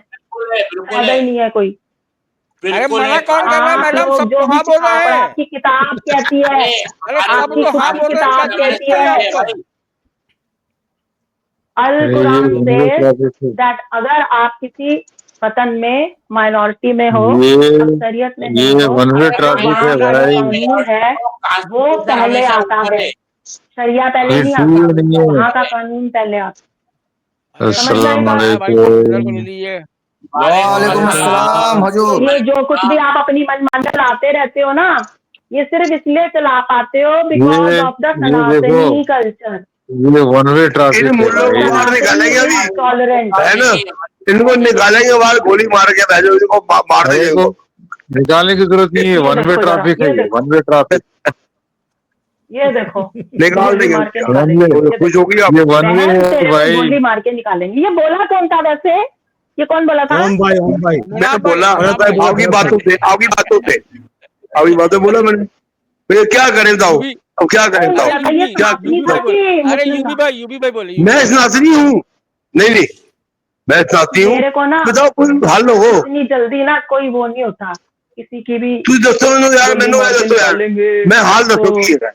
फायदा ही नहीं है कोई। अरे मना कौन कर रहा है मैडम? सब तो हाँ बोल रहे हैं। आपकी किताब कहती है, अरे सब आपकी तो खुद हाँ की बोल रहे हैं, किताब क्या कहती दिक्कत है है आपको? अल कुरान से दैट अगर आप किसी वतन में माइनॉरिटी में हो, अक्सरियत में नहीं हो, तो वहाँ का जो कानून है वो पहले आता है। शरिया पहले नहीं आता, वहाँ का कानून पहले आता। समझ रहे हैं? वालेकुम अस्सलाम हुजूर। ये जो कुछ भी आप अपनी मनमानी चलाते रहते हो ना, ये सिर्फ इसलिए चला पाते हो बिकॉज ऑफ द सनातनी कल्चर। ये वन वे ट्रैफिक है भाई। बाहर निकालेंगे अभी टॉलरेंट है ना इनको निकालेंगे बाहर गोली मार के भेजो इनको मार देंगे इनको। निकालने की जरूरत नहीं है, वन वे ट्रैफिक है, वन वे ट्रैफिक। ये देखो निकाल गोली देंगे मार के निकालेंगे। खुश होगी आप ये वन वे बहन है तेरे को भाई। गोली मार के निकालेंगे। ये बोला कौन था वैसे? ये कौन बोला था? ओम भाई मैंने बोला आपकी बातों से आपकी बातें बोला मैंने क्या करें बताओ अब क्या करें बताओ क्या अरे यूबी भाई बोले। मैं सनातनी हूँ नहीं मैं सनातनी हूँ मेरे को ना बताओ कोई हल हो इतनी जल्दी ना कोई वो नहीं होता किसी की भी। तू दसो मैनू यार मैनू दसो यार मैं हाल दसो की है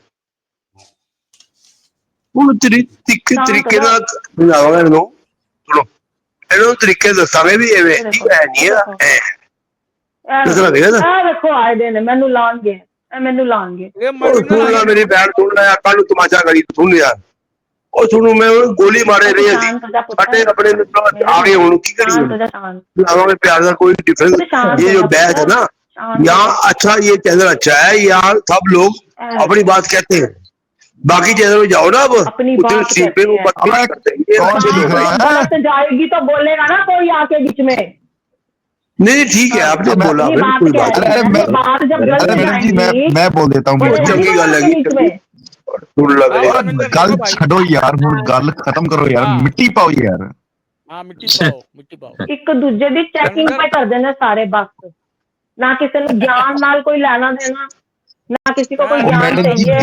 ਹੁਣ ਤਰੀਕੇ ਨਾਲ ਸਮਝਾਵਾਂਗਾ ਇਹਨੂੰ ਸੁਣੋ ਇਹਨੂੰ ਤਰੀਕੇ ਦੱਸਾਂਗੇ ਵੀ ਐਵੇਂ ਨਹੀਂ ਹੈ ਨਹੀਂ ਦੱਸਣਾ ਦੇਗਾ ਨਾ ਦੇਖੋ ਆਏ ਦਿਨ ਮੈਨੂੰ ਲਾਉਣਗੇ ਮੈਨੂੰ ਲਾਉਣਗੇ। ਸੁਣ ਲੈ ਮੇਰੀ ਭੈਣ ਸੁਣ ਲੈ ਕੱਲ ਨੂੰ ਤਮਾਸ਼ਾ ਕਰੀ ਸੁਣ ਯਾਰ ਉਹ ਸੁਣੂ ਮੈਂ ਗੋਲੀ ਮਾਰੇ ਰਹੀ ਸੀ ਸਾਡੇ ਆਪਣੇ ਆ ਗਏ ਹੁਣ ਕੀ करिए लावांगे प्यार का कोई डिफरेंस ये जो बहस है ना यहाँ अच्छा ये चैनल अच्छा है यहाँ सब लोग अपनी बात कहते हैं बाकी चैनल में जाओ ना अब अपनी बात जाएगी तो बोलेगा ना कोई आके बीच में। नहीं ठीक है आपने बोला कोई बात मैं बोल देता हूँ चंगी गल है गल छो यार हुण गल खत्म करो यार मिट्टी पाओ यार। मिट्टी पाओ एक दूजे दी चेकिंग पे करदे ने सारे बस ना किसी ने ज्ञान नाल कोई लेना देना ना किसी को कोई ज्ञान चाहिए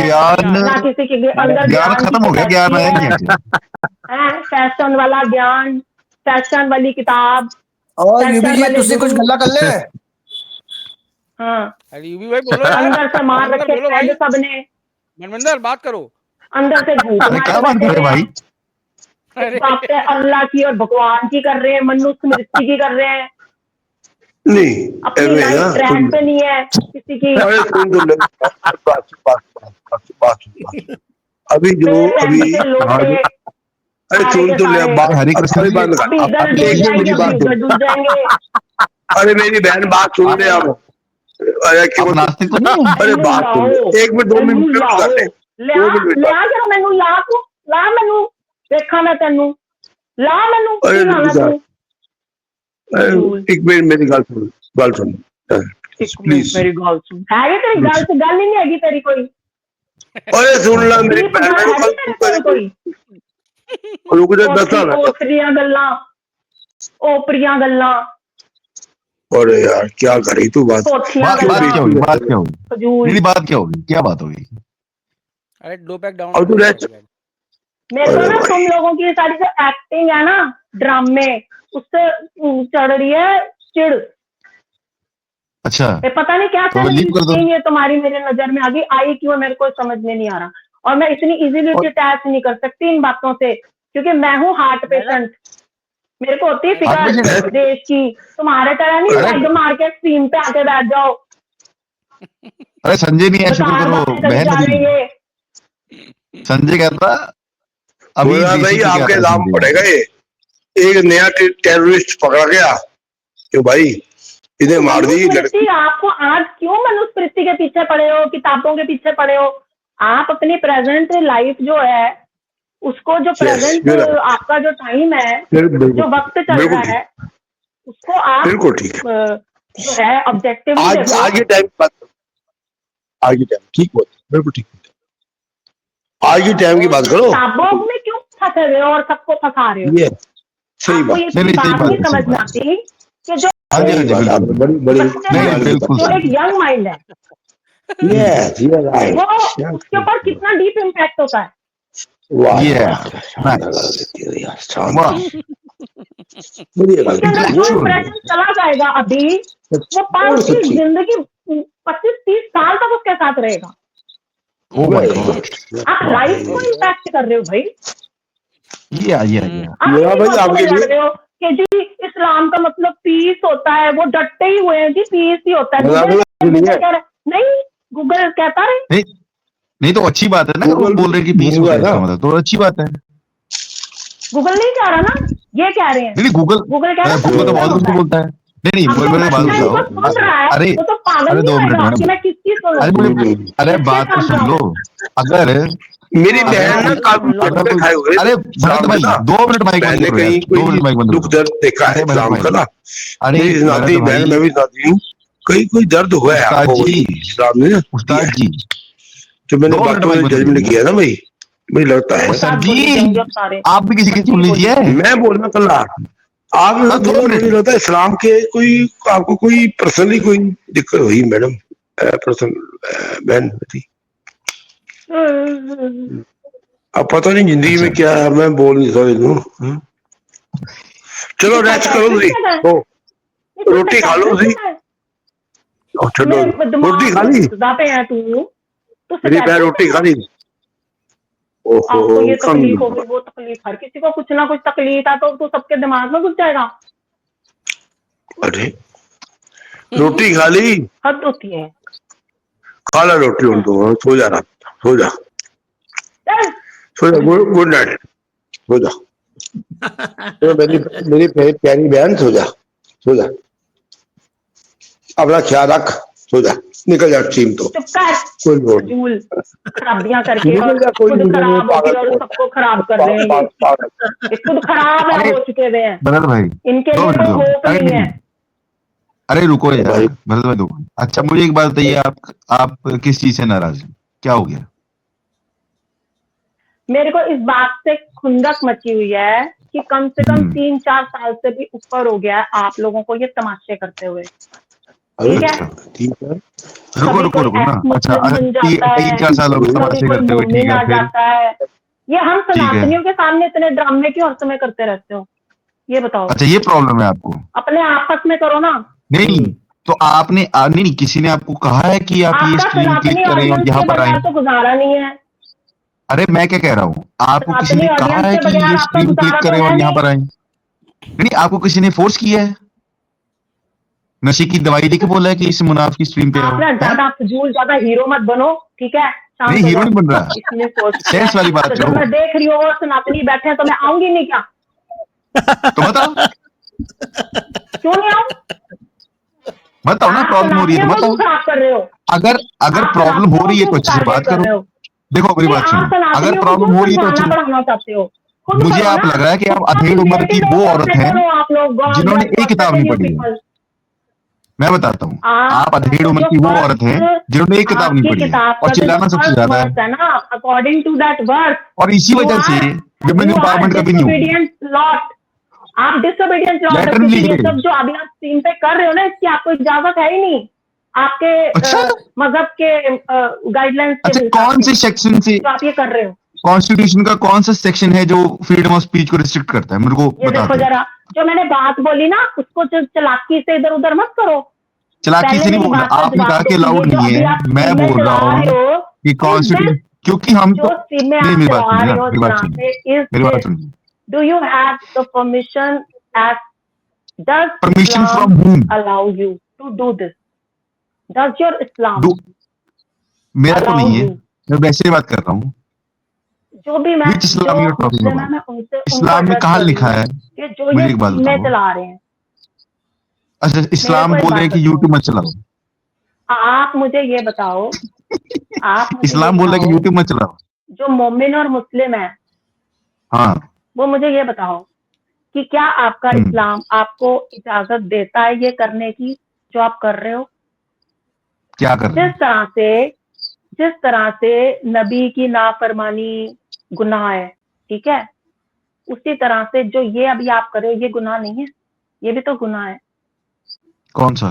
ना किसी के अंदर ज्ञान खत्म हो गया ज्ञान आया नहीं फैशन वाला ज्ञान फैशन वाली किताब और यूबी जी तुसी कुछ गल्ला कर ले। हाँ अरे यूबी भाई बोलो अंदर से मार रखे हैं सबने। मनविंदर बात करो अंदर से झूठ क्या बात कर रहे भाई? बातें अल्लाह की और भगवान की कर रहे हैं, मनुस्मृति की कर रहे हैं। नहीं अपनी अरे लाइफ यार ट्रैक पे नहीं है किसी की, अरे सुन तो ले बात अभी जो अभी के लोग थे अरे सुन तो ले बात हरे कृष्ण अभी जी, बात अभी इधर डूब एक जाएंगे, मेरी अभी बात उधर डूब जाएंगे। अरे मेरी बहन बात सुन ले अब अरे क्यों नास्तिक तो नहीं है? अरे बात सुन ले 1 मिनट 2 मिनट कर ले 2 मिनट ਲਿਆ ਜਰਾ ਮੈਨੂੰ ਲਾ ਤੂੰ ਲਾ ਮੈਨੂੰ ਦੇਖਾਂ ਮੈਂ ਤੈਨੂੰ ਲਾ ਮੈਨੂੰ अरे ਕੀ ਲਾਣਾ ਤੂੰ एक मिनट मेरी गल सुन प्लीज ਮੇਰੀ ਗੱਲ ਸੁਣ ਹੈਗੀ ਤੇਰੀ ਗੱਲ ਤੇ ਗੱਲ ਹੀ ਨਹੀਂ ਹੈਗੀ ਤੇਰੀ ਕੋਈ अरे सुन ला मेरी बहन मेरे को कल ਕੋਈ रुक जा 10 साल ओपरियां गल्लां अरे यार क्या करी तू बात पोथियां बात क्या होगी? बात क्या होगी? फजूल मेरी बात क्या होगी? क्या बात होगी? अरे 2 पैक डाउन और तू रेस्ट मेरे को ना तुम लोगों की सारी जो एक्टिंग है ना ड्रामे उससे चढ़ रही है चिड़। अच्छा पता नहीं क्या तो लीव कर दो। ये तुम्हारी मेरे नजर में आ गई, आई क्यों मेरे को समझ में नहीं आ रहा, और मैं इतनी इजीली अटैच नहीं कर सकती इन बातों से क्योंकि मैं हूँ हार्ट पेशेंट, मेरे को होती है फिक्र देश की। तुम्हारे तरह नहीं भाग मार के स्क्रीन पे आके बैठ जाओ। अरे संजय नहीं है, शुक्र करो बहन थी। संजय कहता अभी भाई आपके नाम पड़ेगा ये एक नया टेररिस्ट पकड़ा गया क्यों भाई इन्हें मार दी लड़की। आपको आज क्यों मनुस्मृति के पीछे पड़े हो, किताबों के पीछे पड़े हो? आप अपनी प्रेजेंट लाइफ जो है उसको जो प्रेजेंट आपका जो टाइम है जो वक्त चल रहा है उसको आप बिल्कुल ठीक है जो है ऑब्जेक्टिव आगे टाइम ठीक बोल बिल्कुल ठीक आज की टाइम की बात करो। किताबों में क्यों फंसे हुए हो और सबको फंसा रहे हो? ये सही बात नहीं समझ में आती कि जो बड़ी जो एक यंग माइंड है वो उसके ऊपर कितना डीप इम्पैक्ट होता है। चला जाएगा अभी वो 5 की जिंदगी 25-30 साल तक उसके साथ रहेगा। आप लाइफ को इम्पैक्ट कर रहे हो भाई। भाई आपके लड़ रहे हो कि जी इस्लाम का मतलब पीस होता है, वो डटे ही हुए हैं जी पीस ही होता है। नहीं गूगल कहता है नहीं तो अच्छी बात है ना, वो बोल रहे कि पीस होता है मतलब तो अच्छी बात है। गूगल नहीं कह रहा ना, ये कह रहे हैं। नहीं गूगल कह रहा है गूगल तो बहुत कुछ बोलता है। नहीं बोल बात बताओ। अरे अरे 2 मिनट अरे बात तो सुन लो। अगर मेरी बहन अरे भरत भाई 2 मिनट माइक बंद करो, 2 मिनट माइक बंद दुख दर्द देखा है इस्लाम का ना। अरे बहन मैं भी नाती हूँ, कोई दर्द हुआ है आपको इस्लाम ने उस्ताद जी जो मैंने बातों में जजमेंट किया ना भाई मुझे लगता है सर जी आप भी किसी की सुन लीजिए। मैं बोलना कल आप मुझे लगता है इस्लाम के कोई आपको कोई पर्सनली कोई दिक्कत हुई मैडम पर्सनल बहन थी अब पता नहीं जिंदगी में क्या है मैं बोल नहीं सकता। चलो रेस्ट करो जी रोटी खा लो जी रोटी खा ली मेरी बहन रोटी खा ली। आपको ये तकलीफ होगी वो तकलीफ, हर किसी को कुछ ना कुछ तकलीफ है तो सबके दिमाग में घुस जाएगा। अरे रोटी खा ली हद होती है। खा ला रोटी उन तो सो जा गुड नाइट सो जा तो मेरी प्यारी बहन सो जा अपना ख्याल रख सो जा निकल जा टीम तो कोई खराबियां करके खुद खराब होगी और सबको खराब कर देंगे। खुद खराब है हो चुके हुए हैं भरत भाई इनके लिए होप नहीं है। अरे रुको यार भरत भाई रुको। अच्छा मुझे एक बात बताइए आप किस चीज से नाराज हैं, क्या हो गया? मेरे को इस बात से खुंदक मची हुई है कि कम से कम 3-4 साल से भी ऊपर हो गया है आप लोगों को ये तमाशे करते हुए। ठीक है रुको ना। अच्छा 3-4 साल हो गए तमाशे करते हुए, ठीक है फिर ये हम सनातनियों के सामने इतने ड्रामे क्यों हर समय करते रहते हो ये बताओ। अच्छा ये प्रॉब्लम है आपको? अपने आपस में करो ना। नहीं तो आपने नहीं किसी ने आपको कहा है कि आप ये स्क्रीन क्लिक करें और यहाँ पर आए? तो गुजारा नहीं है। अरे मैं क्या कह रहा हूँ आपको किसी ने कहा है कि ये स्क्रीन क्लिक करें और यहाँ पर आए? नहीं आपको किसी ने फोर्स किया है? नशे की दवाई लेके बोला है कि इस मुनाफ की स्ट्रीम पे आओ। आप ना ज्यादा फजूल, ज्यादा हीरो मत बनो, ठीक है? शांत नहीं हो हीरो जाओ। नहीं बन रहा, इसलिए सोच सेंस वाली बात तो जब करो। मैं देख रही हूँ वो सनातनी बैठे हैं तो मैं आऊंगी नहीं क्या? तो बताओ क्यों नहीं आऊं? बताओ ना, प्रॉब्लम हो रही है तो बताओ। खराब कर रहे हो। अगर प्रॉब्लम हो रही है तो अच्छे से बात करो। देखो मेरी बात सुनो, अगर प्रॉब्लम हो रही है तो अच्छे पढ़ाना चाहते हो, मुझे आप लग रहा है कि आप अधेड़ उम्र की वो औरत हैं जिन्होंने एक किताब नहीं पढ़ी है। मैं बताता हूँ, आप अधेड़ उम्र की वो औरत हैं जिन्होंने एक किताब नहीं पढ़ी है और चिल्लाना सबसे ज्यादा है ना अकॉर्डिंग टू दैट वर्स। और इसी वजह से विमेन एम्पावरमेंट कभी नहीं होगा। आप डिसोबीडियंस लॉट, ये सब जो अभी आप स्क्रीन पे कर रहे हो ना, इसकी आपको इजाजत है ही नहीं आपके मजहब के गाइडलाइंस के। अच्छा, कौन से सेक्शन से आप ये कर रहे हो? कॉन्स्टिट्यूशन का कौन सा सेक्शन है जो फ्रीडम ऑफ स्पीच को रिस्ट्रिक्ट करता है? मेरे को ये बता देखो दो। जरा, जो मैंने बात बोली ना उसको जो चालाकी से इधर उधर मत करो। चालाकी से नहीं बोल रहा, आपने कहा कि अलाउड नहीं है, मैं बोल रहा हूँ कि कॉन्स्टिट्यूशन, क्योंकि हम तो नहीं, मेरी बात सुनिए, मेरी बात सुनिए। Do you have the permission as does permission from whom allow you to do this? Does your Islam मेरा तो नहीं है, मैं वैसे बात कर रहा हूँ। जो भी मैं इस्लाम you're talking about? मैं उनसे इस्लाम में कहाँ लिखा है? कि जो मुझे ये एक बात चीजें बताओ। चला रहे हैं। अच्छा, इस्लाम बोल रहे हैं कि यूट्यूब मत चलाओ। आप मुझे ये बताओ, आप मुझे इस्लाम बोल रहा है कि यूट्यूब मत चलाओ। जो मोमिन और मुस्लिम है, हाँ, वो मुझे ये बताओ कि क्या आपका इस्लाम आपको इजाजत देता है ये करने की जो आप कर रहे हो? क्या कर रहे हैं? जिस तरह से नबी की नाफरमानी गुनाह है, ठीक है, उसी तरह से जो ये अभी आप कर रहे हो ये गुनाह नहीं है? ये भी तो गुनाह है। कौन सा?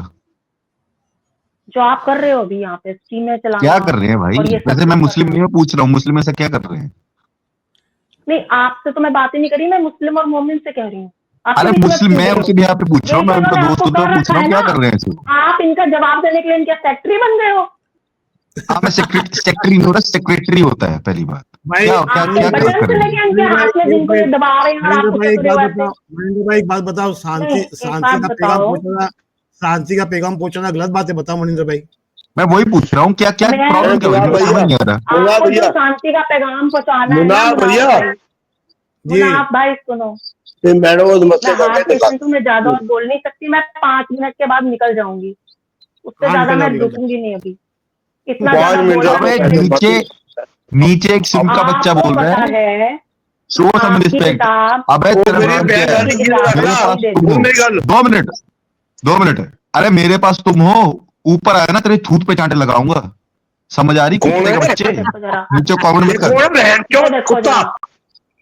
जो आप कर रहे हो अभी यहाँ पे स्ट्रीमें चलाना। क्या कर रहे हैं भाई? वैसे मैं मुस्लिम नहीं, मैं पूछ रहा हूँ मुस्लिम ऐसा क्या कर रहे हैं? नहीं, आपसे तो मैं बात ही नहीं करी, मैं मुस्लिम और मोमिन से कह रही हूँ। अरे मुस्लिम, मैं उनसे भी यहाँ पे पूछ रहा हूँ, मैं उनका दोस्त होता हूँ, पूछ रहा हूँ क्या कर रहे हैं? आप इनका जवाब देने के लिए इनके सेक्रेटरी बन गए हो? हाँ, मैं सेक्रेटरी नहीं हो रहा, सेक्रेटरी होता है पहली बात। क्या एक बात बताओ, शांति का पैगाम पहुंचाना गलत बात है? बताओ मनिंदर भाई। मैं वही पूछ रहा हूँ, क्या क्या प्रॉब्लम क्या है? समझ नहीं आ रहा। भैया शांति का पैगाम पहुंचाना है भैया जी भाई, सुनो मैं ज्यादा और बोल नहीं सकती, मैं 5 मिनट के बाद निकल जाऊंगी, उससे ज्यादा मैं रुकूंगी नहीं अभी। इतना नीचे एक सिम का बच्चा बोल रहा है, शो सम रिस्पेक्ट। अबे 2 मिनट। अरे मेरे पास तुम हो, ऊपर आया ना तेरे थूत पे चांटे लगाऊंगा, समझ आ रही? कुत्ते का बच्चे नीचे कमेंट मत कर। कुत्ता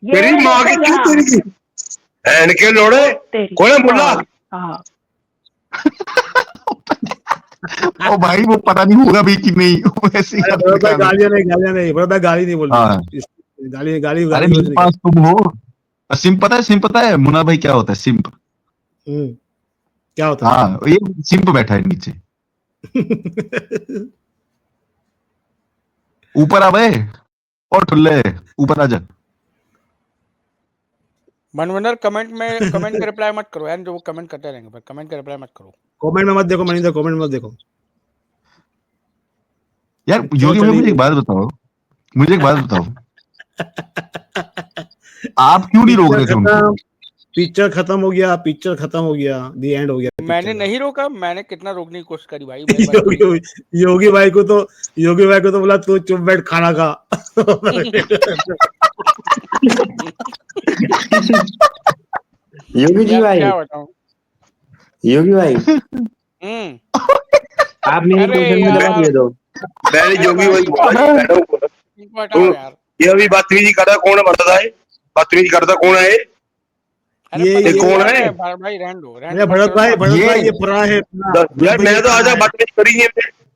तेरी माँ की क्यों तेरी बहन के लोड़े कौन है मुल्ला? ओ भाई वो पता नहीं होगा भी कि नहीं, वैसे गालियां नहीं गाली नहीं बोल रही, गाली। अरे मेरे पास तुम हो। सिम पता है मुन्ना भाई क्या होता है? सिम्प क्या होता है? हाँ, ये सिम्प बैठा है नीचे। ऊपर आ भाई, और ठुल्ले ऊपर आ जा। मनविंदर कमेंट के रिप्लाई मत करो यार, जो वो कमेंट करते रहेंगे, पर कमेंट के रिप्लाई मत करो। कमेंट में मत देखो मनिंदर, कमेंट मत देखो यार। योगी भाई मुझे एक बात बताओ, आप क्यों नहीं रोक रहे थे उनको? पिक्चर खत्म हो गया, दी एंड हो गया। मैंने नहीं रोका, मैंने कितना रोकने की कोशिश करी भाई। योगी भाई को तो बोला तू चुप बैठ खाना खा। योगी जी भाई, योगी भाई आप मेरे क्वेश्चन में जवाब दे दो। मैंने योगी भाई ये अभी बदतमीजी कर रहा कौन है? बता है बदतमीजी करता कौन है? ये कौन है भाई? भरत भाई ये फरा है यार। मैं तो आज बदतमीजी करी नहीं,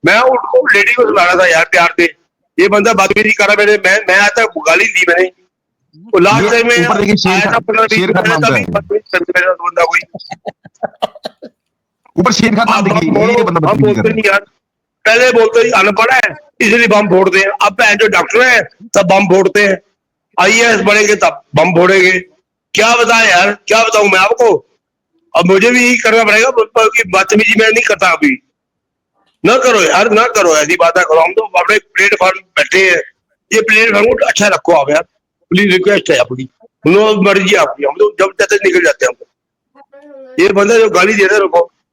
मैं उनको लेडी को सुनाना था यार प्यार से। ये बंदा बदतमीजी कर रहा, मैं आज तक गाली दी मैंने। लास्ट टाइम में बंदा कोई ऊपर शेर का नाम हम बोलते नहीं यार, पहले बोलते ही अनपढ़ है इसलिए बम फोड़ते हैं। अब जो डॉक्टर है तब बम फोड़ते हैं, IAS बनेंगे तब बम फोड़ेंगे। क्या बताएं यार, क्या बताऊं मैं आपको? अब मुझे भी यही करना पड़ेगा कि बदतमीजी मैं नहीं करता अभी। ना करो यार, ना करो ऐसी बातें करो। हम तो अपने प्लेटफॉर्म बैठे हैं, ये प्लेटफॉर्म को अच्छा रखो आप यार, प्लीज रिक्वेस्ट है अपनी, नो मर्जी आपकी। हम तो जब तक निकल जाते हैं हम। ये बंदा जो गाली दे रहा है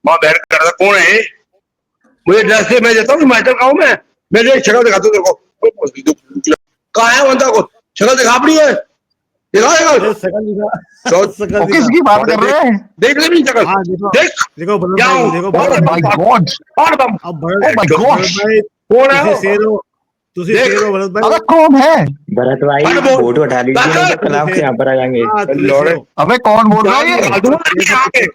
वहां बैठ कर रहा कौन है? मुझे ड्रेस से मैं देता हूँ, हिमाचल का हूँ मैं शक्ल दिखाता हूँ तेरे को। कहाँ है बंदा को शक्ल दिखा अपनी है, दिखाएगा वो किसकी बात कर रहे हैं? देख ले अपनी शक्ल, देख देखो क्या हूँ? देखो Oh my God! Oh my gosh! कौन है? अबे कौन है? भरत भाई फोटो हटा लीजिए, कल आपके यहाँ पर आ जाएंगे। अबे कौन बोल रहा है ये?